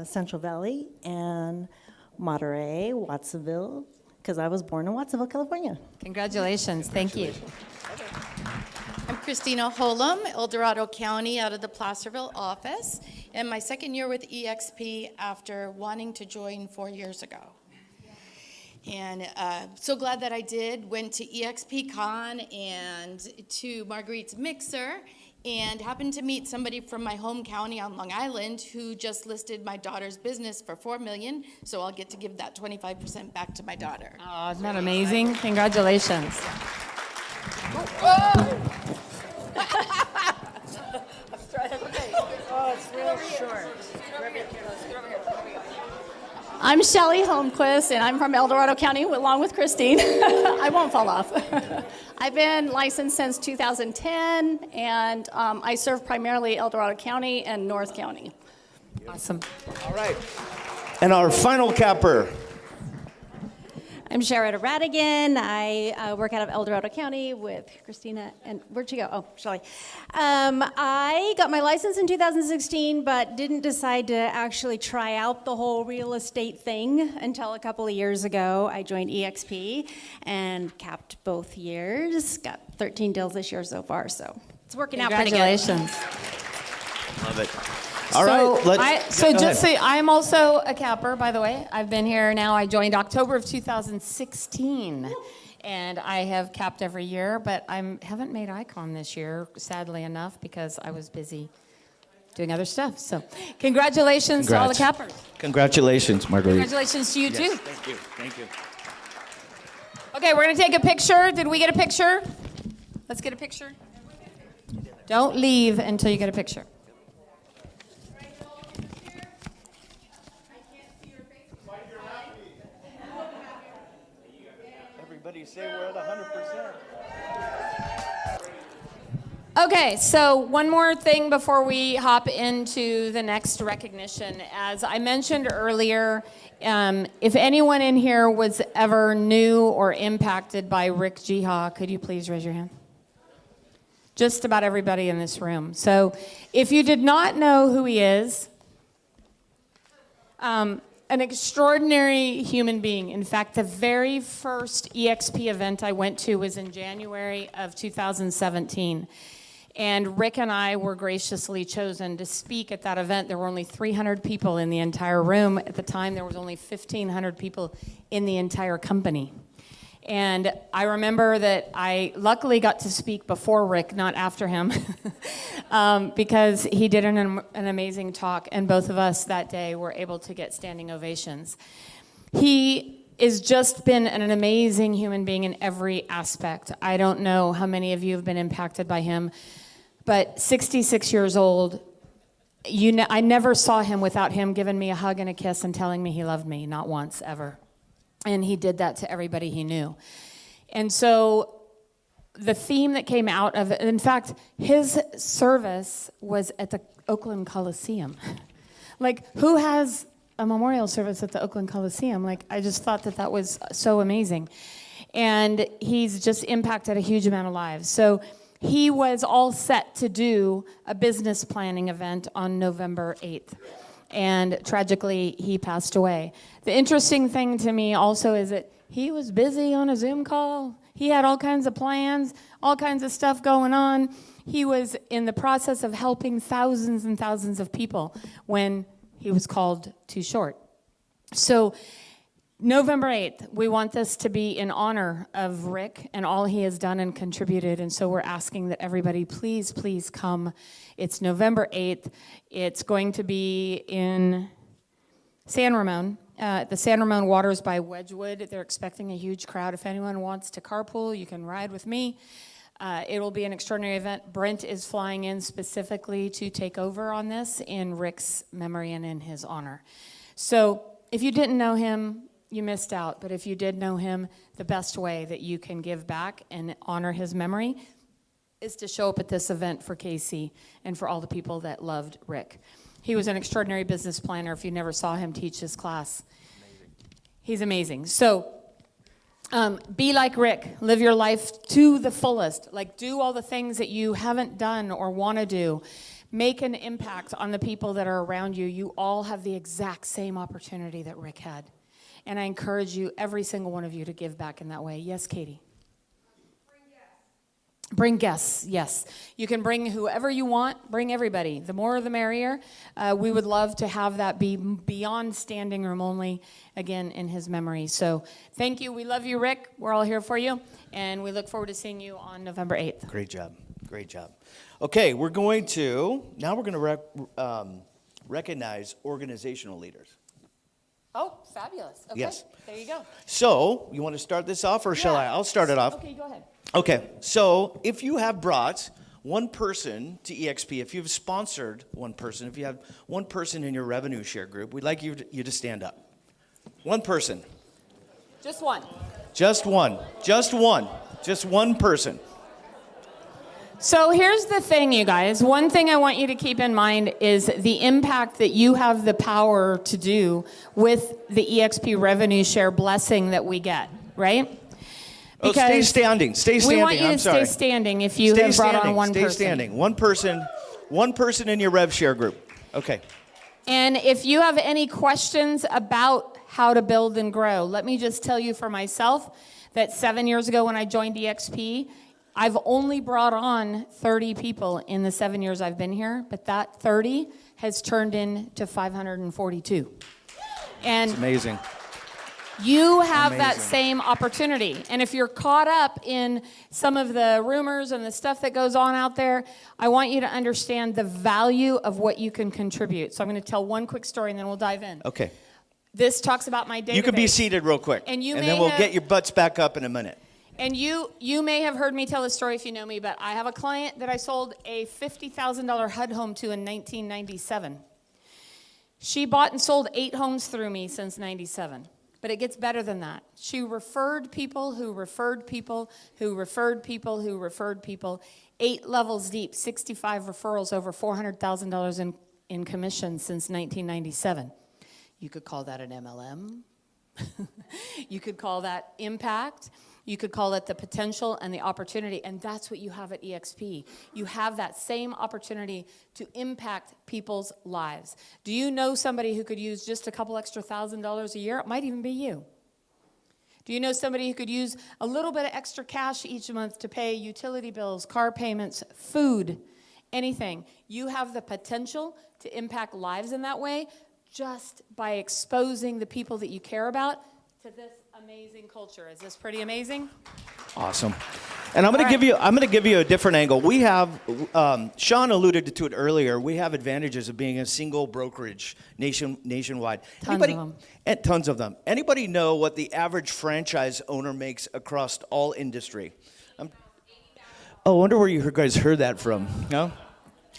Central Valley, and Monterey, Watsonville, because I was born in Watsonville, California. Congratulations. Thank you. I'm Christina Holum, El Dorado County, out of the Placerville office, and my second year with eXp after wanting to join 4 years ago. And so glad that I did. Went to eXp Con and to Marguerite's Mixer, and happened to meet somebody from my home county on Long Island who just listed my daughter's business for $4 million, so I'll get to give that 25% back to my daughter. Oh, isn't that amazing? Congratulations. Oh, it's real short. I'm Shelley Holmquist, and I'm from El Dorado County along with Christine. I won't fall off. I've been licensed since 2010, and I serve primarily El Dorado County and North County. Awesome. All right. And our final capper. I'm Sharetta Radigan. I work out of El Dorado County with Christina. And where'd she go? Oh, Shelley. I got my license in 2016, but didn't decide to actually try out the whole real estate thing until a couple of years ago. I joined eXp and capped both years. Got 13 deals this year so far, so it's working out pretty good. Congratulations. Love it. All right. I'm also a capper, by the way. I've been here now. I joined October of 2016, and I have capped every year, but I haven't made Icon this year, sadly enough, because I was busy doing other stuff. So congratulations to all the cappers. Congratulations, Marguerite. Congratulations to you, Yes, too. Thank you. Thank you. Okay, we're going to take a picture. Did we get a picture? Let's get a picture. Don't leave until you get a picture. Everybody say we're at 100%. Okay, so one more thing before we hop into the next recognition. As I mentioned earlier, if anyone in here was ever new or impacted by Rick Jiha, could you please raise your hand? Just about everybody in this room. So if you did not know who he is, an extraordinary human being. In fact, the very first eXp event I went to was in January of 2017. And Rick and I were graciously chosen to speak at that event. There were only 300 people in the entire room. At the time, there was only 1,500 people in the entire company. And I remember that I luckily got to speak before Rick, not after him, because he did an amazing talk, and both of us that day were able to get standing ovations. He has just been an amazing human being in every aspect. I don't know how many of you have been impacted by him, but 66 years old, I never saw him without him giving me a hug and a kiss and telling me he loved me, not once, ever. And he did that to everybody he knew. And so the theme that came out of it, in fact, his service was at the Oakland Coliseum. Like, who has a memorial service at the Oakland Coliseum? Like, I just thought that was so amazing. And he's just impacted a huge amount of lives. So he was all set to do a business planning event on November 8th. And tragically, he passed away. The interesting thing to me also is that he was busy on a Zoom call. He had all kinds of plans, all kinds of stuff going on. He was in the process of helping thousands and thousands of people when he was called too short. So November 8th, we want this to be in honor of Rick and all he has done and contributed. And so we're asking that everybody please, please come. It's November 8th. It's going to be in San Ramon. The San Ramon Waters by Wedgwood. They're expecting a huge crowd. If anyone wants to carpool, you can ride with me. It will be an extraordinary event. Brent is flying in specifically to take over on this in Rick's memory and in his honor. So if you didn't know him, you missed out. But if you did know him, the best way that you can give back and honor his memory is to show up at this event for Casey and for all the people that loved Rick. He was an extraordinary business planner. If you never saw him teach his class, he's amazing. So be like Rick. Live your life to the fullest. Like, do all the things that you haven't done or want to do. Make an impact on the people that are around you. You all have the exact same opportunity that Rick had. And I encourage you, every single one of you, to give back in that way. Yes, Katie? Bring guests, yes. You can bring whoever you want. Bring everybody. The more the merrier. We would love to have that be beyond standing room only, again, in his memory. So thank you. We love you, Rick. We're all here for you. And we look forward to seeing you on November 8th. Great job. Great job. Okay, we're going to recognize organizational leaders. Oh, fabulous. Okay, Yes. there you go. So, you want to start this off, or shall I? I'll start it off. Okay, go ahead. Okay, so if you have brought one person to eXp, if you've sponsored one person, if you have one person in your revenue share group, we'd like you to stand up. One person. Just one. Just one. Just one. Just one person. So here's the thing, you guys. One thing I want you to keep in mind is the impact that you have the power to do with the eXp revenue share blessing that we get, right? Oh, stay standing. Stay standing. We want you to stay standing if you have brought on one person. Stay standing. One person in your rev share group. Okay. And if you have any questions about how to build and grow, let me just tell you for myself that 7 years ago when I joined eXp, I've only brought on 30 people in the 7 years I've been here, but that 30 has turned into 542. And it's amazing. You have that same opportunity. And if you're caught up in some of the rumors and the stuff that goes on out there, I want you to understand the value of what you can contribute. So I'm going to tell one quick story and then we'll dive in. Okay. This talks about my database. You can be seated real quick. And then we'll get your butts back up in a minute. And you may have heard me tell this story if you know me, but I have a client that I sold a $50,000 HUD home to in 1997. She bought and sold 8 homes through me since 97. But it gets better than that. She referred people who referred people who referred people who referred people. 8 levels deep, 65 referrals, over $400,000 in commission since 1997. You could call that an MLM. You could call that impact. You could call it the potential and the opportunity, and that's what you have at eXp. You have that same opportunity to impact people's lives. Do you know somebody who could use just a couple extra $1,000 a year? It might even be you. Do you know somebody who could use a little bit of extra cash each month to pay utility bills, car payments, food, anything? You have the potential to impact lives in that way just by exposing the people that you care about to this amazing culture. Is this pretty amazing? Awesome. And I'm going to give you a different angle. We have Sean alluded to it earlier. We have advantages of being a single brokerage nationwide. Tons of them. Anybody know what the average franchise owner makes across all industry? I wonder where you guys heard that from. No?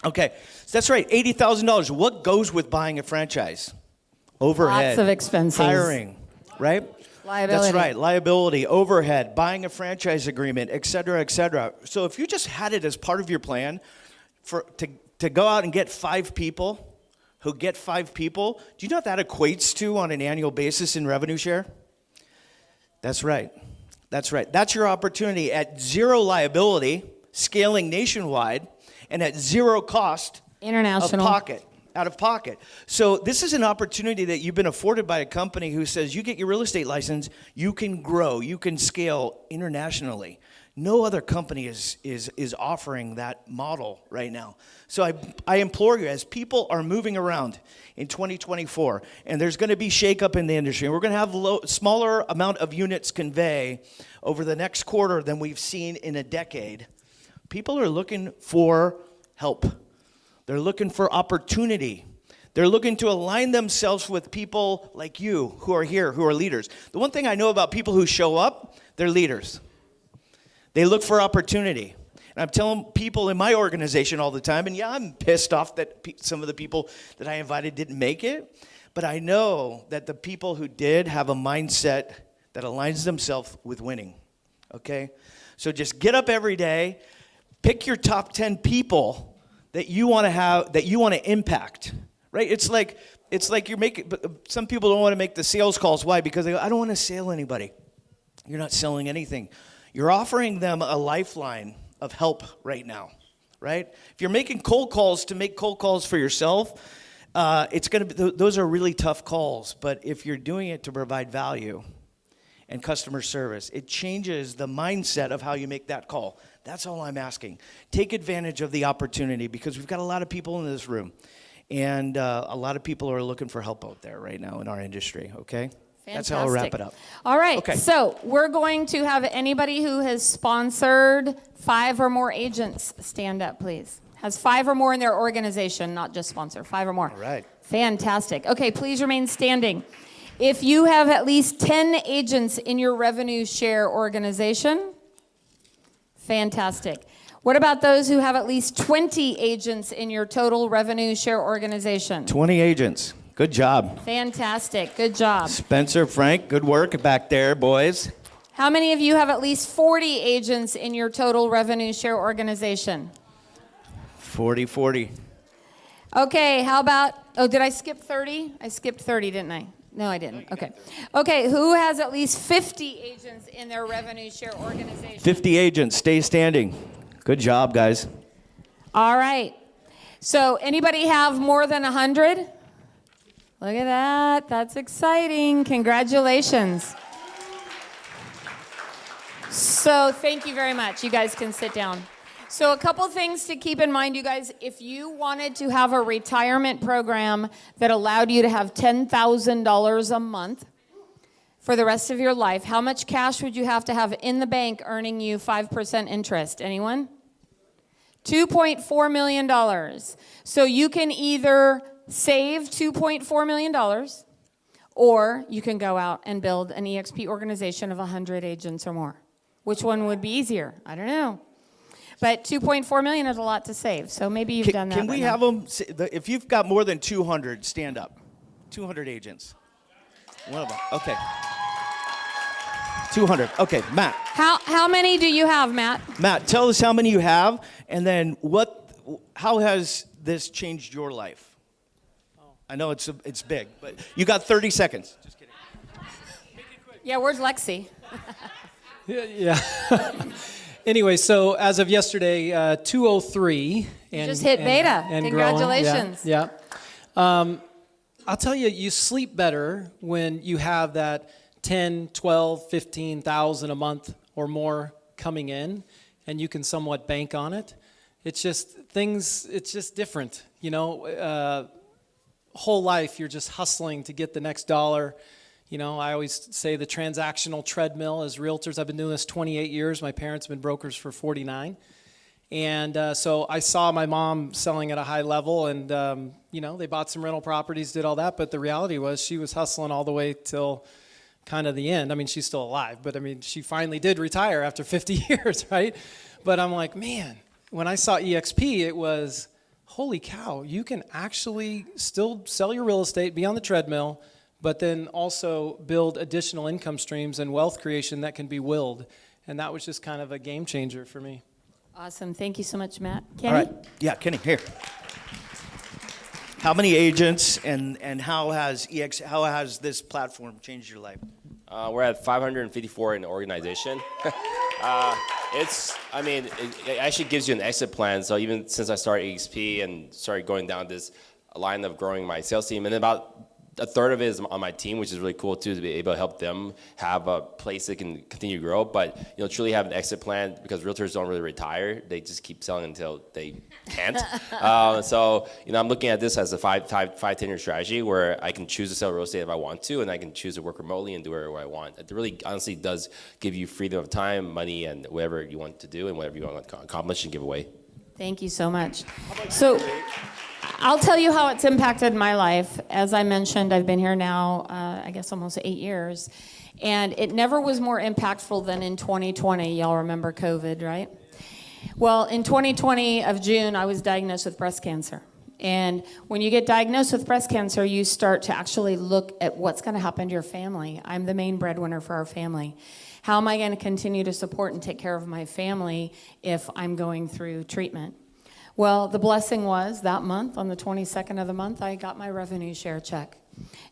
Okay. That's right. $80,000. What goes with buying a franchise? Overhead. Lots of expenses. Hiring. Right? Liability. That's right. Liability, overhead, buying a franchise agreement, et cetera, et cetera. So if you just had it as part of your plan to go out and get 5 people who get 5 people, do you know what that equates to on an annual basis in revenue share? That's right. That's right. That's your opportunity at 0 liability, scaling nationwide, and at 0 cost international out of pocket. So this is an opportunity that you've been afforded by a company who says you get your real estate license, you can grow, you can scale internationally. No other company is offering that model right now. So I implore you, as people are moving around in 2024, and there's going to be shakeup in the industry, and we're going to have smaller amount of units convey over the next quarter than we've seen in a decade. People are looking for help. They're looking for opportunity. They're looking to align themselves with people like you who are here, who are leaders. The one thing I know about people who show up, they're leaders. They look for opportunity. And I'm telling people in my organization all the time, and yeah, I'm pissed off that some of the people that I invited didn't make it, but I know that the people who did have a mindset that aligns themselves with winning, okay? So just get up every day, pick your top 10 people that you want to have, that you want to impact, right? It's like you're making, but some people don't want to make the sales calls. Why? Because they go, I don't want to sell anybody. You're not selling anything. You're offering them a lifeline of help right now, right? If you're making cold calls to make cold calls for yourself, it's going to be, those are really tough calls. But if you're doing it to provide value and customer service, it changes the mindset of how you make that call. That's all I'm asking. Take advantage of the opportunity, because we've got a lot of people in this room, and a lot of people are looking for help out there right now in our industry, okay? Fantastic. That's how I'll wrap it up. All right, okay. So we're going to have anybody who has sponsored 5 or more agents stand up, please. Has 5 or more in their organization, not just sponsor, 5 or more. All right. Fantastic. Okay, please remain standing. If you have at least 10 agents in your revenue share organization, fantastic. What about those who have at least 20 agents in your total revenue share organization? 20 agents. Good job. Fantastic. Good job. Spencer, Frank, good work back there, boys. How many of you have at least 40 agents in your total revenue share organization? 40. Okay, how about, oh, did I skip 30? I skipped 30, didn't I? No, I didn't. Okay. Okay, who has at least 50 agents in their revenue share organization? 50 agents. Stay standing. Good job, guys. All right. So anybody have more than 100? Look at that. That's exciting. Congratulations. So thank you very much. You guys can sit down. So a couple things to keep in mind, you guys. If you wanted to have a retirement program that allowed you to have $10,000 a month for the rest of your life, how much cash would you have to have in the bank earning you 5% interest? Anyone? $2.4 million. So you can either save $2.4 million, or you can go out and build an eXp organization of 100 agents or more. Which one would be easier? I don't know. But $2.4 million is a lot to save, so maybe you've done that. Can we have them, if you've got more than 200, stand up. 200 agents. One of them. Okay. 200. Okay, Matt. How many do you have, Matt? Matt, tell us how many you have, and then how has this changed your life? I know it's big, but you got 30 seconds. Just kidding. Yeah, where's Lexi? Yeah. Anyway, so as of yesterday, 203. And, just hit beta. And Congratulations. Growing. Yeah. I'll tell you, you sleep better when you have that 10, 12, 15,000 a month or more coming in, and you can somewhat bank on it. It's just different. You know, whole life you're just hustling to get the next dollar. You know, I always say the transactional treadmill as realtors. I've been doing this 28 years. My parents have been brokers for 49. And so I saw my mom selling at a high level, and, you know, they bought some rental properties, did all that. But the reality was she was hustling all the way till kind of the end. I mean, she's still alive, but I mean, she finally did retire after 50 years, right? But I'm like, man, when I saw eXp, it was, holy cow, you can actually still sell your real estate, be on the treadmill, but then also build additional income streams and wealth creation that can be willed. And that was just kind of a game changer for me. Awesome. Thank you so much, Matt. Kenny? All right. Yeah, Kenny, here. How many agents and how has this platform changed your life? We're at 554 in the organization. It actually gives you an exit plan. So even since I started eXp and started going down this line of growing my sales team, and about a third of it is on my team, which is really cool too, to be able to help them have a place that can continue to grow. But you know, truly have an exit plan, because realtors don't really retire; they just keep selling until they can't. So you know, I'm looking at this as a 5-10 year strategy where I can choose to sell real estate if I want to, and I can choose to work remotely and do whatever I want. It really, honestly, does give you freedom of time, money, and whatever you want to do and whatever you want to accomplish and give away. Thank you so much. So I'll tell you how it's impacted my life. As I mentioned, I've been here now, I guess almost 8 years. And it never was more impactful than in 2020. Y'all remember COVID, right? Well, in 2020 of June, I was diagnosed with breast cancer. And when you get diagnosed with breast cancer, you start to actually look at what's going to happen to your family. I'm the main breadwinner for our family. How am I going to continue to support and take care of my family if I'm going through treatment? Well, the blessing was that month, on the 22nd of the month, I got my revenue share check.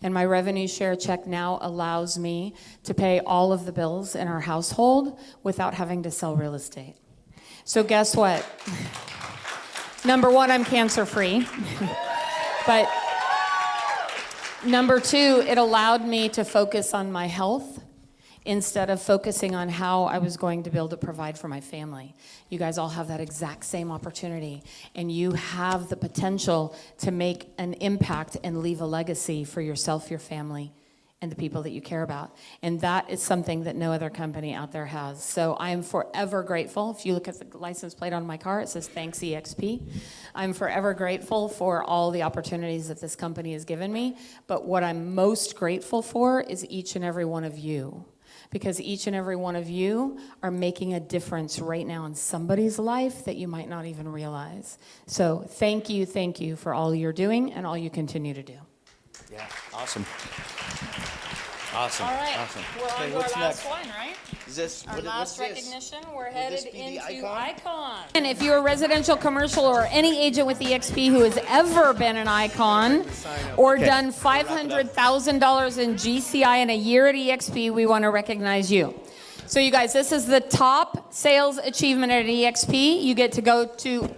And my revenue share check now allows me to pay all of the bills in our household without having to sell real estate. So guess what? Number one, I'm cancer-free. But number two, it allowed me to focus on my health instead of focusing on how I was going to be able to provide for my family. You guys all have that exact same opportunity, and you have the potential to make an impact and leave a legacy for yourself, your family, and the people that you care about. And that is something that no other company out there has. So I am forever grateful. If you look at the license plate on my car, it says thanks eXp. I'm forever grateful for all the opportunities that this company has given me. But what I'm most grateful for is each and every one of you. Because each and every one of you are making a difference right now in somebody's life that you might not even realize. So thank you for all you're doing and all you continue to do. Yeah, awesome. Awesome. All right, Awesome. we're on Okay, to our what's last next? one, right? Is this Our what, last what's this? recognition, we're Will headed this be the into icon? Icon. And if you're a residential, commercial, or any agent with eXp who has ever been an icon or Okay. done $500,000 in GCI in a year at eXp, we want to recognize you. So you guys, this is the top sales achievement at eXp. You get to go to,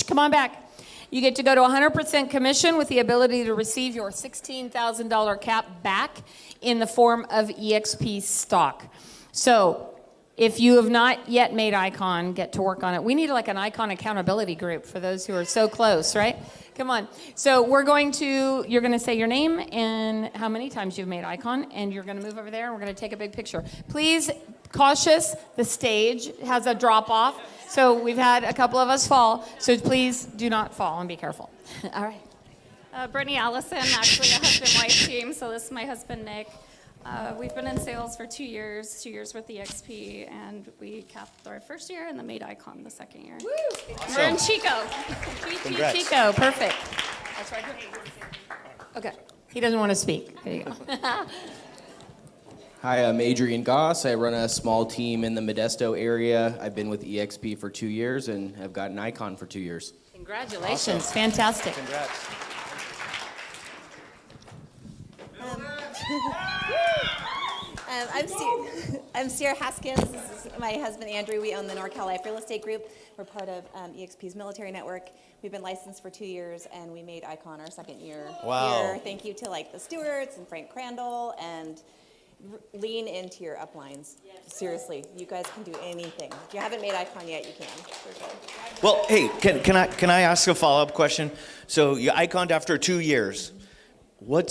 come on back. You get to go to 100% commission with the ability to receive your $16,000 cap back in the form of eXp stock. So if you have not yet made Icon, get to work on it. We need like an Icon accountability group for those who are so close, right? Come on. So you're going to say your name and how many times you've made Icon, and you're going to move over there, and we're going to take a big picture. Please, cautious, the stage has a drop off. So we've had a couple of us fall, so please do not fall and be careful. All right. Brittany Allison, actually a husband-wife team, so this is my husband, Nick. We've been in sales for 2 years, 2 years with eXp, and we capped our first year and then made Icon the second year. Woo! Awesome. We're in Chico. Congrats. Chico, perfect. That's right. Okay. He doesn't want to speak. There you go. Hi, I'm Adrian Goss. I run a small team in the Modesto area. I've been with eXp for 2 years and have gotten Icon for 2 years. Congratulations. Awesome. Fantastic. Congrats. I'm Sierra Haskins. This is my husband Andrew. We own the NorCal Life Real Estate Group. We're part of eXp's military network. We've been licensed for 2 years, and we made Icon our second year. Wow. Here. Thank you to like the Stewarts and Frank Crandall, and lean into your uplines. Seriously, you guys can do anything. If you haven't made Icon yet, you can. For sure. Well, hey, can I ask a follow-up question? So you iconed after 2 years. What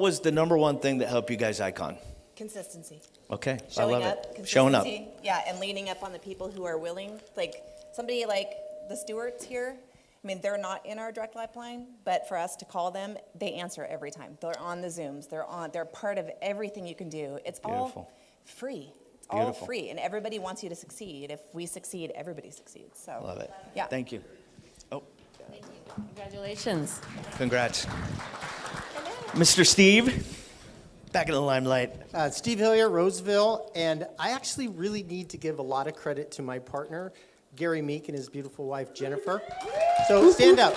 was the number one thing that helped you guys icon? Consistency. Okay, Showing I love up, it. Showing up. consistency, yeah, and leaning up on the people who are willing. Like somebody like the Stewarts here, I mean, they're not in our direct lifeline, but for us to call them, they answer every time. They're on the Zooms. They're part of everything you can do. It's Beautiful. all free. It's Beautiful. all free, and everybody wants you to succeed. If we succeed, everybody succeeds. So Love it. Yeah. Thank you. Oh, Congratulations. congrats. Mr. Steve, back in the limelight. Steve Hillier, Roseville, and I actually really need to give a lot of credit to my partner, Gary Meek, and his beautiful wife, Jennifer. So stand up.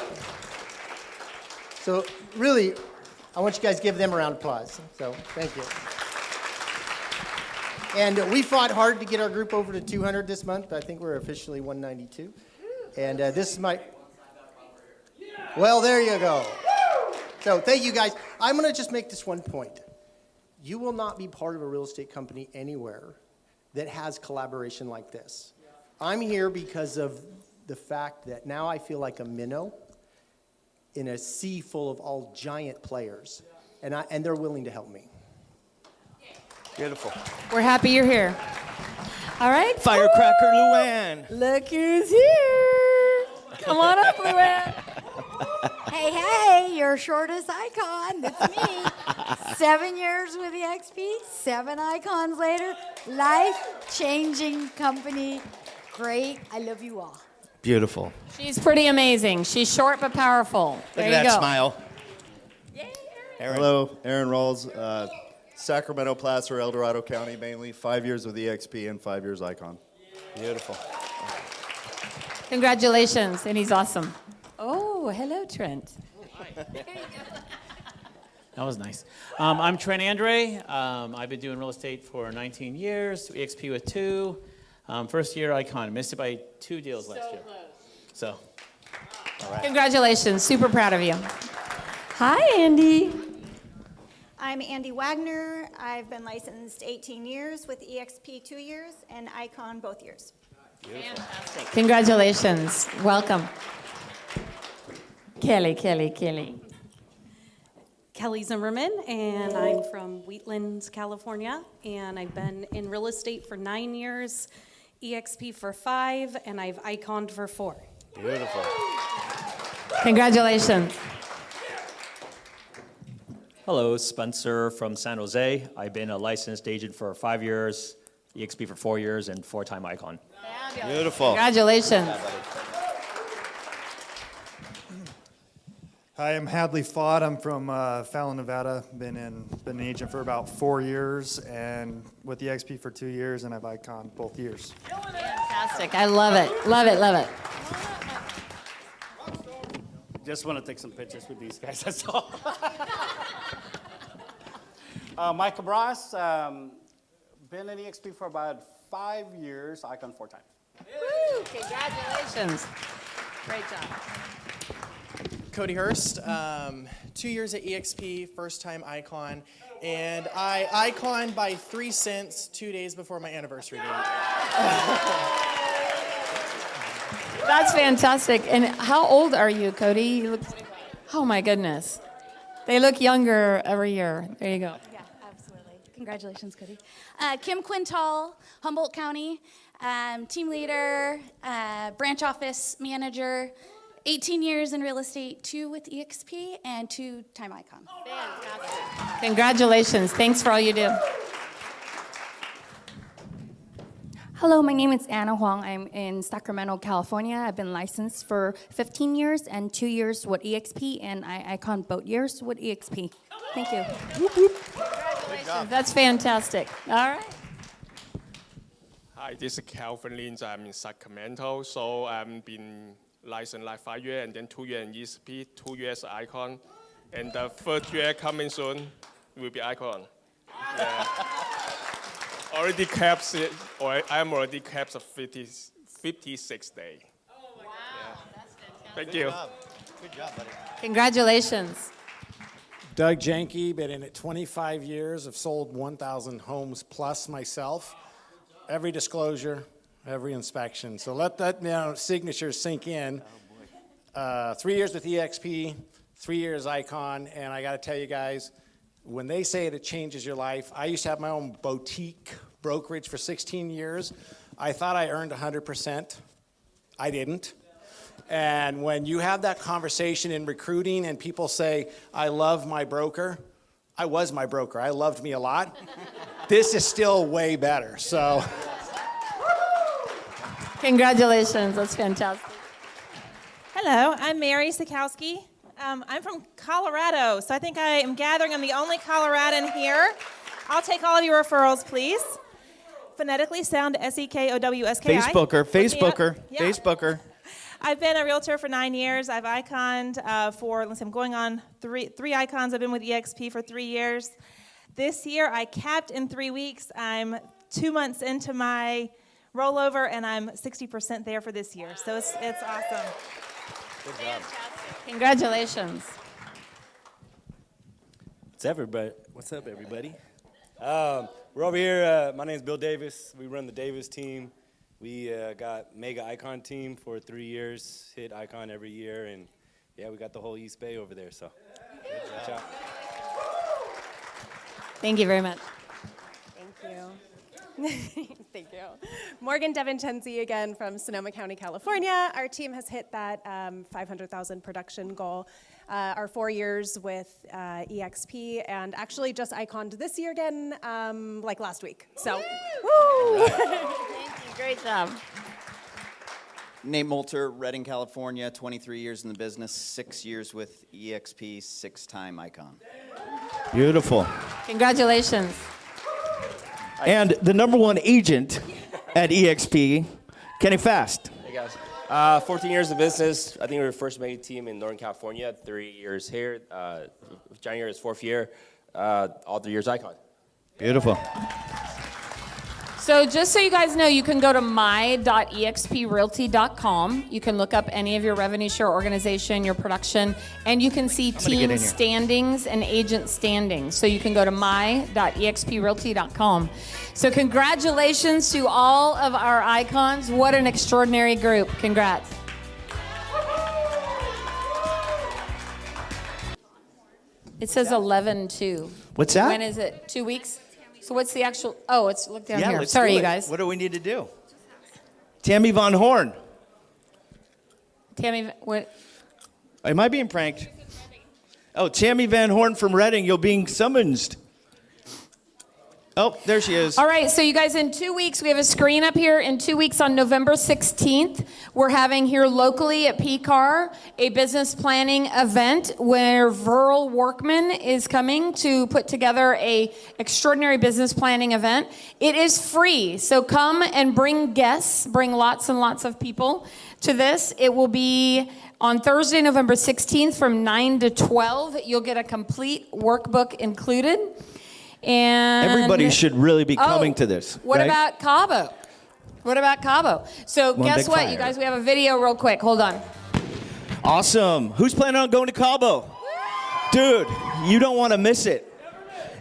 So really, I want you guys to give them a round of applause. So thank you. And we fought hard to get our group over to 200 this month, but I think we're officially 192. And this is my... Well, there you go. So thank you guys. I'm going to just make this one point. You will not be part of a real estate company anywhere that has collaboration like this. I'm here because of the fact that now I feel like a minnow in a sea full of all giant players, and they're willing to help me. Beautiful. We're happy you're here. All right. Firecracker Luann. Look who's here. Come on up, Luann. Hey, your shortest icon. That's me. 7 years with eXp, 7 icons later. Life-changing company. Great. I love you all. Beautiful. She's pretty amazing. She's short but powerful. Look There at you that go. smile. Hello, Aaron Rawls, Sacramento, Placer, El Dorado County mainly. 5 years with eXp and 5 years Icon. Beautiful. Congratulations, and he's awesome. Oh, hello, Trent. That was nice. I'm Trent Andre. I've been doing real estate for 19 years, eXp with 2. First year Icon. Missed it by 2 deals last year. So, all right. Congratulations. Super proud of you. Hi, Andy. I'm Andy Wagner. I've been licensed 18 years with eXp 2 years and Icon both years. Fantastic. Congratulations. Welcome. Kelly. Kelly Zimmerman, and I'm from Wheatlands, California, and I've been in real estate for 9 years, eXp for 5, and I've iconed for 4. Beautiful. Congratulations. Hello, Spencer from San Jose. I've been a licensed agent for 5 years, eXp for 4 years, and 4-time icon. Beautiful. Congratulations. Hi, I'm Hadley Fott. I'm from Fallon, Nevada. Been an agent for about 4 years, and with the eXp for 2 years, and I've icon both years. Fantastic. I love it. Love it. Love it. Just want to take some pictures with these guys, that's all. Michael Bras, been in eXp for about 5 years, icon 4 times. Woo! Congratulations. Great job. Cody Hurst, 2 years at eXp, first time icon, and I iconed by 3 cents 2 days before my anniversary date. That's fantastic. And how old are you, Cody? You look, oh my goodness. They look younger every year. There you go. Yeah, absolutely. Congratulations, Cody. Kim Quintal, Humboldt County, team leader, branch office manager, 18 years in real estate, 2 with eXp, and 2-time icon. Congratulations. Thanks for all you do. Hello, my name is Anna Huang. I'm in Sacramento, California. I've been licensed for 15 years and 2 years with eXp, and I icon both years with eXp. Thank you. Congratulations. That's fantastic. All right. Hi, this is Calvin Lins. I'm in Sacramento, so I've been licensed like 5 years, and then 2 years in eXp, 2 years icon, and the third year coming soon will be icon. Yeah. Already capped it, or I'm already capped of 56 days. Oh, wow. Yeah. That's fantastic. Thank you. Good job, buddy. Congratulations. Doug Janke, been in it 25 years. I've sold 1,000 homes plus myself. Every disclosure, every inspection. So let that signature sink in. 3 years with eXp, 3 years icon, and I got to tell you guys, when they say it changes your life, I used to have my own boutique brokerage for 16 years. I thought I earned 100%. I didn't. And when you have that conversation in recruiting and people say, I love my broker, I was my broker. I loved me a lot. This is still way better. So, Congratulations. That's fantastic. Hello, I'm Mary Sikowski. I'm from Colorado, so I think I am gathering. I'm the only Coloradan here. I'll take all of your referrals, please. Phonetically sound Sekowski. Facebooker. Yeah. Facebooker. I've been a realtor for 9 years. I've iconed I'm going on three icons. I've been with eXp for 3 years. This year, I capped in 3 weeks. I'm 2 months into my rollover, and I'm 60% there for this year. So it's awesome. Good job. Congratulations. What's up, everybody? We're over here. My name is Bill Davis. We run the Davis team. We got mega icon team for 3 years. Hit icon every year, and yeah, we got the whole East Bay over there. So, good job. Thank you very much. Thank you. Thank you. Morgan DeVincenzi again from Sonoma County, California. Our team has hit that 500,000 production goal. Our 4 years with eXp, and actually just iconed this year again, like last week. So, woo! Thank you. Great job. Nate Moulter, Redding, California, 23 years in the business, 6 years with eXp, 6-time icon. Beautiful. Congratulations. And the #1 agent at eXp, Kenny Fast. Hey guys. 14 years of business. I think we were the first mega team in Northern California. 3 years here. January is 4th year. All 3 years icon. Beautiful. So just so you guys know, you can go to my.exprealty.com. You can look up any of your revenue share organization, your production, and you can see team standings and agent standings. So you can go to my.exprealty.com. So congratulations to all of our icons. What an extraordinary group. Congrats. It says 11/2. What's that? When is it? 2 weeks? So what's the actual? Oh, it's look down here. Let's Sorry, do you it. guys. What do we need to do? Tammy Von Horn. Tammy, what? Am I being pranked? Oh, Tammy Van Horn from Reading, you're being summoned. Oh, there she is. All right, so you guys, in 2 weeks, we have a screen up here. In 2 weeks on November 16th, we're having here locally at PCAR a business planning event where Verl Workman is coming to put together a extraordinary business planning event. It is free, so come and bring guests, bring lots and lots of people to this. It will be on Thursday, November 16th from 9 to 12. You'll get a complete workbook included. And Everybody should really be coming to this. What right? about Cabo? What about Cabo? So One guess big what, fire. you guys? We have a video real quick. Hold on. Awesome. Who's planning on going to Cabo? Dude, you don't want to miss it.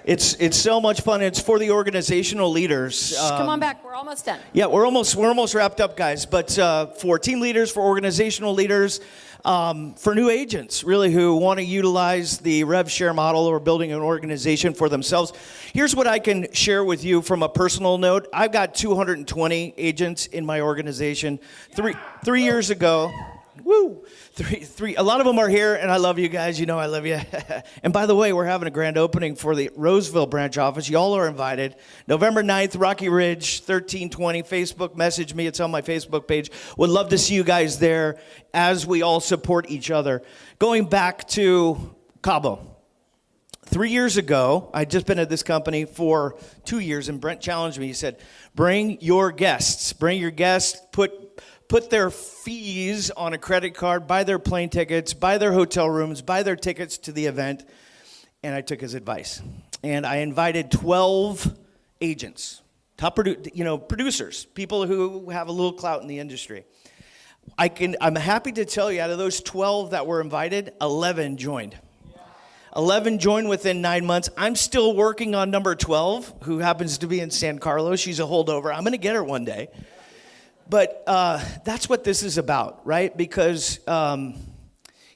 It's so much fun. It's for the organizational leaders. Come on back. We're almost done. Yeah, we're almost wrapped up, guys. But for team leaders, for organizational leaders, for new agents, really, who want to utilize the rev share model or building an organization for themselves. Here's what I can share with you from a personal note. I've got 220 agents in my organization. Three years ago, a lot of them are here, and I love you guys. You know I love you. And by the way, we're having a grand opening for the Roseville branch office. Y'all are invited. November 9th, Rocky Ridge, 1320. Facebook, message me. It's on my Facebook page. Would love to see you guys there as we all support each other. Going back to Cabo. 3 years ago, I'd just been at this company for 2 years, and Brent challenged me. He said, bring your guests. Bring your guests. Put their fees on a credit card, buy their plane tickets, buy their hotel rooms, buy their tickets to the event. And I took his advice. And I invited 12 agents, top producers, people who have a little clout in the industry. I'm happy to tell you, out of those 12 that were invited, 11 joined. 11 joined within 9 months. I'm still working on number 12, who happens to be in San Carlos. She's a holdover. I'm going to get her one day. But that's what this is about, right? Because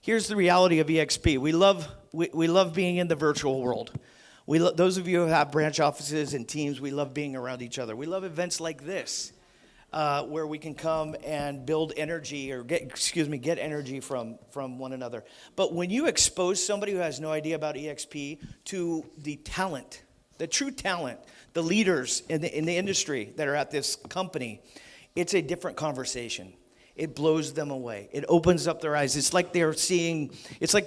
here's the reality of eXp. We love being in the virtual world. Those of you who have branch offices and teams, we love being around each other. We love events like this, where we can come and build energy or get energy from one another. But when you expose somebody who has no idea about eXp to the talent, the true talent, the leaders in the industry that are at this company, it's a different conversation. It blows them away. It opens up their eyes. It's like they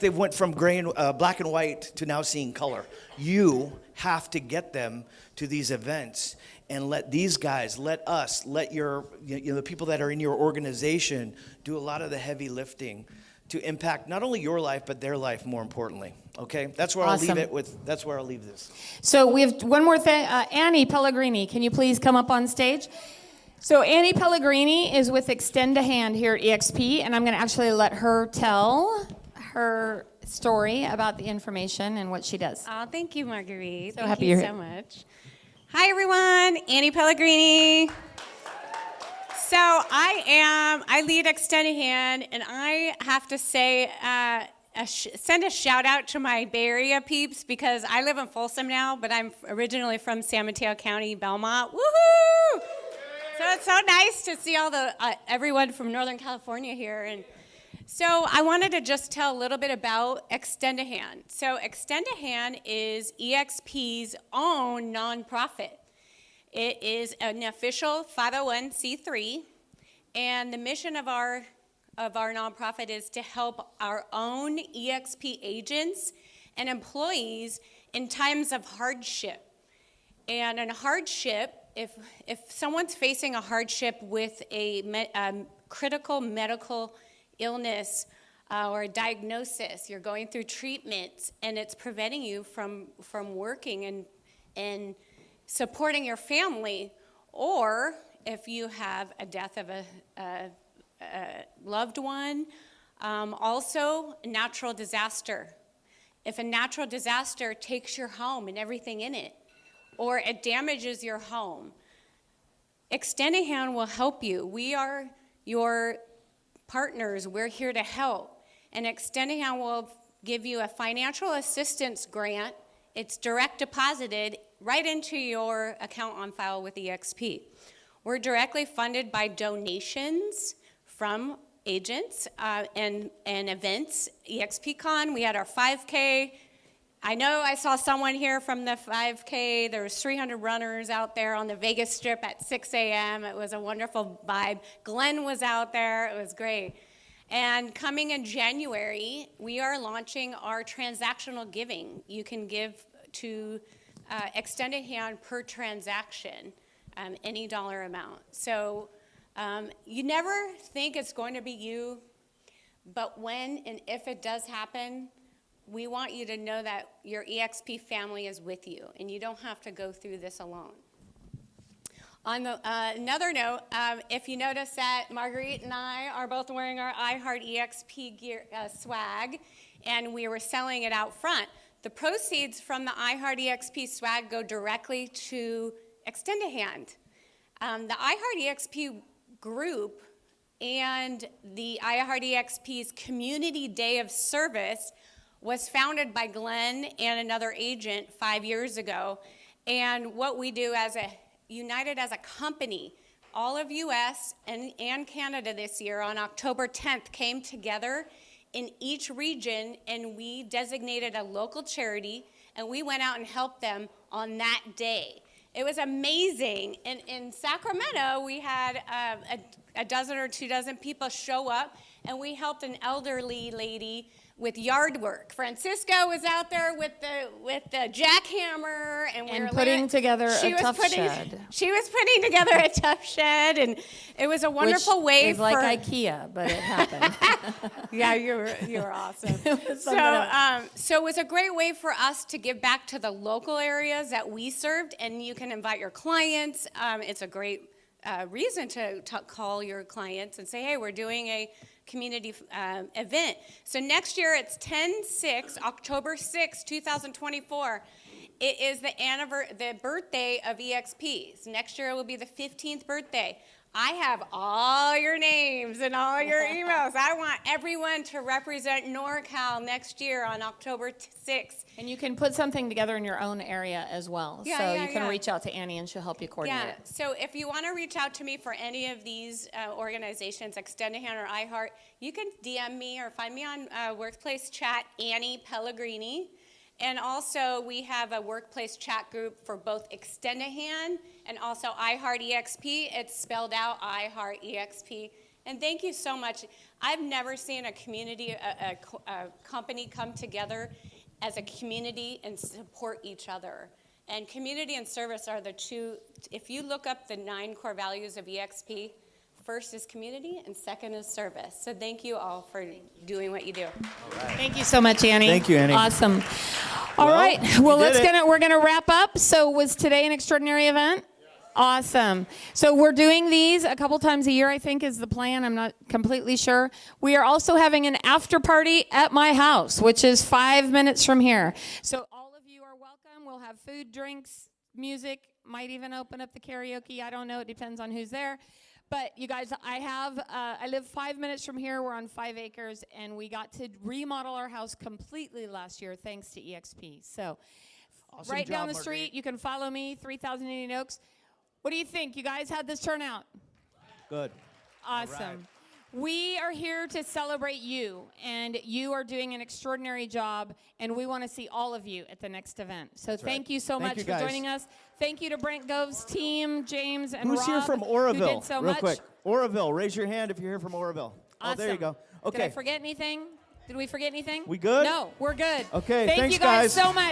went from black and white to now seeing color. You have to get them to these events and let these guys, let the people that are in your organization do a lot of the heavy lifting to impact not only your life, but their life more importantly. Okay? That's where Awesome. That's where I'll leave this. So we have one more thing. Annie Pellegrini, can you please come up on stage? So Annie Pellegrini is with Extend a Hand here at eXp, and I'm going to actually let her tell her story about the information and what she does. Oh, thank you, Marguerite. So thank happy you you're so here. much. Hi, everyone. Annie Pellegrini. So I lead Extend a Hand, and I have to say, send a shout out to my Bay Area peeps, because I live in Folsom now, but I'm originally from San Mateo County, Belmont. Woohoo! So it's so nice to see all the everyone from Northern California here. And so I wanted to just tell a little bit about Extend a Hand. So Extend a Hand is eXp's own nonprofit. It is an official 501c3, and the mission of our nonprofit is to help our own eXp agents and employees in times of hardship. And in hardship, if someone's facing a hardship with a critical medical illness or a diagnosis, you're going through treatments, and it's preventing you from working and supporting your family, or if you have a death of a loved one, also a natural disaster. If a natural disaster takes your home and everything in it, or it damages your home, Extend a Hand will help you. We are your partners. We're here to help. And Extend a Hand will give you a financial assistance grant. It's direct deposited right into your account on file with eXp. We're directly funded by donations from agents and events. eXpCon, we had our 5K. I know I saw someone here from the 5K. There was 300 runners out there on the Vegas Strip at 6 a.m. It was a wonderful vibe. Glenn was out there. It was great. And coming in January, we are launching our transactional giving. You can give to extended hand per transaction, any dollar amount. So you never think it's going to be you, but when and if it does happen, we want you to know that your eXp family is with you, and you don't have to go through this alone. On another note, if you notice that Marguerite and I are both wearing our I Heart eXp gear, swag, and we were selling it out front, the proceeds from the I Heart eXp swag go directly to Extend a Hand. The I Heart eXp group and the I Heart eXp's Community Day of Service was founded by Glenn and another agent 5 years ago. And what we do united as a company, all of US and Canada this year on October 10th came together in each region, and we designated a local charity, and we went out and helped them on that day. It was amazing. In Sacramento, we had a dozen or 2 dozen people show up, and we helped an elderly lady with yard work. Francisco was out there with the jackhammer, and we were putting together a tough shed. She was putting together a tough shed, and it was a wonderful way for like IKEA, but it happened. Yeah, you were awesome. So it was a great way for us to give back to the local areas that we served, and you can invite your clients. It's a great reason to call your clients and say, hey, we're doing a community event. So next year it's October 6, 2024. It is the birthday of eXp. So next year it will be the 15th birthday. I have all your names and all your emails. I want everyone to represent NorCal next year on October 6th. And you can put something together in your own area as well. You can reach out to Annie and she'll help you coordinate it. So if you want to reach out to me for any of these organizations, Extend a Hand or iHeart, you can DM me or find me on Workplace Chat, Annie Pellegrini. And also we have a workplace chat group for both Extend a Hand and also iHeart eXp. It's spelled out iHeart eXp. And thank you so much. I've never seen a community, a company come together as a community and support each other. And community and service are the two. If you look up the 9 core values of eXp, first is community and second is service. So thank you all for doing what you do. All right. Thank you so much, Annie. Thank you, Annie. Awesome. All right. Well, we're gonna wrap up. So was today an extraordinary event? Awesome. So we're doing these a couple times a year, I think is the plan. I'm not completely sure. We are also having an after party at my house, which is 5 minutes from here. So all of you are welcome. We'll have food, drinks, music, might even open up the karaoke. I don't know. It depends on who's there. But you guys, I live 5 minutes from here. We're on 5 acres, and we got to remodel our house completely last year thanks to eXp. So awesome right job, down the Marguerite. street, you can follow me, 3000 Indian Oaks. What do you think? You guys had this turn out? Good. Awesome. All right. We are here to celebrate you, and you are doing an extraordinary job, and we want to see all of you at the next event. So That's thank right. you so Thank much you, for guys. joining us. Thank you to Brent Gove's team, James and Who's Rob, here from who Oroville? did so Real much. quick. Oroville, raise your hand if you're here from Oroville. Awesome. Oh, there you go. Okay. Did I forget anything? Did we forget anything? We good? No, we're good. Okay, Thank thanks, you guys guys. so much.